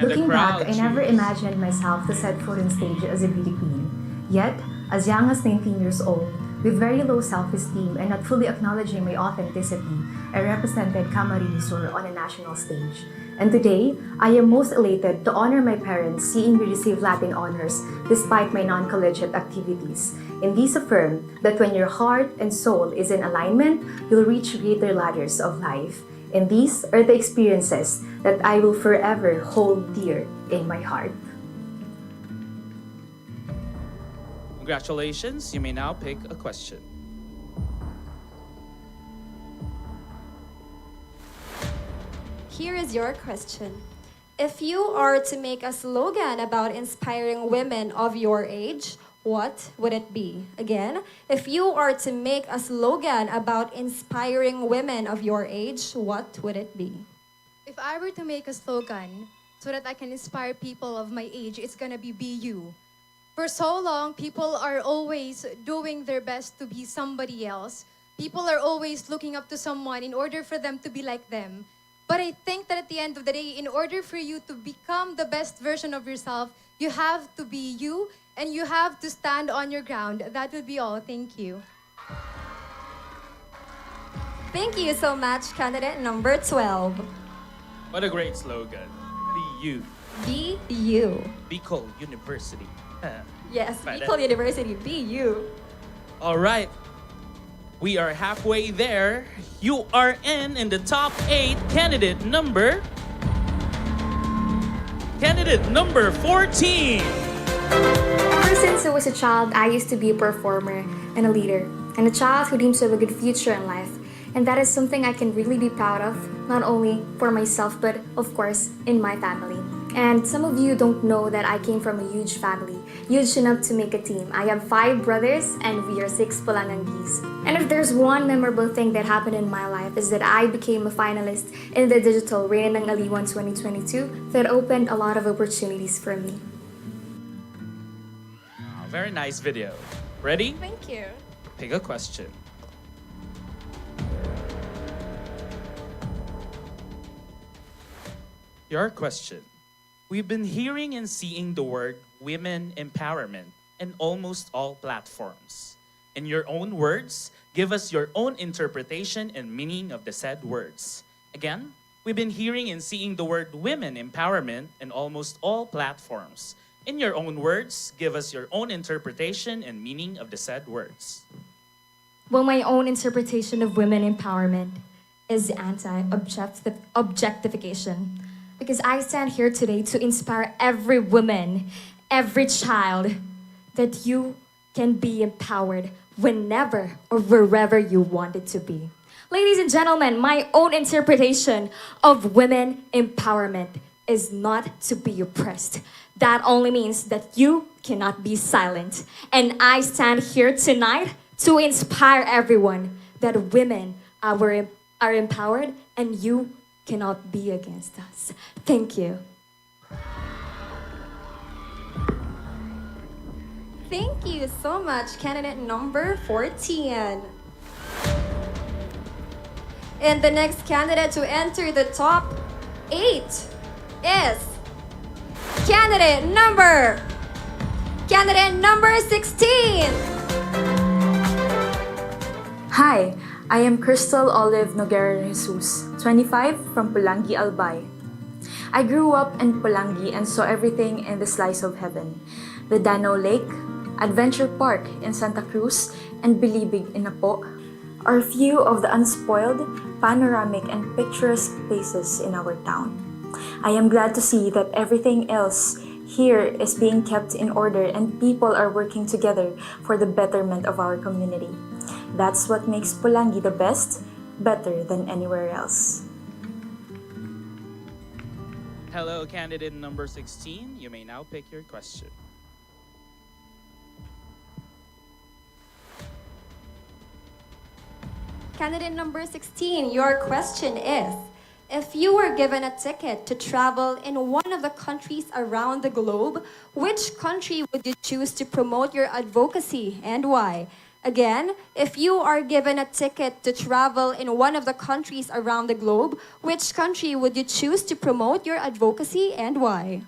Looking back, I never imagined myself to set foot on stage as a beauty queen. Yet, as young as 19 years old, with very low self-esteem and not fully acknowledging my authenticity, I represented 𝗲𝘂𝗪𝗪 on a national stage. And today, I am most elated to honor my parents seeing me receive Latin honors despite my non-collegiate activities. And these affirm that when your heart and soul is in alignment, you'll reach greater ladders of life. And these are the experiences that I will forever hold dear in my heart. Congratulations, you may now pick a question. Here is your question. If you are to make a slogan about inspiring women of your age, what would it be? Again, if you are to make a slogan about inspiring women of your age, what would it be? If I were to make a slogan so that I can inspire people of my age, it's gonna be you. For so long, people are always doing their best to be somebody else. People are always looking up to someone in order for them to be like them. But I think that at the end of the day, in order for you to become the best version of yourself, you have to be you and you have to stand on your ground. That would be all. Thank you. Thank you so much, candidate number 12. What a great slogan. Be you. Be you. 𝗲𝘂𝗪 University. Yes, 𝗲𝘂𝗪 University. Be you. All right. We are halfway there. You are in the top 8. Candidate number 14. Ever since I was a child, I used to be a performer and a leader, and a child who dreams of a good future in life. And that is something I can really be proud of, not only for myself, but of course, in my family. And some of you don't know that I came from a huge family, huge enough to make a team. I have 5 brothers and we are 6 Pulang Anguis. And if there's one memorable thing that happened in my life is that I became a finalist in the digital Reyna ng Aliwan 2022 that opened a lot of opportunities for me. Very nice video. Ready? Thank you. Pick a question. Your question. We've been hearing and seeing the word women empowerment in almost all platforms. In your own words, give us your own interpretation and meaning of the said words. Again, we've been hearing and seeing the word women empowerment in almost all platforms. In your own words, give us your own interpretation and meaning of the said words. Well, my own interpretation of women empowerment is anti-objectification. Because I stand here today to inspire every woman, every child, that you can be empowered whenever or wherever you want it to be. Ladies and gentlemen, my own interpretation of women empowerment is not to be oppressed. That only means that you cannot be silent. And I stand here tonight to inspire everyone that women are empowered and you cannot be against us. Thank you. Thank you so much, candidate number 14. And the next candidate to enter the top 8 is candidate number 16. Hi, I am 𝗙𝗲𝘀𝗀𝗃𝗹 25 from Pulang Angui. I grew up in Polangui and saw everything in the slice of heaven. The Dano Lake, Adventure Park in Santa Cruz, and Bilibid in Apo are few of the unspoiled, panoramic, and picturesque places in our town. I am glad to see that everything else here is being kept in order and people are working together for the betterment of our community. That's what makes Polangui the best, better than anywhere else. Hello, candidate number 16. You may now pick your question. Candidate number 16, your question is, if you were given a ticket to travel in one of the countries around the globe, which country would you choose to promote your advocacy and why? Again, if you are given a ticket to travel in one of the countries around the globe, which country would you choose to promote your advocacy and why?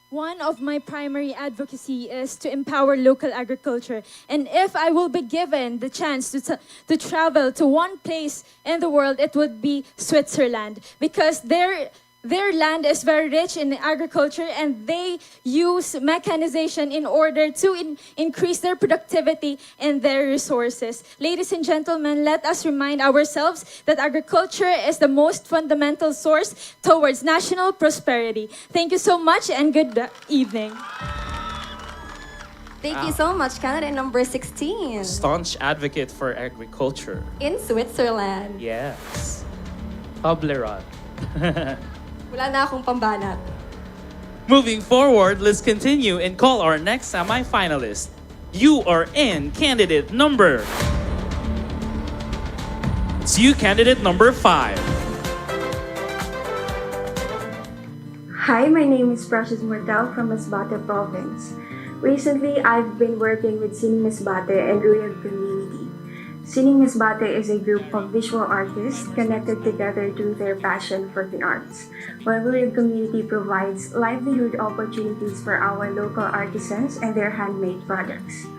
One of my primary advocacy is to empower local agriculture. And if I will be given the chance to travel to one place in the world, it would be Switzerland. Because their land is very rich in agriculture and they use mechanization in order to increase their productivity and their resources. Ladies and gentlemen, let us remind ourselves that agriculture is the most fundamental source towards national prosperity. Thank you so much and good evening. Thank you so much, candidate number 16. Staunch advocate for agriculture. In Switzerland. Yes. Toblerone. Wala na akong pambanat. Moving forward, let's continue and call our next semi-finalist. You are in candidate number... It's you, candidate number 5. Hi, my name is 𝗙𝗲𝘀𝗃𝗹 from 𝗙𝗲𝘀 province. Recently, I've been working with Sining 𝗙𝗲𝘀 and Ruyag community. Sining 𝗙𝗲𝘀 is a group of visual artists connected together through their passion for the arts, while Ruyag community provides livelihood opportunities for our local artisans and their handmade products.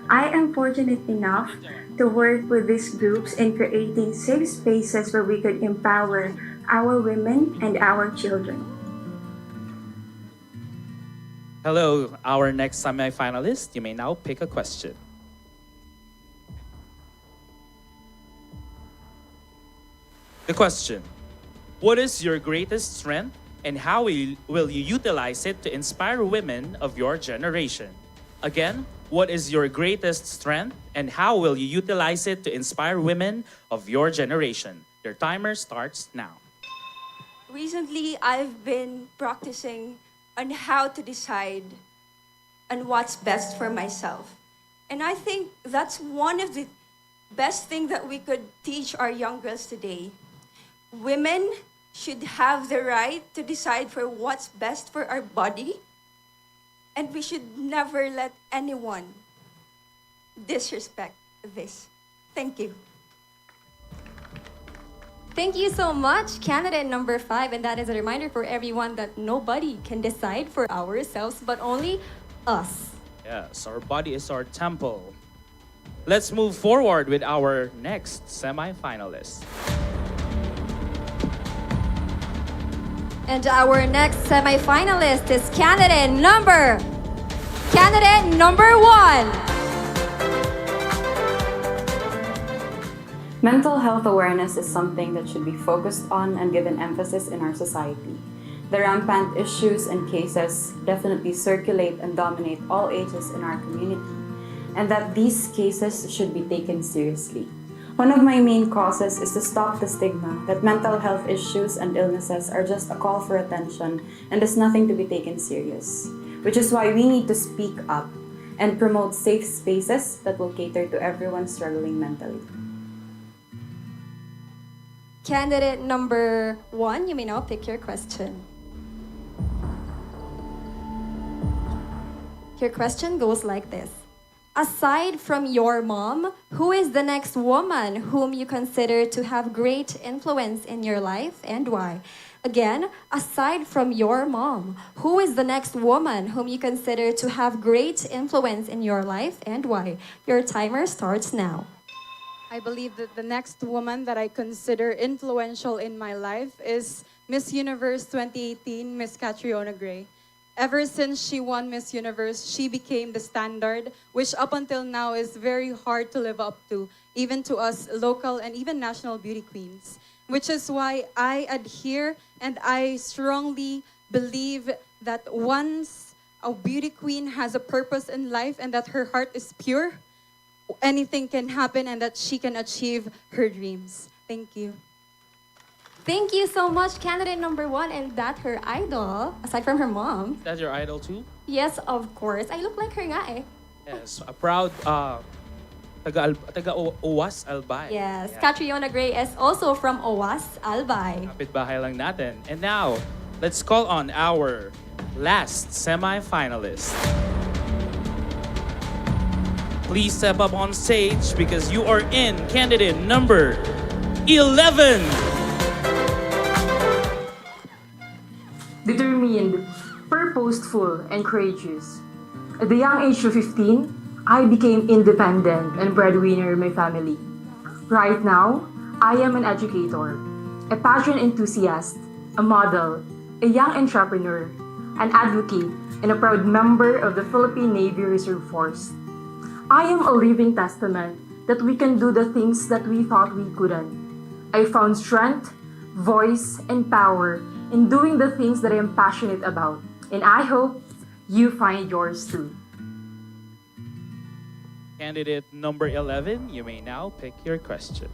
I am fortunate enough to work with these groups in creating safe spaces where we could empower our women and our children. Hello, our next semi-finalist. You may now pick a question. The question, what is your greatest strength and how will you utilize it to inspire women of your generation? Again, what is your greatest strength and how will you utilize it to inspire women of your generation? Your timer starts now. Recently, I've been practicing on how to decide on what's best for myself. And I think that's one of the best things that we could teach our young girls today. Women should have the right to decide for what's best for our body, and we should never let anyone disrespect this. Thank you. Thank you so much, candidate number 5, and that is a reminder for everyone that nobody can decide for ourselves, but only us. Yes, our body is our temple. Let's move forward with our next semi-finalist. And our next semi-finalist is candidate number 1. Mental health awareness is something that should be focused on and given emphasis in our society. The rampant issues and cases definitely circulate and dominate all ages in our community, and that these cases should be taken seriously. One of my main causes is to stop the stigma that mental health issues and illnesses are just a call for attention and is nothing to be taken serious, which is why we need to speak up and promote safe spaces that will cater to everyone struggling mentally. Candidate number 1, you may now pick your question. Your question goes like this. Aside from your mom, who is the next woman whom you consider to have great influence in your life and why? Again, aside from your mom, who is the next woman whom you consider to have great influence in your life and why? Your timer starts now. I believe that the next woman that I consider influential in my life is Miss Universe 2018, Miss 𝗙𝗲𝗀𝗃𝗃𝗏. Ever since she won Miss Universe, she became the standard, which up until now is very hard to live up to, even to us local and even national beauty queens. Which is why I adhere and I strongly believe that once a beauty queen has a purpose in life and that her heart is pure, anything can happen and that she can achieve her dreams. Thank you. Thank you so much, candidate number 1, and that her idol, aside from her mom. That's your idol too? Yes, of course. I look like her nga eh. Yes, a proud taga-Uwas Albay. Yes, Yeah. 𝗙𝗲𝗀𝗃𝗏𝗃 is also from Owas, Albay. Kapitbahay lang natin. And now, let's call on our last semi-finalist. Please step up on stage because you are in candidate number 11. Determined, purposeful, and courageous. At the young age of 15, I became independent and breadwinner in my family. Right now, I am an educator, a passion enthusiast, a model, a young entrepreneur, an advocate, and a proud member of the Philippine Navy Reserve Force. I am a living testament that we can do the things that we thought we couldn't. I found strength, voice, and power in doing the things that I am passionate about. And I hope you find yours too. Candidate number 11, you may now pick your question.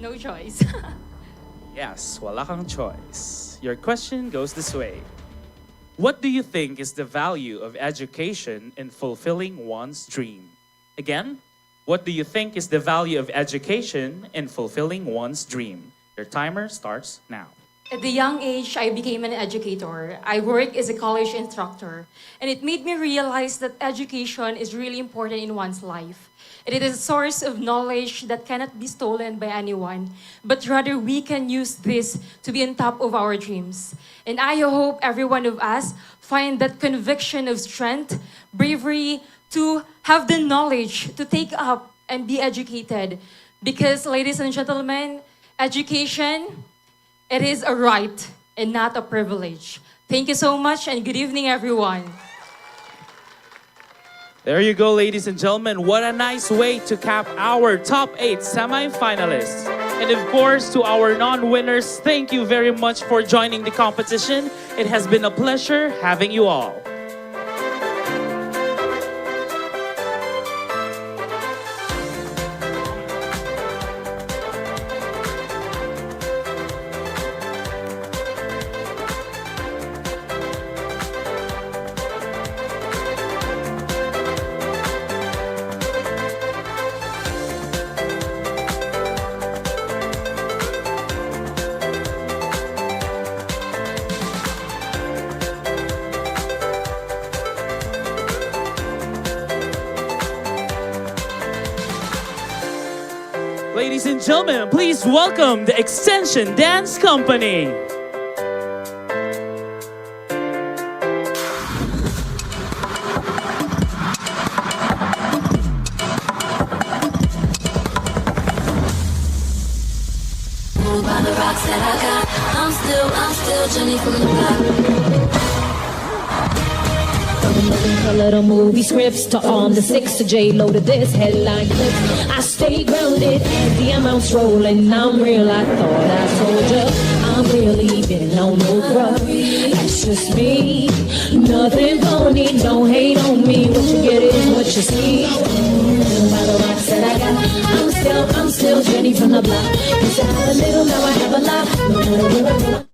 No choice. Yes, wala kang choice. Your question goes this way. What do you think is the value of education in fulfilling one's dream? Again, what do you think is the value of education in fulfilling one's dream? Your timer starts now. At the young age, I became an educator. I worked as a college instructor. And it made me realize that education is really important in one's life. It is a source of knowledge that cannot be stolen by anyone, but rather we can use this to be on top of our dreams. And I hope every one of us find that conviction of strength, bravery, to have the knowledge to take up and be educated. Because, ladies and gentlemen, education, it is a right and not a privilege. Thank you so much and good evening, everyone. There you go, ladies and gentlemen. What a nice way to cap our top 8 semi-finalists. And of course, to our non-winners, thank you very much for joining the competition. It has been a pleasure having you all. Ladies and gentlemen, please welcome the Extension Dance Company. Moved by the rocks that I got. I'm still Jenny from the block. From the living color to movie scripts to on the 6 to J-Lo to this headline clips. I stay grounded as the amounts rolling. I'm real, I thought I told ya. I'm really been on no grub. That's just me. Nothing phony, don't hate on me. What you get is what you see. By the rocks that I got, I'm still Jenny from the block. Used to have a little, now I have a lot. No matter where I go,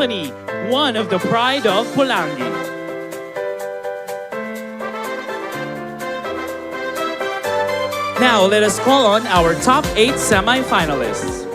Stephanie, one of the pride of Polangui. Now, let us call on our top 8 semi-finalists.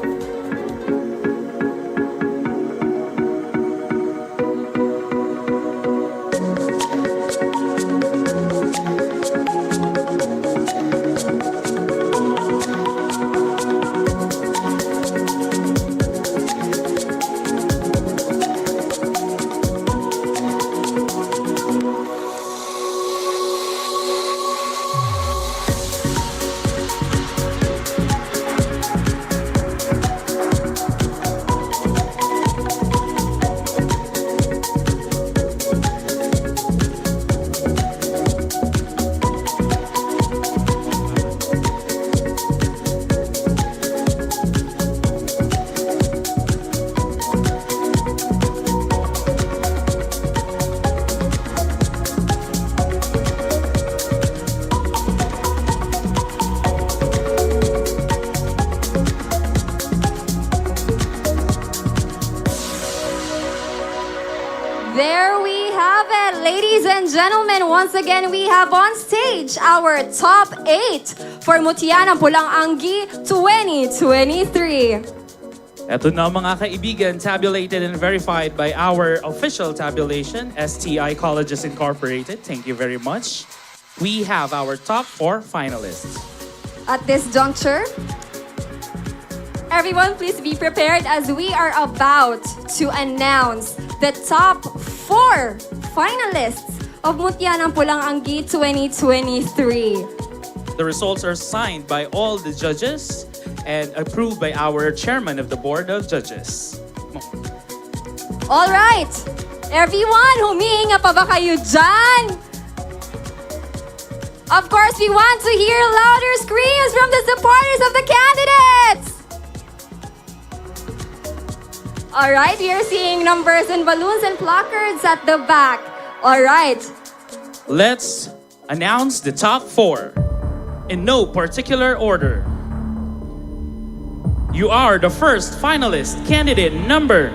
There we have it, ladies and gentlemen. Once again, we have on stage our top 8 for Mutya ng Pulang Angui 2023. Eto na mga kaibigan, tabulated and verified by our official tabulation, 𝗙𝗲𝘀𝗁𝗃𝗃𝗹 Incorporated. Thank you very much. We have our top 4 finalists. At this juncture, everyone please be prepared as we are about to announce the top 4 finalists of Mutya ng Pulang Angui 2023. The results are signed by all the judges and approved by our chairman of the board of judges. All right, everyone, humihinga pa ba kayo dyan? Of course, we want to hear louder screams from the supporters of the candidates. All right, we are seeing numbers and balloons and placards at the back. All right. Let's announce the top 4 in no particular order. You are the first finalist, candidate number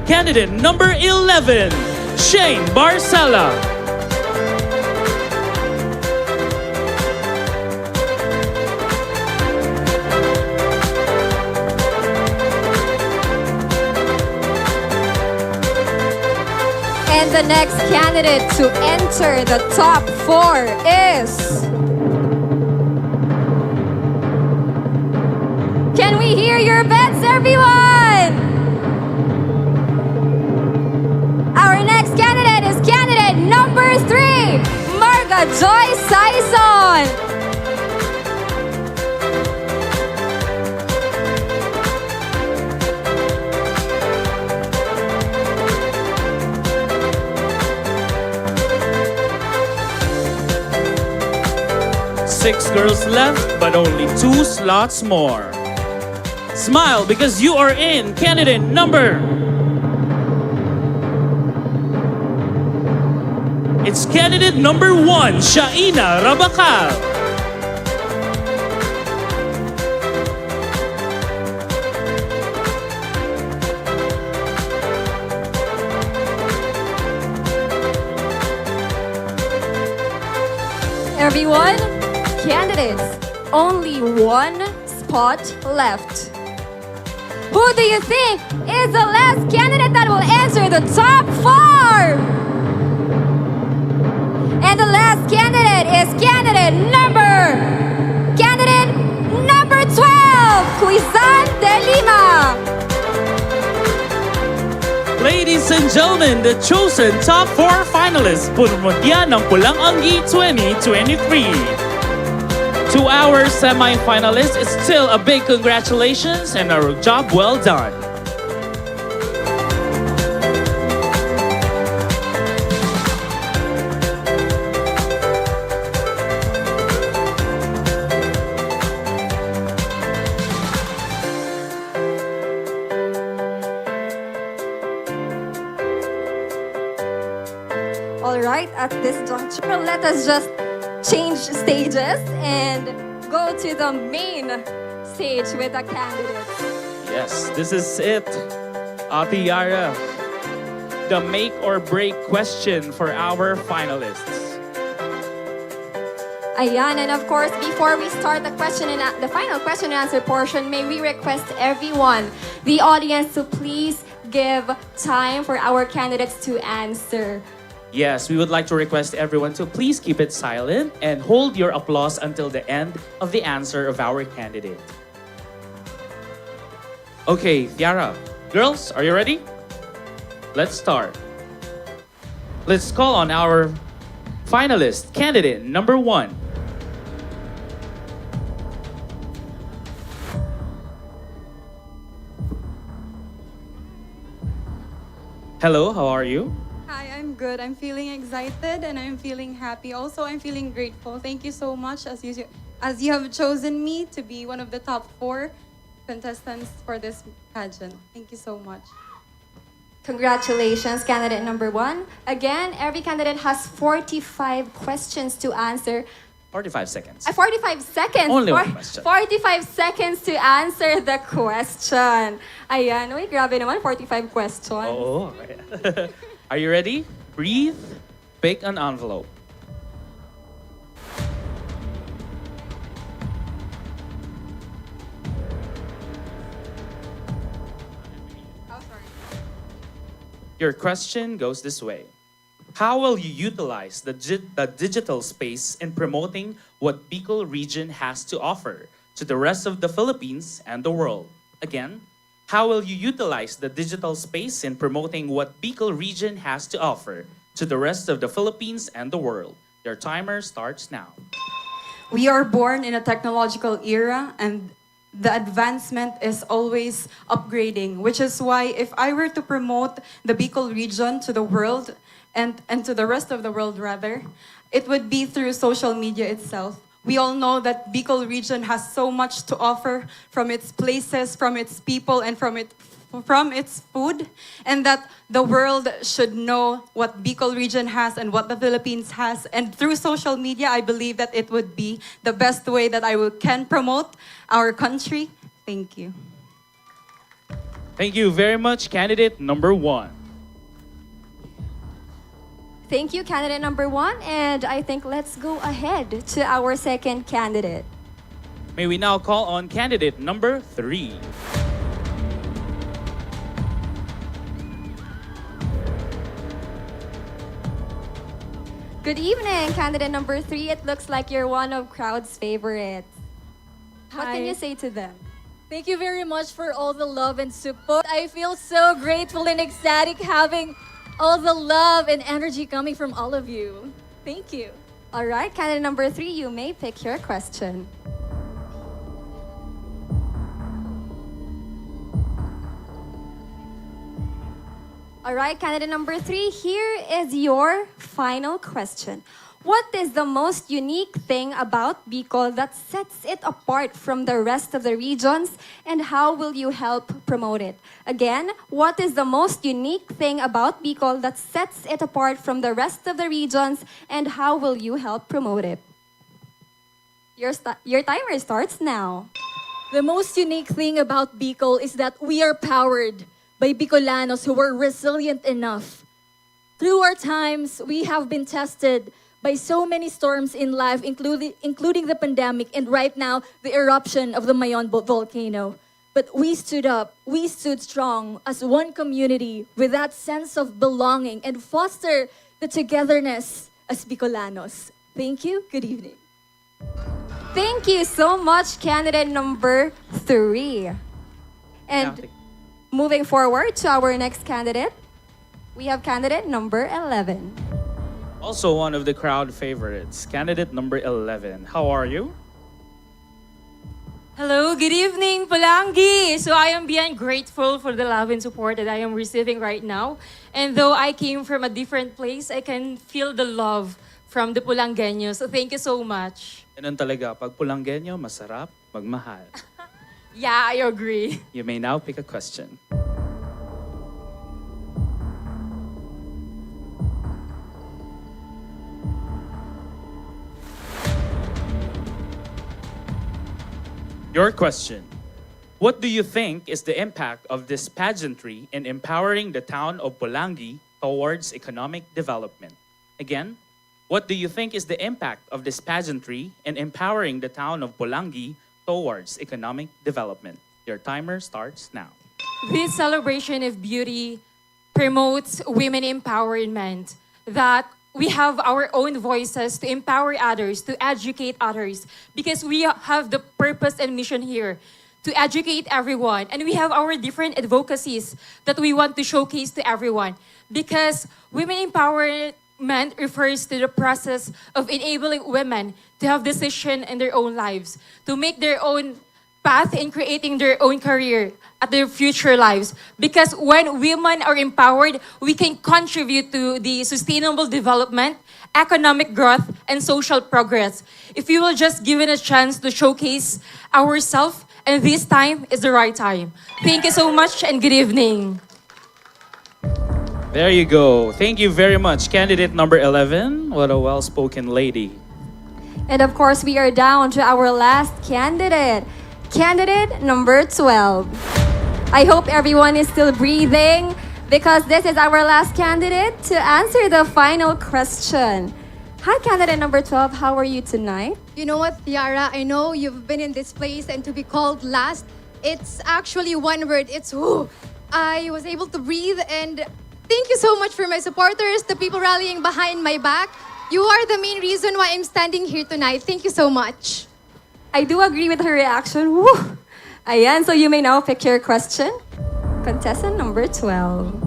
Candidate number 11, Shane Barcela. And the next candidate to enter the top 4 is... Can we hear your bets, everyone? Our next candidate is candidate number 3, Marga Joy Saison. Six girls left, but only 2 slots more. Smile because you are in candidate number... It's candidate number 1, Shaina Rabakal. Everyone, candidates, only 1 spot left. Who do you think is the last candidate that will enter the top 4? And the last candidate is candidate number 12, Quizan de Lima. Ladies and gentlemen, the chosen top 4 finalists for Mutya ng Pulang Angui 2023. To our semi-finalists, it's still a big congratulations and a job well done. All right, at this juncture, let us just change stages and go to the main stage with the candidates. Yes, this is it. Ate Yara, the make or break question for our finalists. Ayan, and of course, before we start the final question and answer portion, may we request everyone, the audience, to please give time for our candidates to answer. Yes, we would like to request everyone to please keep it silent and hold your applause until the end of the answer of our candidate. Okay, Tiara, girls, are you ready? Let's start. Let's call on our finalist, candidate number 1. Hello, how are you? Hi, I'm good. I'm feeling excited and I'm feeling happy. Also, I'm feeling grateful. Thank you so much as you have chosen me to be one of the top 4 contestants for this pageant. Thank you so much. Congratulations, candidate number 1. Again, every candidate has 45 questions to answer. 45 seconds. 45 seconds. Only one question. 45 seconds to answer the question. Ayan, uy, grabe naman, 45 questions. Oh, are you ready? Breathe, pick an envelope. Oh, sorry. Your question goes this way. How will you utilize the digital space in promoting what Bicol region has to offer to the rest of the Philippines and the world? Again, how will you utilize the digital space in promoting what Bicol region has to offer to the rest of the Philippines and the world? Your timer starts now. We are born in a technological era and the advancement is always upgrading, which is why if I were to promote the Bicol region to the world and to the rest of the world rather, it would be through social media itself. We all know that Bicol region has so much to offer from its places, from its people, and from its food, and that the world should know what Bicol region has and what the Philippines has. And through social media, I believe that it would be the best way that can promote our country. Thank you. Thank you very much, candidate number 1. Thank you, candidate number 1. And I think let's go ahead to our second candidate. May we now call on candidate number 3. Good evening, candidate number 3. It looks like you're one of crowd's favorites. What can Hi. you say to them? Thank you very much for all the love and support. I feel so grateful and ecstatic having all the love and energy coming from all of you. Thank you. All right, candidate number 3, you may pick your question. All right, candidate number 3, here is your final question. What is the most unique thing about Bicol that sets it apart from the rest of the regions, and how will you help promote it? Again, what is the most unique thing about Bicol that sets it apart from the rest of the regions, and how will you help promote it? Your timer starts now. The most unique thing about Bicol is that we are powered by Bicolanos who are resilient enough. Through our times, we have been tested by so many storms in life, including the pandemic, and right now, the eruption of the Mayon volcano. But we stood up, we stood strong as one community with that sense of belonging and foster the togetherness as Bicolanos. Thank you, good evening. Thank you so much, candidate number 3. And moving forward to our next candidate, we have candidate number 11. Also one of the crowd favorites, candidate number 11. How are you? Hello, good evening, Polangui. So I am beyond grateful for the love and support that I am receiving right now. And though I came from a different place, I can feel the love from the Pulangueños. So thank you so much. Ganun talaga, pag Pulangueño, masarap magmahal. Yeah, I agree. You may now pick a question. Your question. What do you think is the impact of this pageantry in empowering the town of Polangui towards economic development? Again, what do you think is the impact of this pageantry in empowering the town of Polangui towards economic development? Your timer starts now. This celebration of beauty promotes women empowerment, that we have our own voices to empower others, to educate others, because we have the purpose and mission here to educate everyone. And we have our different advocacies that we want to showcase to everyone, because women empowerment refers to the process of enabling women to have decision in their own lives, to make their own path in creating their own career at their future lives. Because when women are empowered, we can contribute to the sustainable development, economic growth, and social progress. If we will just give it a chance to showcase ourselves, and this time is the right time. Thank you so much and good evening. There you go. Thank you very much. Candidate number 11. What a well-spoken lady. And of course, we are down to our last candidate. Candidate number 12. I hope everyone is still breathing, because this is our last candidate to answer the final question. Hi, candidate number 12. How are you tonight? You know what, Tiara? I know you've been in this place, and to be called last, it's actually one word. It's whoo. I was able to breathe, and thank you so much for my supporters, the people rallying behind my back. You are the main reason why I'm standing here tonight. Thank you so much. I do agree with her reaction. Woo! Ayan, so you may now pick your question. Contestant number 12.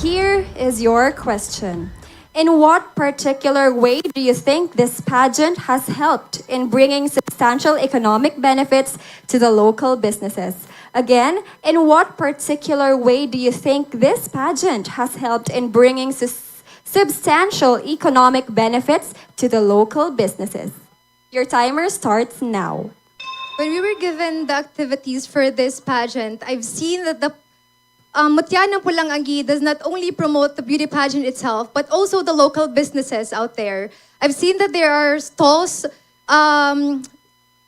Here is your question. In what particular way do you think this pageant has helped in bringing substantial economic benefits to the local businesses? Again, in what particular way do you think this pageant has helped in bringing substantial economic benefits to the local businesses? Your timer starts now. When we were given the activities for this pageant, I've seen that the Mutya ng Pulang Angui does not only promote the beauty pageant itself, but also the local businesses out there. I've seen that there are stalls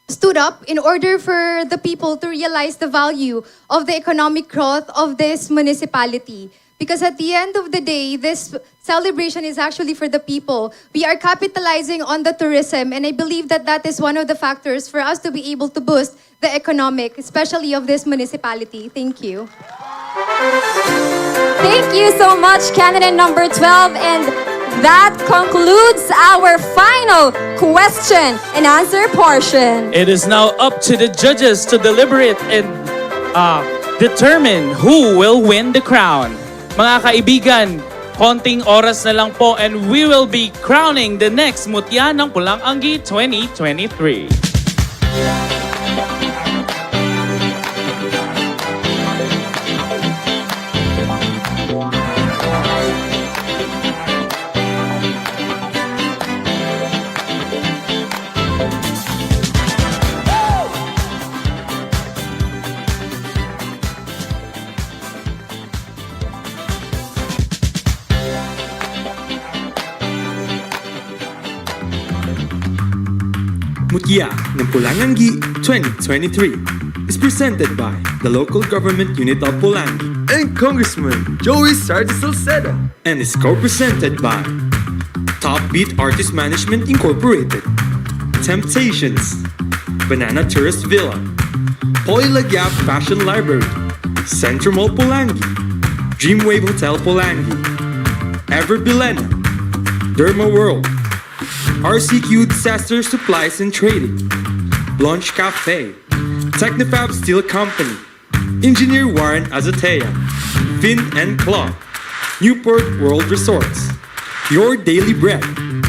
stood up in order for the people to realize the value of the economic growth of this municipality. Because at the end of the day, this celebration is actually for the people. We are capitalizing on the tourism, and I believe that that is one of the factors for us to be able to boost the economic, especially of this municipality. Thank you. Thank you so much, candidate number 12. And that concludes our final question and answer portion. It is now up to the judges to deliberate and determine who will win the crown. Mga kaibigan, konting oras na lang po, and we will be crowning the next Mutya ng Pulang Angui 2023. Mutya ng Pulang Angui 2023 is presented by the local government unit of Polangui and Congressman Adrian Salceda, and is co-presented by Top Beat Artist Management Incorporated, Temptations, Banana Tourist Villa, Polangui Fashion Library, Central Mall Polangui, Dreamwave Hotel Polangui, Ever Bilena, Derma World, RCQ Disaster Supplies and Trading, Launch Cafe, Technofab Steel Company, Engineer Warren Azotea, Fin and Claw, Newport World Resorts, Your Daily Bread,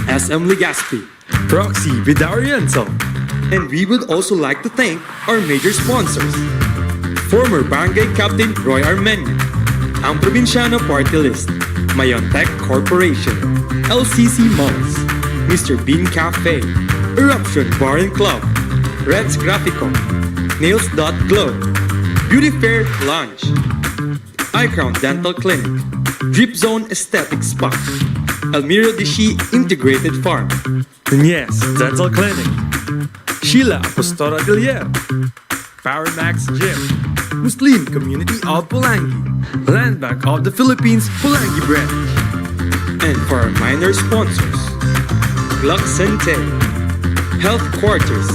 SM Legazpi, Proxy with Oriental. And we would also like to thank our major sponsors: former Barangay Captain Roy Armenia, ang Provinciano Party List, Mayontech Corporation, LCC Malls, Mr. Bean Cafe, Eruption Bar and Club, Reds Grafico, Nails.Glow, Beauty Fair Lounge, iCrown Dental Clinic, Drip Zone Aesthetic Spa, 𝗙𝗲𝗀𝗃𝗃𝗹 Integrated Farm, Yes, Dental Clinic. 𝗙𝗲𝗀𝗃𝗹 Powermax Gym, Muslim Community of Polangui, Land Bank of the Philippines Polangui Branch. And for our minor sponsors, 𝗙𝗲𝘀𝗁𝗁, Health Quarters,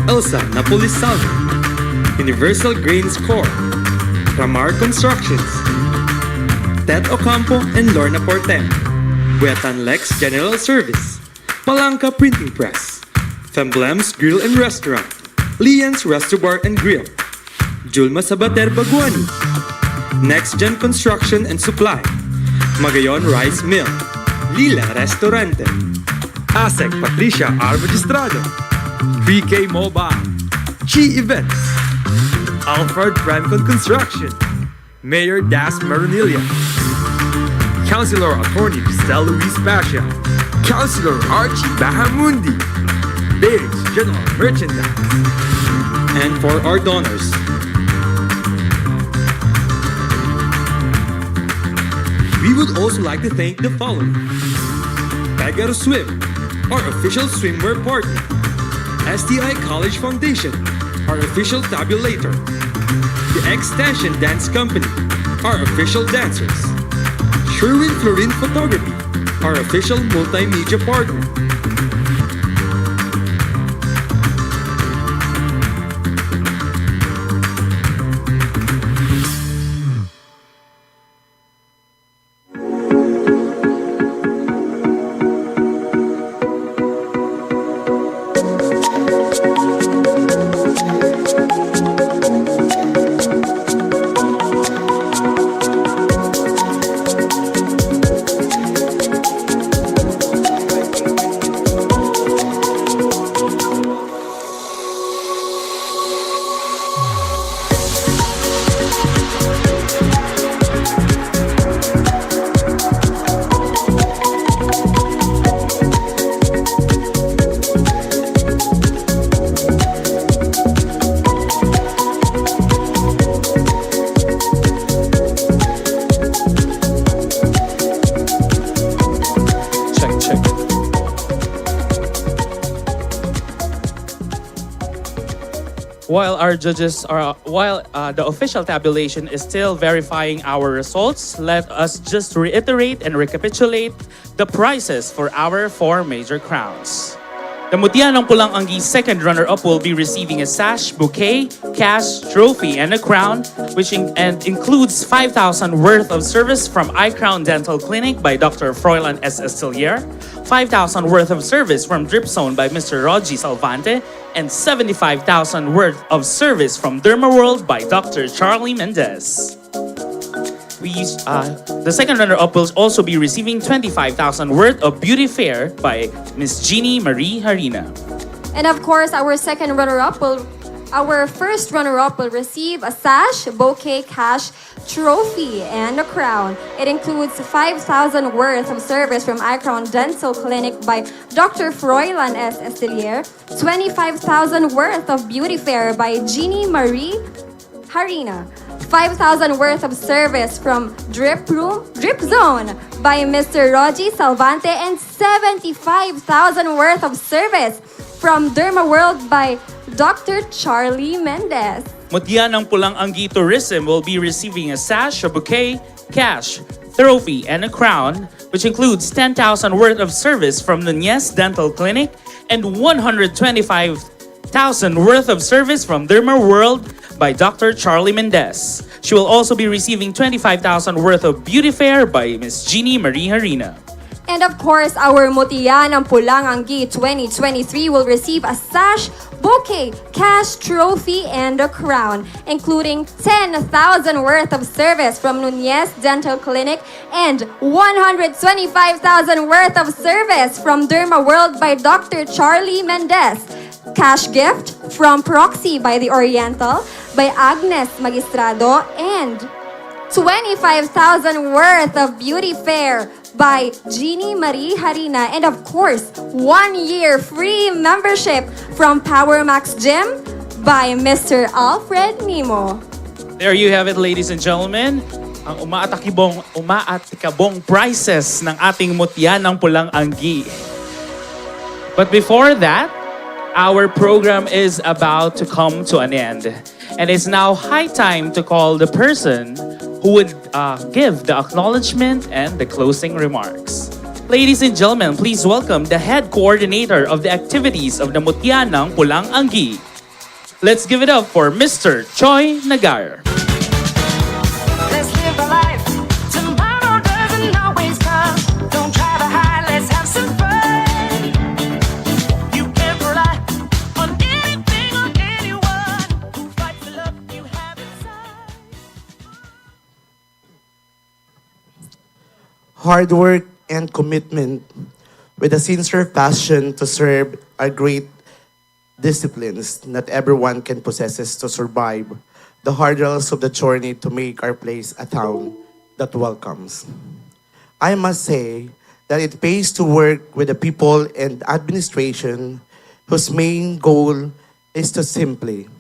Elsa Napolisalvo, Universal Grains Corp, Ramar Constructions, Tet Ocampo and Lorna Portem, Wetan Lex General Service, Palanca Printing Press, Femblems Grill and Restaurant, Lian's Resto Bar and Grill, Julma Sabater Baguani, Next Gen Construction and Supply, Magayon Rice Mill, Lila Restaurante, ASEC Patricia R. Magistrado, BK Mobile, Chi Events, Alfred Francon Construction, Mayor Das Maronilla, Councilor Attorney Cristel Luis Pasha, Councilor Archie Bahamundi, Dave's General Merchandise. And for our donors, we would also like to thank the following: Pagaro Swim, our official swimwear partner; STI College Foundation, our official tabulator; the Extension Dance Company, our official dancers; Sherwin Florin Photography, our official multimedia partner. While the official tabulation is still verifying our results, let us just reiterate and recapitulate the prizes for our 4 major crowns. The Mutya ng Pulang Angui second runner-up will be receiving a sash, bouquet, cash, trophy, and a crown, which includes 5,000 worth of service from iCrown Dental Clinic by Dr. Froilan S. Estilier, 5,000 worth of service from Drip Zone by Mr. 𝗙𝗲𝘀𝗁𝗁, and 75,000 worth of service from Derma World by Dr. Charlie Mendez. The second runner-up will also be receiving 25,000 worth of Beauty Fair by Miss 𝗔𝗲𝗁𝗁𝗁. And of course, our first runner-up will receive a sash, bouquet, cash, trophy, and a crown. It includes 5,000 worth of service from iCrown Dental Clinic by Dr. Froilan S. Estilier, 25,000 worth of Beauty Fair by 𝗔𝗲𝗁𝗁𝗁, 5,000 worth of service from Drip Zone by Mr. 𝗙𝗲𝘀𝗀𝗃𝗹, and 75,000 worth of service from Derma World by Dr. Charlie Mendez. Mutya ng Pulang Angui Tourism will be receiving a sash, a bouquet, cash, trophy, and a crown, which includes 10,000 worth of service from Nunez Dental Clinic and 125,000 worth of service from Derma World by Dr. Charlie Mendez. She will also be receiving 25,000 worth of Beauty Fair by Miss 𝗔𝗲𝗁𝗁𝗁𝗁. And of course, our Mutya ng Pulang Angui 2023 will receive a sash, bouquet, cash, trophy, and a crown, including 10,000 worth of service from Nunez Dental Clinic and 125,000 worth of service from Derma World by Dr. Charlie Mendez. Cash gift from Proxy by the Oriental by Agnes Magistrado, and 25,000 worth of Beauty Fair by 𝗔𝗲𝗁𝗁𝗁𝗁, and of course, 1 year free membership from Powermax Gym by Mr. Alfred Nemo. There you have it, ladies and gentlemen. ang umaatikabong prizes ng ating Mutya ng Pulang Angui. But before that, our program is about to come to an end. And it's now high time to call the person who would give the acknowledgement and the closing remarks. Ladies and gentlemen, please welcome the head coordinator of the activities of the Mutya ng Pulang Angui. Let's give it up for Mr. Choi Nagar. Let's live a life. Tomorrow doesn't always come. Don't try to hide, let's have some fun. You can't rely on anything or anyone who fights the love you have inside. Hard work and commitment with a sincere passion to serve are great disciplines not everyone can possess to survive the hurdles of the journey to make our place a town that welcomes. I must say that it pays to work with the people and administration whose main goal is to simply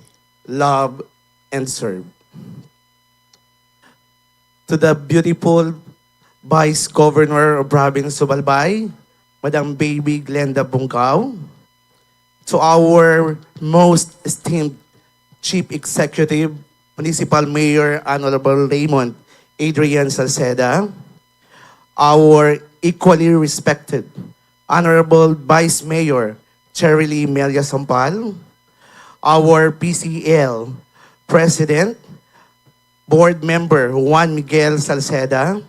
love and serve. To the beautiful Vice Governor of Province of Albay, Madam Baby Glenda Bungkaw, to our most esteemed Chief Executive, Municipal Mayor Honorable Raymond Adrian Salceda, our equally respected Honorable Vice Mayor 𝗙𝗲𝗀𝗃𝗹𝗂𝗶, our PCL President, Board Member Juan Miguel Salceda,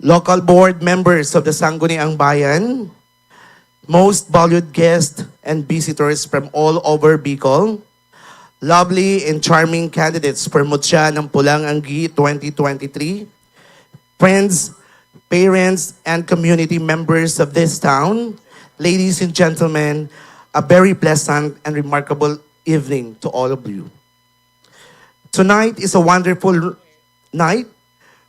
local board members of the Sangguniang Bayan, most valued guests and visitors from all over Bicol, lovely and charming candidates for Mutya ng Pulang Angui 2023, friends, parents, and community members of this town, ladies and gentlemen, a very pleasant and remarkable evening to all of you. Tonight is a wonderful night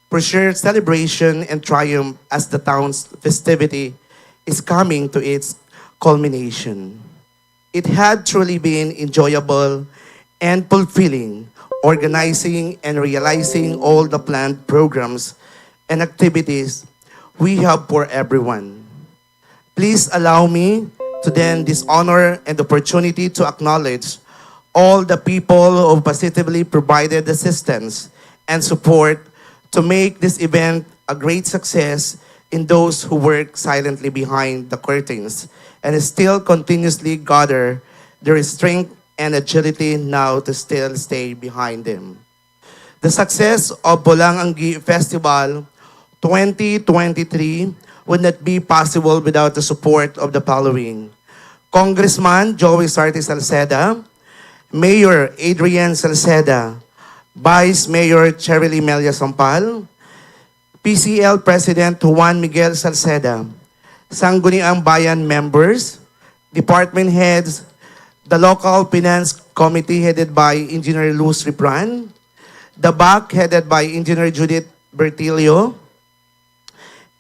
for shared celebration and triumph as the town's festivity is coming to its culmination. It had truly been enjoyable and fulfilling, organizing and realizing all the planned programs and activities we have for everyone. Please allow me to then this honor and opportunity to acknowledge all the people who positively provided assistance and support to make this event a great success in those who work silently behind the curtains and still continuously gather their strength and agility now to still stay behind them. The success of Pulang Angui Festival 2023 would not be possible without the support of the following: Congressman Joey Salceda, Mayor Adrian Salceda, Vice Mayor 𝗙𝗲𝗀𝗃𝗹𝗂𝗶, PCL President Juan Miguel Salceda, Sangguniang Bayan members, department heads, the local finance committee headed by Engineer Luz Ripran, the BAC headed by Engineer Judith Bertilio,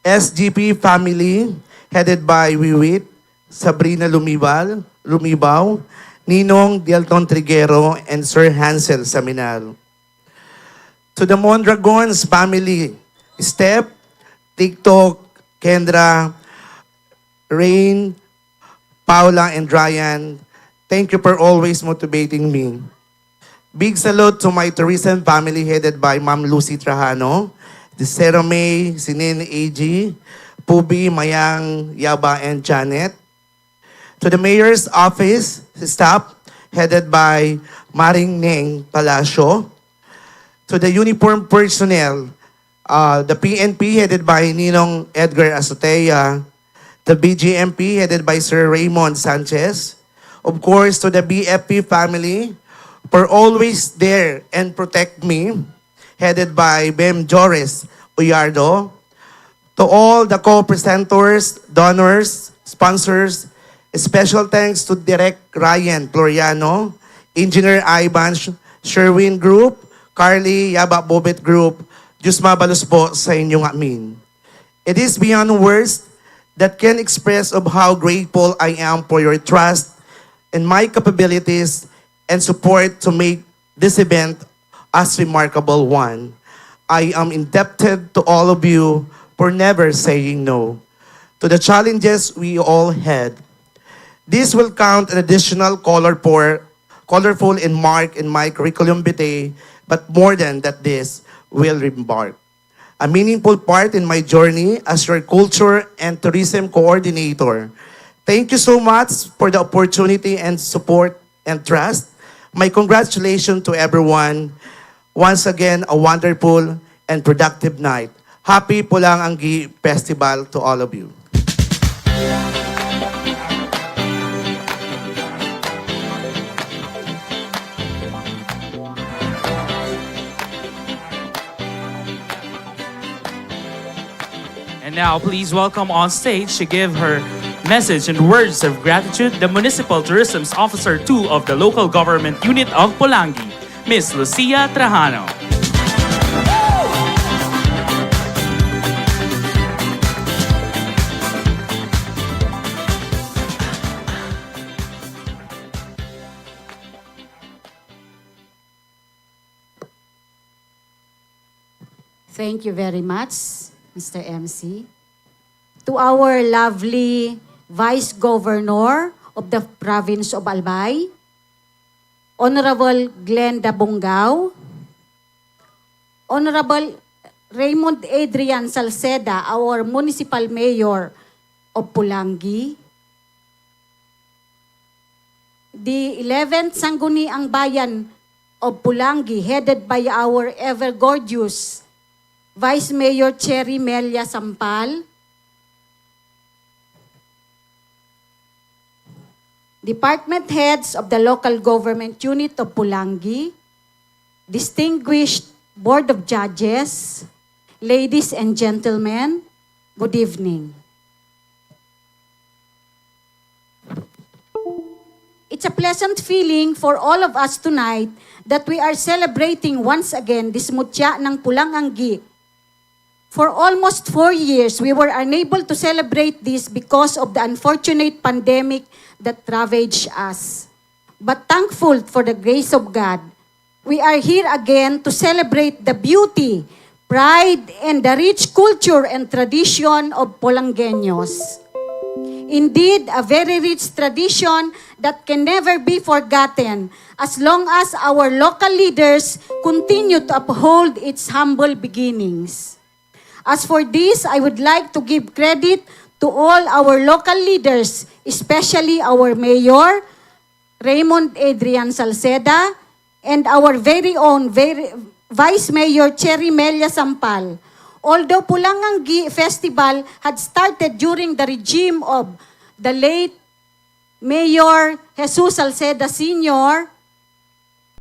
SGP family headed by Wiwit, Sabrina Lumibaw, Ninong Delton Triguero, and Sir Hansel Saminal. To the Mondragons family, Step, TikTok, Kendra, Rain, Paula, and Ryan, thank you for always motivating me. Big salute to my Teresian family headed by Ma'am Lucy Trajano, Desero May, Sinin AG, Pubi, Mayang, Yaba, and Janet. To the Mayor's office, staff headed by Maring Neng Palacio. To the uniform personnel, the PNP headed by Ninong Edgar Azotea, the BGMP headed by Sir Raymond Sanchez, of course to the BFP family for always there and protect me, headed by Bem Jores Uyardo, to all the co-presenters, donors, sponsors, special thanks to Direct Ryan Floriano, Engineer Ivan Sherwin Group, Carly Yaba Bobet Group, Diyos mabalos po sa inyong amin. It is beyond words that can express of how grateful I am for your trust and my capabilities and support to make this event as remarkable one. I am indebted to all of you for never saying no to the challenges we all had. This will count an additional colorful and mark in my curriculum vitae, but more than that, this will embark a meaningful part in my journey as your culture and tourism coordinator. Thank you so much for the opportunity and support and trust. My congratulations to everyone. Once again, a wonderful and productive night. Happy Pulang Angui Festival to all of you. And now, please welcome on stage to give her message and words of gratitude the Municipal Tourism Officer 2 of the Local Government Unit of Polangui, Ms. Lucia Trajano. Thank you very much, Mr. MC. To our lovely Vice Governor of the Province of Albay, Honorable 𝗙𝗲𝘀𝗶𝗃𝗹, Honorable Raymond Adrian Salceda, our Municipal Mayor of Polangui, the 11th Sangguniang Bayan of Polangui, headed by our ever-gorgeous Vice Mayor 𝗙𝗲𝘀𝗁𝗂𝗶, Department Heads of the Local Government Unit of Polangui, distinguished Board of Judges, ladies and gentlemen, good evening. It's a pleasant feeling for all of us tonight that we are celebrating once again this Mutya ng Pulang Angui. For almost 4 years, we were unable to celebrate this because of the unfortunate pandemic that ravaged us. But thankful for the grace of God, we are here again to celebrate the beauty, pride, and the rich culture and tradition of Polangueños. Indeed, a very rich tradition that can never be forgotten as long as our local leaders continue to uphold its humble beginnings. As for this, I would like to give credit to all our local leaders, especially our Mayor, Raymond Adrian Salceda, and our very own Vice Mayor 𝗙𝗲𝘀𝗁𝗂𝗶. Although Pulang Angui Festival had started during the regime of the late Mayor Jesus Salceda Sr.,